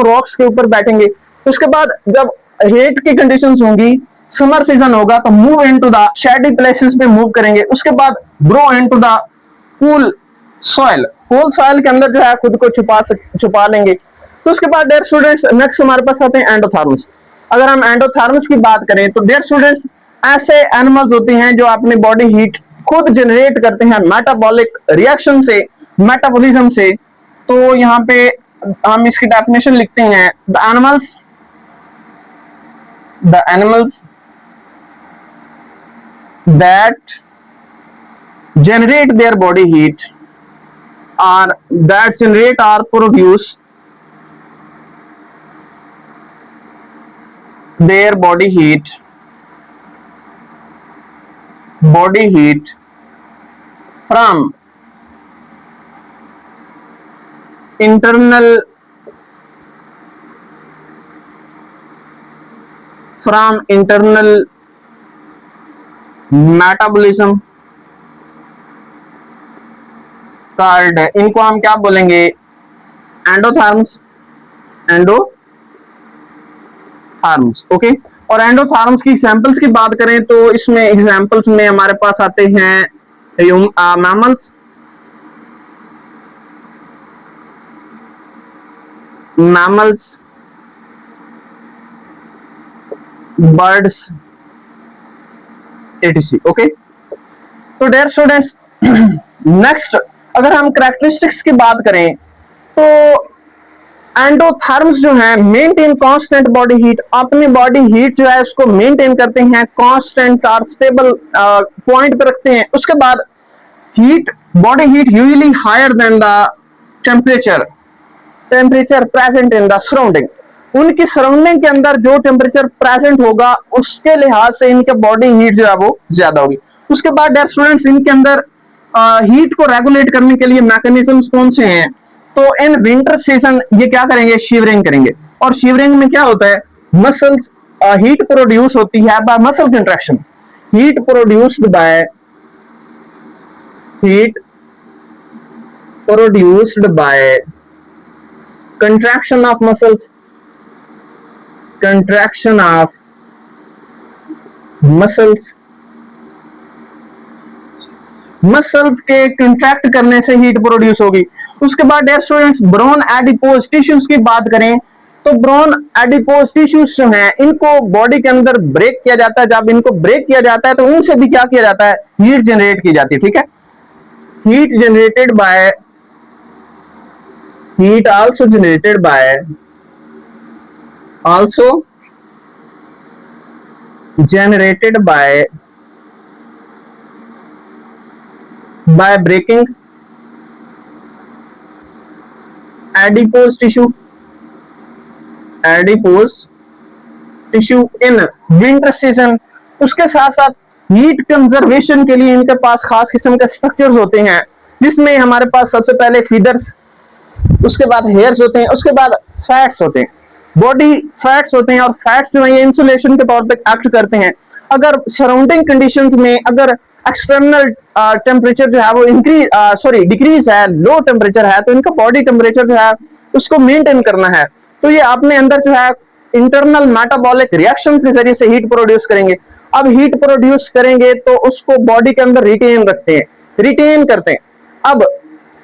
rocks के ऊपर बैठेंगे। उसके बाद जब हीट की कंडीशंस होंगी, समर सीजन होगा तो move into the shady places पे मूव करेंगे। उसके बाद grow into the cool soil के अंदर जो है खुद को छुपा लेंगे। तो उसके बाद डियर स्टूडेंट्स नेक्स्ट हमारे पास आते हैं एंडोथर्म्स। अगर हम एंडोथर्म्स की बात करें तो डियर स्टूडेंट्स ऐसे एनिमल्स होते हैं जो अपनी बॉडी हीट खुद जनरेट करते हैं मेटाबॉलिक रिएक्शन से, मेटाबॉलिज्म से। तो यहाँ पे हम इसकी डेफिनेशन लिखते हैं, the animals that generate their body heat or produce their body heat from internal metabolism card, इनको हम क्या बोलेंगे, एंडोथर्म्स। ओके, और एंडोथर्म्स की एग्जांपल्स की बात करें तो इसमें एग्जांपल्स में हमारे पास आते हैं मैमल्स, बर्ड्स एटीसी। ओके, तो डियर स्टूडेंट्स नेक्स्ट अगर हम कैरेक्टरिस्टिक्स की बात करें तो एंडोथर्म्स जो है मेंटेन कांस्टेंट बॉडी हीट, अपनी बॉडी हीट जो है उसको मेंटेन करते हैं, कांस्टेंट और स्टेबल पॉइंट पे रखते हैं। उसके बाद body heat usually higher than the temperature present in the surrounding. उनकी सराउंडिंग के अंदर जो टेम्परेचर प्रेजेंट होगा उसके लिहाज से इनके बॉडी हीट जो है वो ज्यादा होगी। उसके बाद डियर स्टूडेंट्स इनके अंदर हीट को रेगुलेट करने के लिए मैकेनिज्म्स कौन से हैं, तो इन विंटर सीजन ये क्या करेंगे, शिवरिंग करेंगे। और शिवरिंग में क्या होता है, मसल्स हीट प्रोड्यूस होती है by muscle contraction, heat produced by contraction of muscles contraction of muscles, muscles के कंट्रैक्ट करने से हीट प्रोड्यूस होगी। उसके बाद dear students brown adipose tissues की बात करें तो ब्रोन एडिपोज टिश्यूज जो हैं इनको बॉडी के अंदर ब्रेक किया जाता है। जब इनको ब्रेक किया जाता है तो इनसे भी क्या किया जाता है, हीट जनरेट की जाती है। ठीक है, heat generated by, heat also generated by, also generated by breaking adipose tissue in winter season। उसके साथ साथ हीट कंजर्वेशन के लिए इनके पास खास किस्म के स्ट्रक्चर्स होते हैं, जिसमें हमारे पास सबसे पहले फीदर्स, उसके बाद हेयर्स होते हैं, उसके बाद फैट्स होते हैं, बॉडी फैट्स होते हैं। और फैट्स जो है ये इंसुलेशन के तौर पे एक्ट करते हैं। अगर सराउंडिंग कंडीशंस में अगर एक्सटर्नल टेम्परेचर जो है वो डिक्रीज है, लो टेम्परेचर है, तो इनका बॉडी टेम्परेचर जो है उसको मेंटेन करना है। तो ये अपने अंदर जो है इंटरनल मेटाबॉलिक रिएक्शंस के जरिए से हीट प्रोड्यूस करेंगे। अब हीट प्रोड्यूस करेंगे तो उसको बॉडी के अंदर रिटेन करते हैं। अब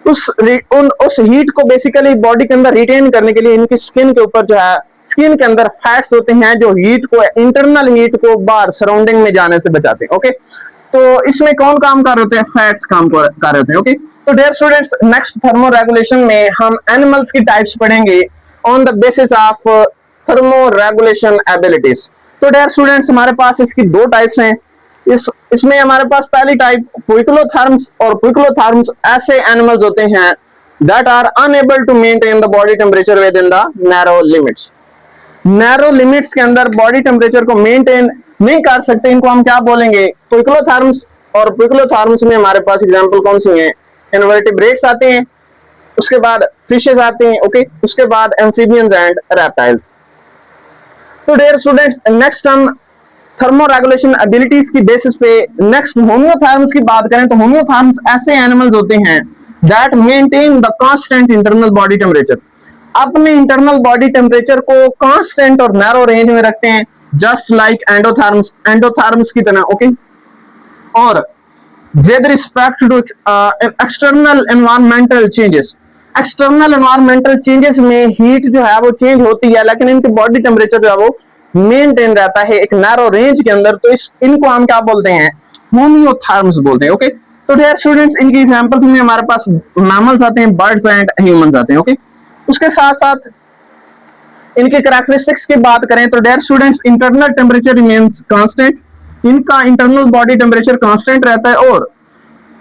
उस हीट को बेसिकली बॉडी के अंदर रिटेन करने के लिए इनकी स्किन के ऊपर जो है, स्किन के अंदर फैट्स होते हैं जो हीट को, इंटरनल हीट को बाहर सराउंडिंग में जाने से बचाते हैं। ओके, तो इसमें कौन काम कर रहे होते हैं, फैट्स काम कर रहे होते हैं। ओके, तो dear students next thermoregulation में हम एनिमल्स की टाइप्स पढ़ेंगे on the basis of thermoregulation abilities. तो डियर स्टूडेंट्स हमारे पास इसकी दो टाइप्स हैं। इसमें हमारे पास पहली टाइप पुइक्लोथर्म्स, और पुइक्लोथर्म्स ऐसे एनिमल्स होते हैं that are unable to maintain the body temperature within the narrow limits. Narrow limits के अंदर बॉडी टेम्परेचर को मेंटेन नहीं कर सकते, इनको हम क्या बोलेंगे, पुइक्लोथर्म्स। और पुइक्लोथर्म्स में हमारे पास एग्जांपल कौन सी हैं, इनवर्टिब्रेट्स आते हैं, उसके बाद फिशेस आते हैं। ओके, उसके बाद एम्फीबियंस एंड रेप्टाइल्स। तो डियर स्टूडेंट्स नेक्स्ट हम थर्मो रेगुलेशन एबिलिटीज की बेसिस पे नेक्स्ट होम्योथर्म्स की बात करें तो होम्योथर्म्स ऐसे एनिमल्स होते हैं that maintain the constant internal body temperature. अपने इंटरनल बॉडी टेम्परेचर को कांस्टेंट और नैरो रेंज में रखते हैं, जस्ट लाइक एंडोथर्म्स की तरह। ओके, और with respect to external environmental changes, external environmental changes में हीट जो है वो चेंज होती है, लेकिन इनकी बॉडी टेम्परेचर जो है वो मेंटेन रहता है एक नैरो रेंज के अंदर। तो इनको हम क्या बोलते हैं, होम्योथर्म्स बोलते हैं। ओके, तो डियर स्टूडेंट्स इनकी एग्जांपल्स में हमारे पास मैमल्स आते हैं, बर्ड्स एंड ह्यूमंस आते हैं। ओके, उसके साथ साथ इनके कैरेक्टरिस्टिक्स की बात करें तो dear students internal temperature remains constant, इनका इंटरनल बॉडी टेम्परेचर कांस्टेंट रहता है। और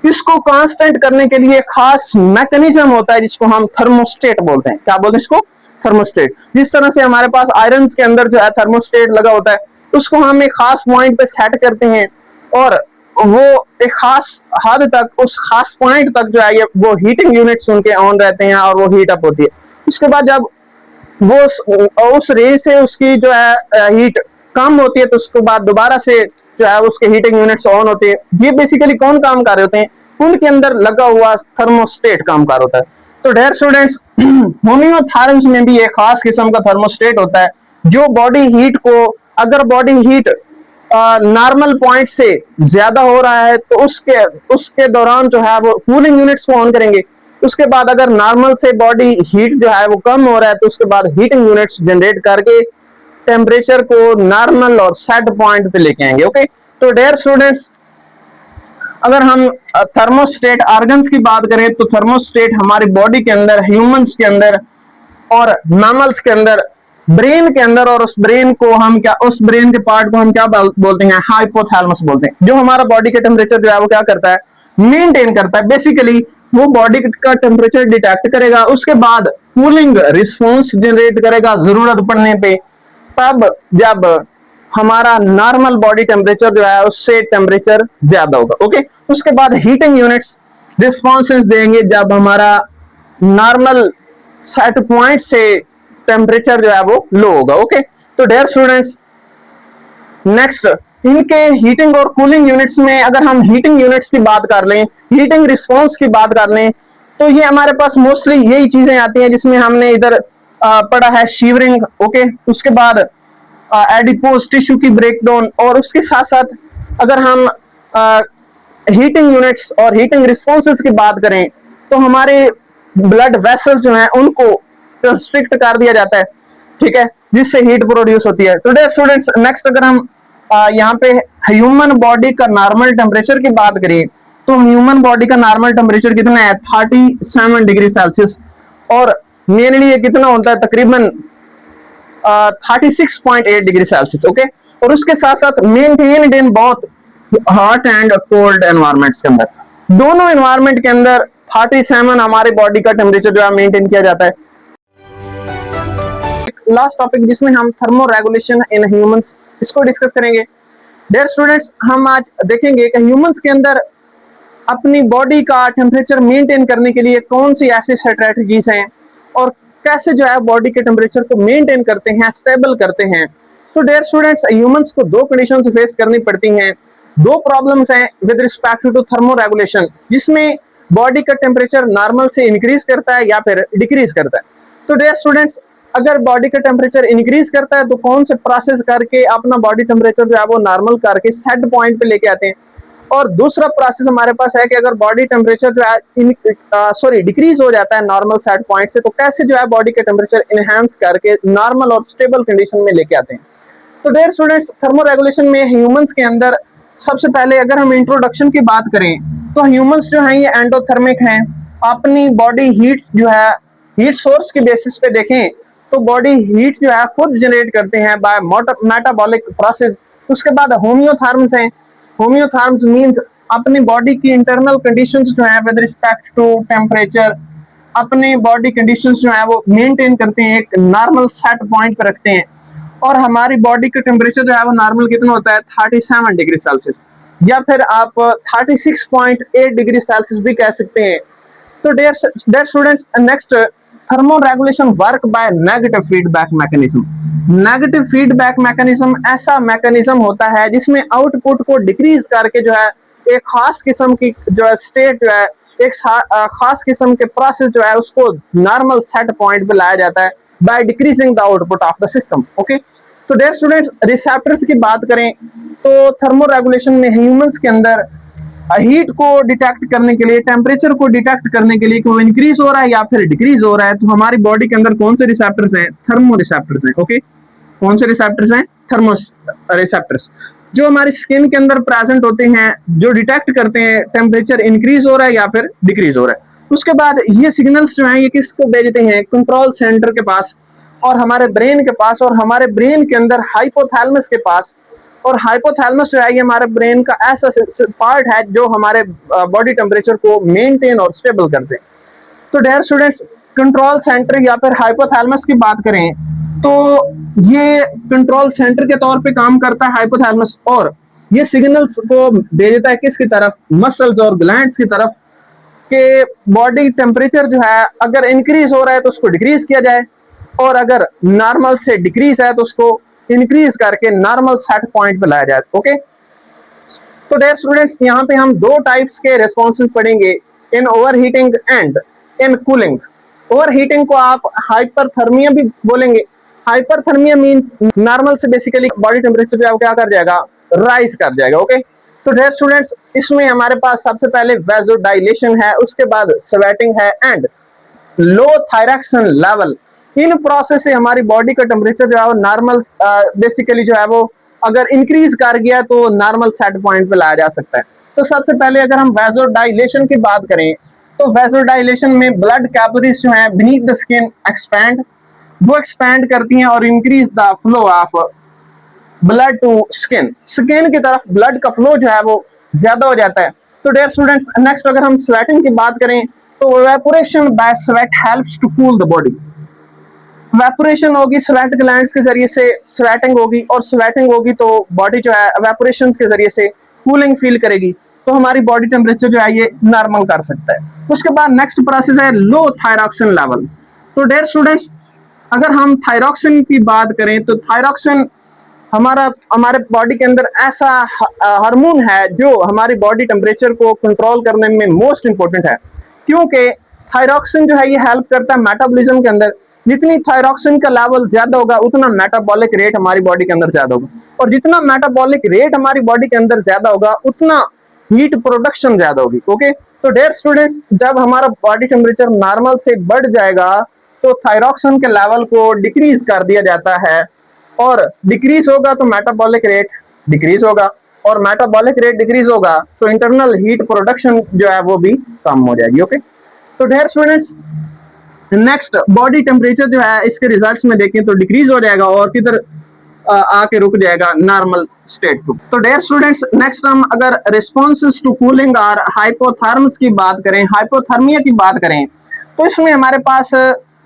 इसको कांस्टेंट करने के लिए खास मैकेनिज्म होता है जिसको हम थर्मोस्टेट बोलते हैं। क्या बोलते हैं इसको, थर्मोस्टेट। जिस तरह से हमारे पास आयरन के अंदर जो है थर्मोस्टेट लगा होता है, उसको हम एक खास पॉइंट पे सेट करते हैं और वो एक खास हद तक, उस खास पॉइंट तक जो है ये वो हीटिंग यूनिट्स उनके ऑन रहते हैं और वो हीट अप होती है। उसके बाद जब वो उस रेंज से उसकी जो है हीट कम होती है तो उसके बाद दोबारा से जो है उसके हीटिंग यूनिट्स ऑन होते हैं। ये बेसिकली कौन काम कर रहे होते हैं, उनके अंदर लगा हुआ थर्मोस्टेट काम कर होता है। तो डियर स्टूडेंट्स होम्योथर्म्स में भी एक खास किस्म का थर्मोस्टेट होता है जो बॉडी हीट को, अगर बॉडी हीट नॉर्मल पॉइंट से ज्यादा हो रहा है तो उसके दौरान जो है वो कूलिंग यूनिट्स को ऑन करेंगे। उसके बाद अगर नॉर्मल से बॉडी हीट जो है वो कम हो रहा है तो उसके बाद हीटिंग यूनिट्स जनरेट करके टेम्परेचर को नॉर्मल और सेट पॉइंट पे लेके आएंगे। ओके, तो डियर स्टूडेंट्स अगर हम थर्मोस्टेट ऑर्गन्स की बात करें तो थर्मोस्टेट हमारी बॉडी के अंदर, ह्यूमंस के अंदर और मैमल्स के अंदर, ब्रेन के अंदर, और उस ब्रेन के पार्ट को हम क्या बोलते हैं, हाइपोथैलेमस बोलते हैं, जो हमारा बॉडी का टेम्परेचर जो है वो क्या करता है, मेंटेन करता है। बेसिकली वो बॉडी का टेम्परेचर डिटेक्ट करेगा, उसके बाद कूलिंग रिस्पॉन्स जनरेट करेगा जरूरत पड़ने पे, तब जब हमारा नॉर्मल बॉडी टेम्परेचर जो है उससे टेम्परेचर ज्यादा होगा। ओके, उसके बाद हीटिंग यूनिट्स रिस्पॉन्सेस देंगे जब हमारा नॉर्मल सेट पॉइंट से टेम्परेचर जो है वो लो होगा। ओके, तो डियर स्टूडेंट्स नेक्स्ट इनके हीटिंग और कूलिंग यूनिट्स में अगर हम हीटिंग यूनिट्स की बात कर लें, हीटिंग रिस्पॉन्स की बात कर लें, तो ये हमारे पास मोस्टली यही चीजें आती हैं जिसमें हमने इधर पढ़ा है शिवरिंग। ओके, उसके बाद एडिपोज टिश्यू की ब्रेकडाउन, और उसके साथ साथ अगर हम हीटिंग यूनिट्स और हीटिंग रिस्पॉन्सेस की बात करें तो हमारे ब्लड वेसल्स जो हैं उनको कंस्ट्रिक्ट कर दिया जाता है, ठीक है, जिससे हीट प्रोड्यूस होती है। तो डियर स्टूडेंट्स, नेक्स्ट अगर हम यहाँ पे ह्यूमन बॉडी का नॉर्मल टेम्परेचर की बात करें तो ह्यूमन बॉडी का नॉर्मल टेम्परेचर कितना है, 37 डिग्री सेल्सियस, और मेनली ये कितना होता है, तकरीबन 36.8 डिग्री सेल्सियस, ओके। और उसके साथ साथ मेंटेन्ड इन बहुत हॉट एंड कोल्ड एनवायरमेंट्स के अंदर, दोनों एनवायरमेंट के अंदर 37 हमारे बॉडी का टेम्परेचर जो है मेंटेन किया जाता है। लास्ट टॉपिक जिसमें हम थर्मो रेगुलेशन इन ह्यूमंस, इसको डिस्कस करेंगे। डियर स्टूडेंट्स, हम आज देखेंगे कि ह्यूमंस के अंदर अपनी बॉडी का टेम्परेचर मेंटेन करने के लिए कौन सी ऐसी स्ट्रेटजीज हैं और कैसे जो है बॉडी के टेम्परेचर को मेंटेन करते हैं, स्टेबल करते हैं। तो डियर स्टूडेंट्स, ह्यूमंस को दो कंडीशंस फेस करनी पड़ती हैं, दो प्रॉब्लम्स हैं with respect to thermoregulation, जिसमें बॉडी का टेम्परेचर नॉर्मल से इंक्रीज करता है या फिर डिक्रीज करता है। तो डियर स्टूडेंट्स, अगर बॉडी का टेम्परेचर इंक्रीज करता है तो कौन से प्रोसेस करके अपना बॉडी टेम्परेचर जो है वो नॉर्मल करके सेट पॉइंट पे लेके आते हैं, और दूसरा प्रोसेस हमारे पास है कि अगर बॉडी टेम्परेचर जो है डिक्रीज हो जाता है नॉर्मल सेट पॉइंट से, तो कैसे जो है बॉडी का टेम्परेचर इनहेंस करके नॉर्मल और स्टेबल कंडीशन में लेके आते हैं। तो डियर स्टूडेंट्स, थर्मो रेगुलेशन में ह्यूमंस के अंदर सबसे पहले अगर हम इंट्रोडक्शन की बात करें तो ह्यूमंस जो हैं ये एंडोथर्मिक हैं, अपनी बॉडी हीट जो है हीट सोर्स के बेसिस पे देखें तो बॉडी हीट जो है खुद जनरेट करते हैं बाय मेटाबॉलिक प्रोसेस। उसके बाद होम्योथर्म्स हैं, होम्योथर्म्स मींस अपनी बॉडी की इंटरनल कंडीशंस जो है विद रिस्पेक्ट टू टेम्परेचर, अपने बॉडी कंडीशंस जो है वो मेंटेन करते हैं, एक नॉर्मल सेट पॉइंट पर रखते हैं, और हमारी बॉडी का टेम्परेचर जो है वो नॉर्मल कितना होता है, 37 डिग्री सेल्सियस, या फिर आप 36.8 डिग्री सेल्सियस भी कह सकते हैं। तो dear students, next thermoregulation work by negative feedback mechanism. Negative feedback mechanism ऐसा मैकेनिज्म होता है जिसमें आउटपुट को डिक्रीज करके जो है एक खास किस्म की जो है स्टेट जो है एक खास किस्म के प्रोसेस जो है उसको नॉर्मल सेट पॉइंट पे लाया जाता है by decreasing the output of the system, okay. तो डियर स्टूडेंट्स, रिसेप्टर्स की बात करें तो थर्मो रेगुलेशन में ह्यूमंस के अंदर हीट को डिटेक्ट करने के लिए, टेम्परेचर को डिटेक्ट करने के लिए कि वो इंक्रीज हो रहा है या फिर डिक्रीज हो रहा है, तो हमारी बॉडी के अंदर कौन से रिसेप्टर्स हैं, थर्मो रिसेप्टर्स हैं, ओके। कौन से रिसेप्टर्स हैं, थर्मो रिसेप्टर्स, जो हमारी स्किन के अंदर प्रेजेंट होते हैं, जो डिटेक्ट करते हैं टेम्परेचर इंक्रीज हो रहा है या फिर डिक्रीज हो रहा है। उसके बाद ये सिग्नल्स जो हैं ये किसको भेजते हैं, कंट्रोल सेंटर के पास और हमारे ब्रेन के पास, और हमारे ब्रेन के अंदर हाइपोथैलेमस के पास, और हाइपोथैलेमस जो है ये हमारे ब्रेन का ऐसा पार्ट है जो हमारे बॉडी टेम्परेचर को मेंटेन और स्टेबल करते हैं। तो डियर स्टूडेंट्स, कंट्रोल सेंटर या फिर हाइपोथैलेमस की बात करें तो ये कंट्रोल सेंटर के तौर पे काम करता है हाइपोथैलेमस, और ये सिग्नल्स को भेजता है किसकी तरफ, मसल्स और ग्लैंड्स की तरफ, कि बॉडी टेम्परेचर जो है अगर इंक्रीज हो रहा है तो उसको डिक्रीज किया जाए, और अगर नॉर्मल से डिक्रीज है तो उसको इंक्रीज करके नॉर्मल सेट पॉइंट पे लाया जाए, ओके। तो डियर स्टूडेंट्स, यहाँ पे हम दो टाइप्स के रिस्पॉन्सेज पढ़ेंगे, in overheating and in cooling. Overheating को आप हाइपरथर्मिया भी बोलेंगे। हाइपरथर्मिया मींस नॉर्मल से बेसिकली बॉडी टेम्परेचर जो है क्या कर जाएगा, राइज कर जाएगा, ओके। तो डियर स्टूडेंट्स, इसमें हमारे पास सबसे पहले वेसोडाइलेशन है, उसके बाद स्वेटिंग है and low thyroxine level. In process से हमारी बॉडी का टेम्परेचर जो है वो नॉर्मल बेसिकली जो है वो अगर इंक्रीज कर गया तो नॉर्मल सेट पॉइंट पे लाया जा सकता है। तो सबसे पहले अगर हम वेसोडाइलेशन की बात करें तो वेसोडाइलेशन में ब्लड कैपिलरीज जो है बीनीथ द स्किन एक्सपैंड, वो एक्सपैंड करती हैं और increase the flow of blood to skin. Skin की तरफ ब्लड का फ्लो जो है वो ज्यादा हो जाता है। तो डियर स्टूडेंट्स, नेक्स्ट अगर हम स्वेटिंग की बात करें तो evaporation by sweat helps to cool the body. Evaporation होगी स्वेट ग्लैंड्स के जरिए से, स्वेटिंग होगी, और स्वेटिंग होगी तो बॉडी जो है इवेपोरेशन के जरिए से कूलिंग फील करेगी, तो हमारी बॉडी टेम्परेचर जो है ये नॉर्मल कर सकता है। उसके बाद नेक्स्ट प्रोसेस है लो थायरॉक्सिन लेवल। तो डियर स्टूडेंट्स, अगर हम थायरॉक्सिन की बात करें तो थायरॉक्सिन हमारे बॉडी के अंदर ऐसा हार्मोन है जो हमारी बॉडी टेम्परेचर को कंट्रोल करने में मोस्ट इंपॉर्टेंट है, क्योंकि थायरॉक्सिन जो है ये हेल्प करता है मेटाबॉलिज्म के अंदर जितनी थायरॉक्सिन का लेवल ज्यादा होगा उतना मेटाबॉलिक रेट हमारी बॉडी के अंदर ज्यादा होगा, और जितना मेटाबॉलिक रेट हमारी बॉडी के अंदर ज्यादा होगा उतना हीट प्रोडक्शन ज्यादा होगी। ओके, तो डियर स्टूडेंट्स, जब हमारा बॉडी टेम्परेचर नॉर्मल से बढ़ जाएगा तो थायरॉक्सिन के लेवल को डिक्रीज कर दिया जाता है, और डिक्रीज होगा तो मेटाबॉलिक रेट डिक्रीज होगा, और मेटाबॉलिक रेट डिक्रीज होगा तो इंटरनल हीट प्रोडक्शन जो है वो भी कम हो जाएगी। ओके, तो dear students, next body temperature जो है इसके रिजल्ट्स में देखें तो डिक्रीज हो जाएगा और किधर आके रुक जाएगा नॉर्मल स्टेट को। तो डियर स्टूडेंट्स, नेक्स्ट हम अगर रिस्पॉन्सेस टू कूलिंग और हाइपोथर्म्स की बात करें, हाइपोथर्मिया की बात करें, तो इसमें हमारे पास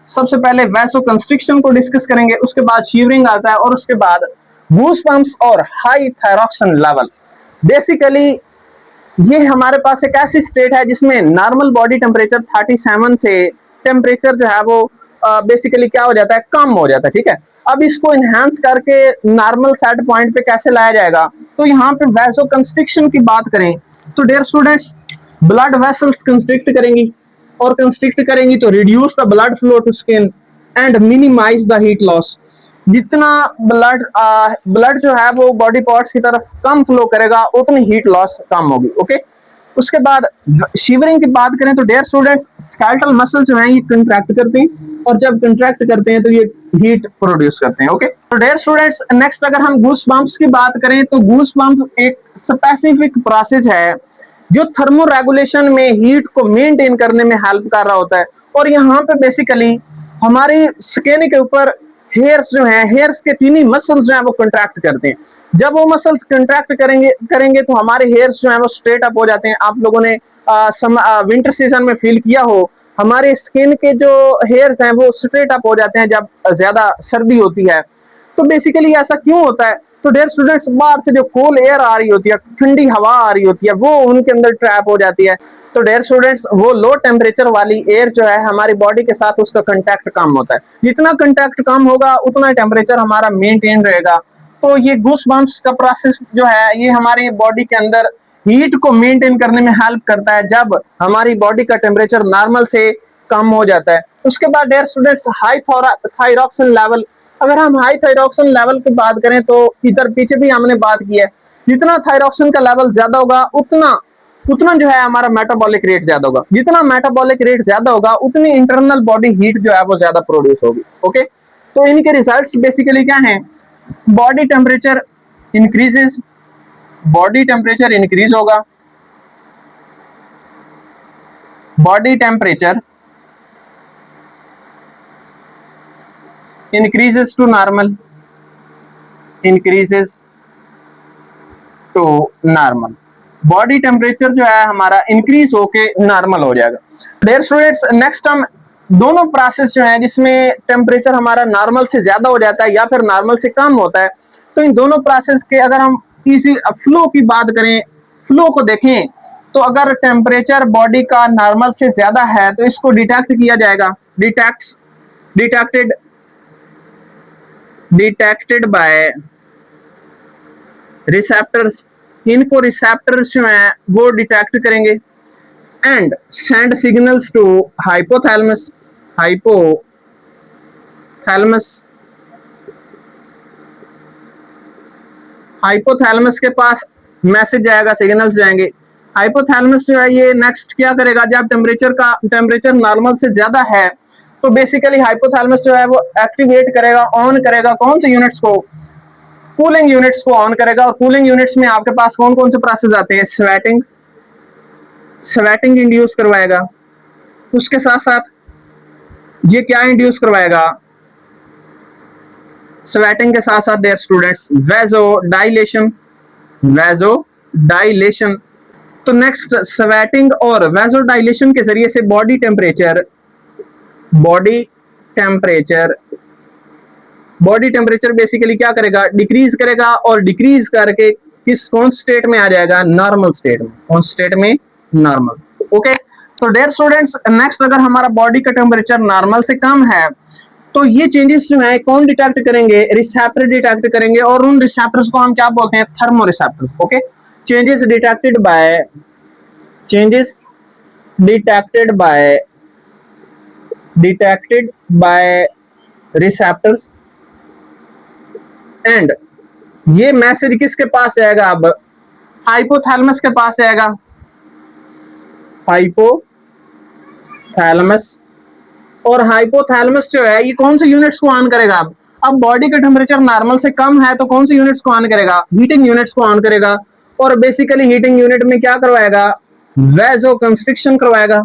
सबसे पहले वैसो कंस्ट्रिक्शन को डिस्कस करेंगे, उसके बाद शिवरिंग आता है, और उसके बाद गूज़बम्प्स और हाई थायरॉक्सिन लेवल। बेसिकली ये हमारे पास एक ऐसी स्टेट है जिसमें नॉर्मल बॉडी टेम्परेचर 37 से टेम्परेचर जो है वो बेसिकली क्या हो जाता है, कम हो जाता है। ठीक है, अब इसको इनहेंस करके नॉर्मल सेट पॉइंट पे कैसे लाया जाएगा, तो यहाँ पे वैसो कंस्ट्रिक्शन की बात करें तो dear students, blood vessels constrict करेंगी, और कंस्ट्रिक्ट करेंगी तो reduce the blood flow to skin and minimise the heat loss. जितना ब्लड जो है वो बॉडी पार्ट्स की तरफ कम फ्लो करेगा उतनी हीट लॉस कम होगी। ओके, उसके बाद शिवरिंग की बात करें तो डियर स्टूडेंट्स, स्केलेटल मसल जो है ये कंट्रैक्ट करते हैं, और जब कंट्रैक्ट करते हैं तो ये हीट प्रोड्यूस करते हैं। ओके, तो डियर स्टूडेंट्स, नेक्स्ट अगर हम गूज़बम्प्स की बात करें तो गूज़बम्प एक स्पेसिफिक प्रोसेस है जो थर्मो रेगुलेशन में हीट को मेंटेन करने में हेल्प कर रहा होता है, और यहाँ पे बेसिकली हमारी स्किन के ऊपर हेयर्स जो है, हेयर्स के टीनी मसल्स जो है वो कंट्रैक्ट करते हैं। जब वो मसल्स कंट्रैक्ट करेंगे तो हमारे हेयर्स जो है वो स्ट्रेट अप हो जाते हैं। आप लोगों ने विंटर सीजन में फील किया हो, हमारे स्किन के जो हेयर्स हैं वो स्ट्रेट अप हो जाते हैं जब ज्यादा सर्दी होती है। तो बेसिकली ऐसा क्यों होता है, तो डियर स्टूडेंट्स, बाहर से जो कोल एयर आ रही होती है, ठंडी हवा आ रही होती है, वो उनके अंदर ट्रैप हो जाती है। तो डियर स्टूडेंट्स, वो लो टेम्परेचर वाली एयर जो है हमारी बॉडी के साथ उसका कंटैक्ट कम होता है, जितना कंटैक्ट कम होगा उतना टेम्परेचर हमारा मेंटेन रहेगा। तो ये गूज़बम्प्स का प्रोसेस जो है ये हमारी बॉडी के अंदर हीट को मेंटेन करने में हेल्प करता है जब हमारी बॉडी का टेम्परेचर नॉर्मल से कम हो जाता है। उसके बाद dear students, high thyroxine level. अगर हम हाई थायरॉक्सिन लेवल की बात करें तो इधर पीछे भी हमने बात की है, जितना थायरॉक्सिन का लेवल ज्यादा होगा उतना उतना जो है हमारा मेटाबॉलिक रेट ज्यादा होगा, जितना मेटाबॉलिक रेट ज्यादा होगा उतनी इंटरनल बॉडी हीट जो है वो ज्यादा प्रोड्यूस होगी। ओके, तो इनके रिजल्ट्स बेसिकली क्या हैं, body temperature increases, body temperature increase होगा, body temperature increases to normal, increases to normal, body temperature जो है हमारा इंक्रीज होके नॉर्मल हो जाएगा। डियर स्टूडेंट्स, नेक्स्ट हम दोनों प्रोसेस जो है जिसमें टेम्परेचर हमारा नॉर्मल से ज्यादा हो जाता है या फिर नॉर्मल से कम होता है, तो इन दोनों प्रोसेस के अगर हम इसी फ्लो की बात करें, फ्लो को देखें तो अगर टेम्परेचर बॉडी का नॉर्मल से ज्यादा है तो इसको डिटेक्ट किया जाएगा, डिटेक्टेड बाय रिसेप्टर्स। इनको रिसेप्टर्स जो हैं वो डिटेक्ट करेंगे and send signals to hypothalamus. Hypothalamus के पास मैसेज जाएगा, सिग्नल्स जाएंगे। हाइपोथैलेमस जो है ये नेक्स्ट क्या करेगा, जब टेम्परेचर नॉर्मल से ज्यादा है तो बेसिकली हाइपोथैलेमस जो है वो एक्टिवेट करेगा, ऑन करेगा कौन से यूनिट्स को, कूलिंग यूनिट्स को ऑन करेगा। और कूलिंग यूनिट्स में आपके पास कौन कौन से प्रोसेस आते हैं, स्वेटिंग इंड्यूस करवाएगा, उसके साथ साथ ये क्या इंड्यूस करवाएगा, स्वेटिंग के साथ साथ देयर स्टूडेंट्स वैसोडाइलेशन। तो नेक्स्ट स्वेटिंग और वैसोडाइलेशन के जरिए से बॉडी टेम्परेचर बेसिकली क्या करेगा, डिक्रीज करेगा, और डिक्रीज करके कौन स्टेट में आ जाएगा, नॉर्मल स्टेट में। कौन स्टेट में, नॉर्मल। ओके, तो डियर स्टूडेंट्स, नेक्स्ट अगर हमारा बॉडी का टेम्परेचर नॉर्मल से कम है तो ये चेंजेस जो है कौन डिटेक्ट करेंगे, रिसेप्टर डिटेक्ट करेंगे, और उन रिसेप्टर्स को हम क्या बोलते हैं, thermo receptors. Okay, changes detected by receptors and ये मैसेज किसके पास जाएगा? अब हाइपोथैलेमस के पास जाएगा। हाइपोथैलेमस, और हाइपोथैलेमस जो है ये कौन से यूनिट्स को ऑन करेगा? अब बॉडी का टेम्परेचर नॉर्मल से कम है तो कौन सी यूनिट्स को ऑन करेगा? हीटिंग यूनिट्स को ऑन करेगा। और बेसिकली हीटिंग यूनिट में क्या करवाएगा? वैसो कंस्ट्रिक्शन करवाएगा।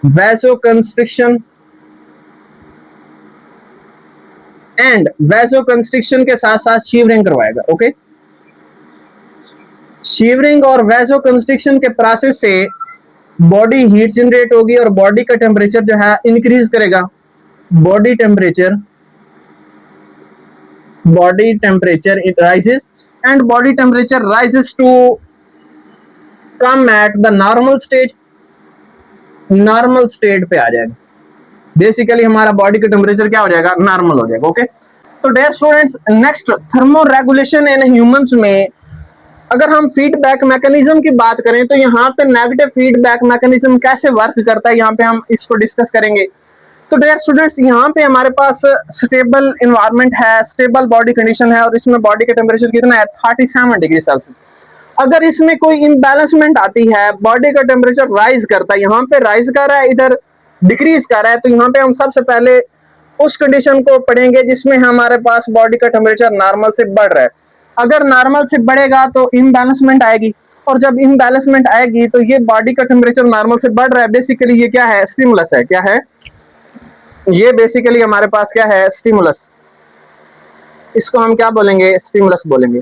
Vasoconstriction and vasoconstriction के साथ साथ शीवरिंग करवाएगा। ओके, शीवरिंग और वैसो कंस्ट्रिक्शन के प्रोसेस से बॉडी हीट जनरेट होगी और बॉडी का टेम्परेचर जो है इंक्रीज करेगा। Body temperature it rises and body temperature rises to come at the normal stage. Normal state पे आ जाएगा। बेसिकली हमारा बॉडी का टेम्परेचर क्या हो जाएगा? नॉर्मल हो जाएगा। ओके, तो dear students, next thermoregulation in humans में अगर हम फीडबैक मैकेनिज्म की बात करें तो यहाँ पे नेगेटिव फीडबैक मैकेनिज्म कैसे वर्क करता है, यहाँ पे हम इसको डिस्कस करेंगे। तो डियर स्टूडेंट्स, यहाँ पे हमारे पास स्टेबल इन्वायरमेंट है, स्टेबल बॉडी कंडीशन है और इसमें बॉडी का टेम्परेचर कितना है? 37 डिग्री सेल्सियस। अगर इसमें कोई इम्बैलेंसमेंट आती है, बॉडी का टेम्परेचर राइज करता है, यहाँ पे राइज कर रहा है, इधर डिक्रीज कर रहा है, तो यहाँ पे हम सबसे पहले उस कंडीशन को पढ़ेंगे जिसमें हमारे पास बॉडी का टेम्परेचर नॉर्मल से बढ़ रहा है। अगर नॉर्मल से बढ़ेगा तो इम्बैलेंसमेंट आएगी, और जब इम्बैलेंसमेंट आएगी तो ये बॉडी का टेम्परेचर नॉर्मल से बढ़ रहा है, बेसिकली ये क्या है? स्टिमुलस है। क्या है ये? बेसिकली हमारे पास क्या है? स्टिमुलस। इसको हम क्या बोलेंगे? स्टिमुलस बोलेंगे।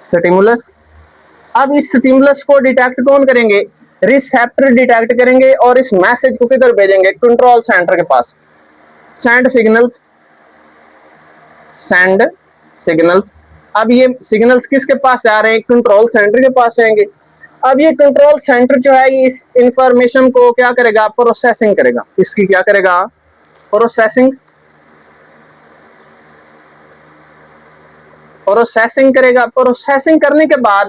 स्टिमुलस। अब इस स्टिमुलस को डिटेक्ट कौन करेंगे? रिसेप्टर डिटेक्ट करेंगे और इस मैसेज को किधर भेजेंगे? कंट्रोल सेंटर के पास। Send signals. अब ये सिग्नल्स किसके पास जा रहे हैं? कंट्रोल सेंटर के पास जाएंगे। अब ये कंट्रोल सेंटर जो है इस इंफॉर्मेशन को क्या करेगा? प्रोसेसिंग करेगा। इसकी क्या करेगा? प्रोसेसिंग करेगा। प्रोसेसिंग करने के बाद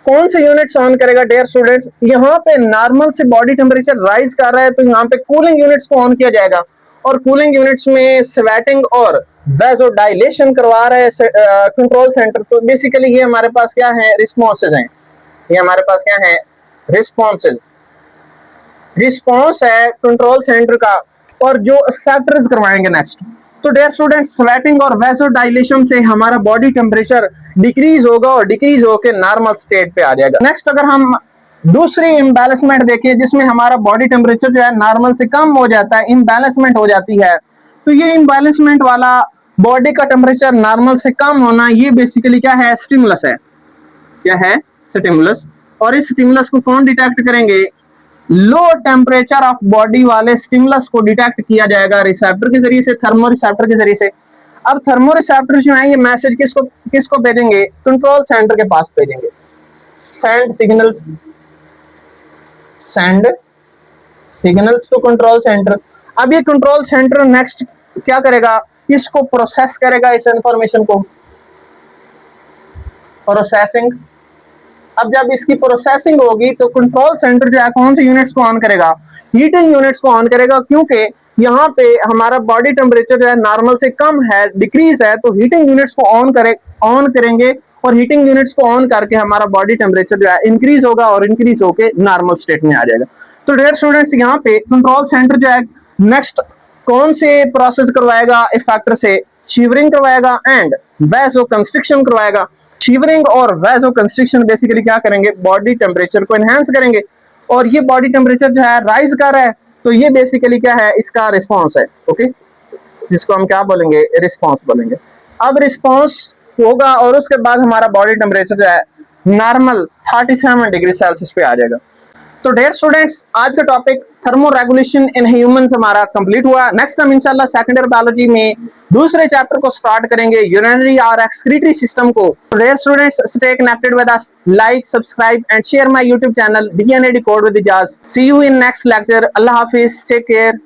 कौन से यूनिट्स ऑन करेगा? डियर स्टूडेंट्स, यहाँ पे नॉर्मल से बॉडी टेम्परेचर राइज कर रहा है तो यहाँ पे कूलिंग यूनिट्स को ऑन किया जाएगा, और कूलिंग यूनिट्स में स्वेटिंग और वैसोडाइलेशन करवा रहा है कंट्रोल सेंटर। तो बेसिकली ये हमारे पास क्या है? रिस्पॉन्सेज हैं। ये हमारे पास क्या है? रिस्पॉन्स है कंट्रोल सेंटर का, और जो फैक्टर्स करवाएंगे नेक्स्ट। तो डियर स्टूडेंट्स, स्वेटिंग और वैसोडाइलेशन से हमारा बॉडी टेम्परेचर डिक्रीज होगा और डिक्रीज होकर नॉर्मल स्टेट पे आ जाएगा। नेक्स्ट अगर हम दूसरी इम्बैलेंसमेंट देखिए जिसमें हमारा बॉडी टेम्परेचर जो है नॉर्मल से कम हो जाता है, इम्बैलेंसमेंट हो जाती है, तो ये इम्बैलेंसमेंट वाला बॉडी का टेम्परेचर नॉर्मल से कम होना, ये बेसिकली क्या है? स्टिमुलस है। क्या है? स्टिमुलस। और इस स्टिमुलस को कौन डिटेक्ट करेंगे? लो टेम्परेचर ऑफ बॉडी वाले स्टिमुलस को डिटेक्ट किया जाएगा रिसेप्टर के जरिए से, थर्मो रिसेप्टर के जरिए से। अब थर्मो रिसेप्टर जो है ये मैसेज किसको भेजेंगे? कंट्रोल सेंटर के पास भेजेंगे। Send signals to control centre. अब ये कंट्रोल सेंटर नेक्स्ट क्या करेगा? इसको प्रोसेस करेगा, इस इंफॉर्मेशन को। प्रोसेसिंग। अब जब इसकी प्रोसेसिंग होगी तो कंट्रोल सेंटर जो है कौन से यूनिट्स को ऑन करेगा? हीटिंग यूनिट्स को ऑन करेगा, क्योंकि यहाँ पे हमारा बॉडी टेम्परेचर जो है नॉर्मल से कम है, डिक्रीज है, तो हीटिंग यूनिट्स को ऑन करेंगे, और हीटिंग यूनिट्स को ऑन करके हमारा बॉडी टेम्परेचर जो है इंक्रीज होगा और इंक्रीज होके नॉर्मल स्टेट में आ जाएगा। तो डियर स्टूडेंट्स, यहाँ पे कंट्रोल सेंटर जो है नेक्स्ट कौन से प्रोसेस करवाएगा? इस फैक्टर से शिवरिंग करवाएगा एंड वैसो कंस्ट्रिक्शन करवाएगा। शिवरिंग और वैसो कंस्ट्रिक्शन बेसिकली क्या करेंगे? बॉडी टेम्परेचर को एनहांस करेंगे, और ये बॉडी टेम्परेचर जो है राइज कर रहा है, तो ये बेसिकली क्या है? इसका रिस्पॉन्स है। ओके, जिसको हम क्या बोलेंगे? रिस्पॉन्स बोलेंगे। अब रिस्पॉन्स होगा और उसके बाद हमारा बॉडी टेम्परेचर जो है नॉर्मल 37 डिग्री सेल्सियस पे आ जाएगा। तो डियर स्टूडेंट्स, आज का topic thermo regulation in humans हमारा कंप्लीट हुआ। नेक्स्ट हम इंशाल्लाह सेकंड ईयर बायोलॉजी में दूसरे चैप्टर को स्टार्ट करेंगे, यूरिनरी और एक्सक्रीटरी सिस्टम को। Dear students, stay connected with us, like, subscribe and share my YouTube channel DNA Decode with Ijaz। See you in next lecture. अल्लाह हाफिज, टेक केयर।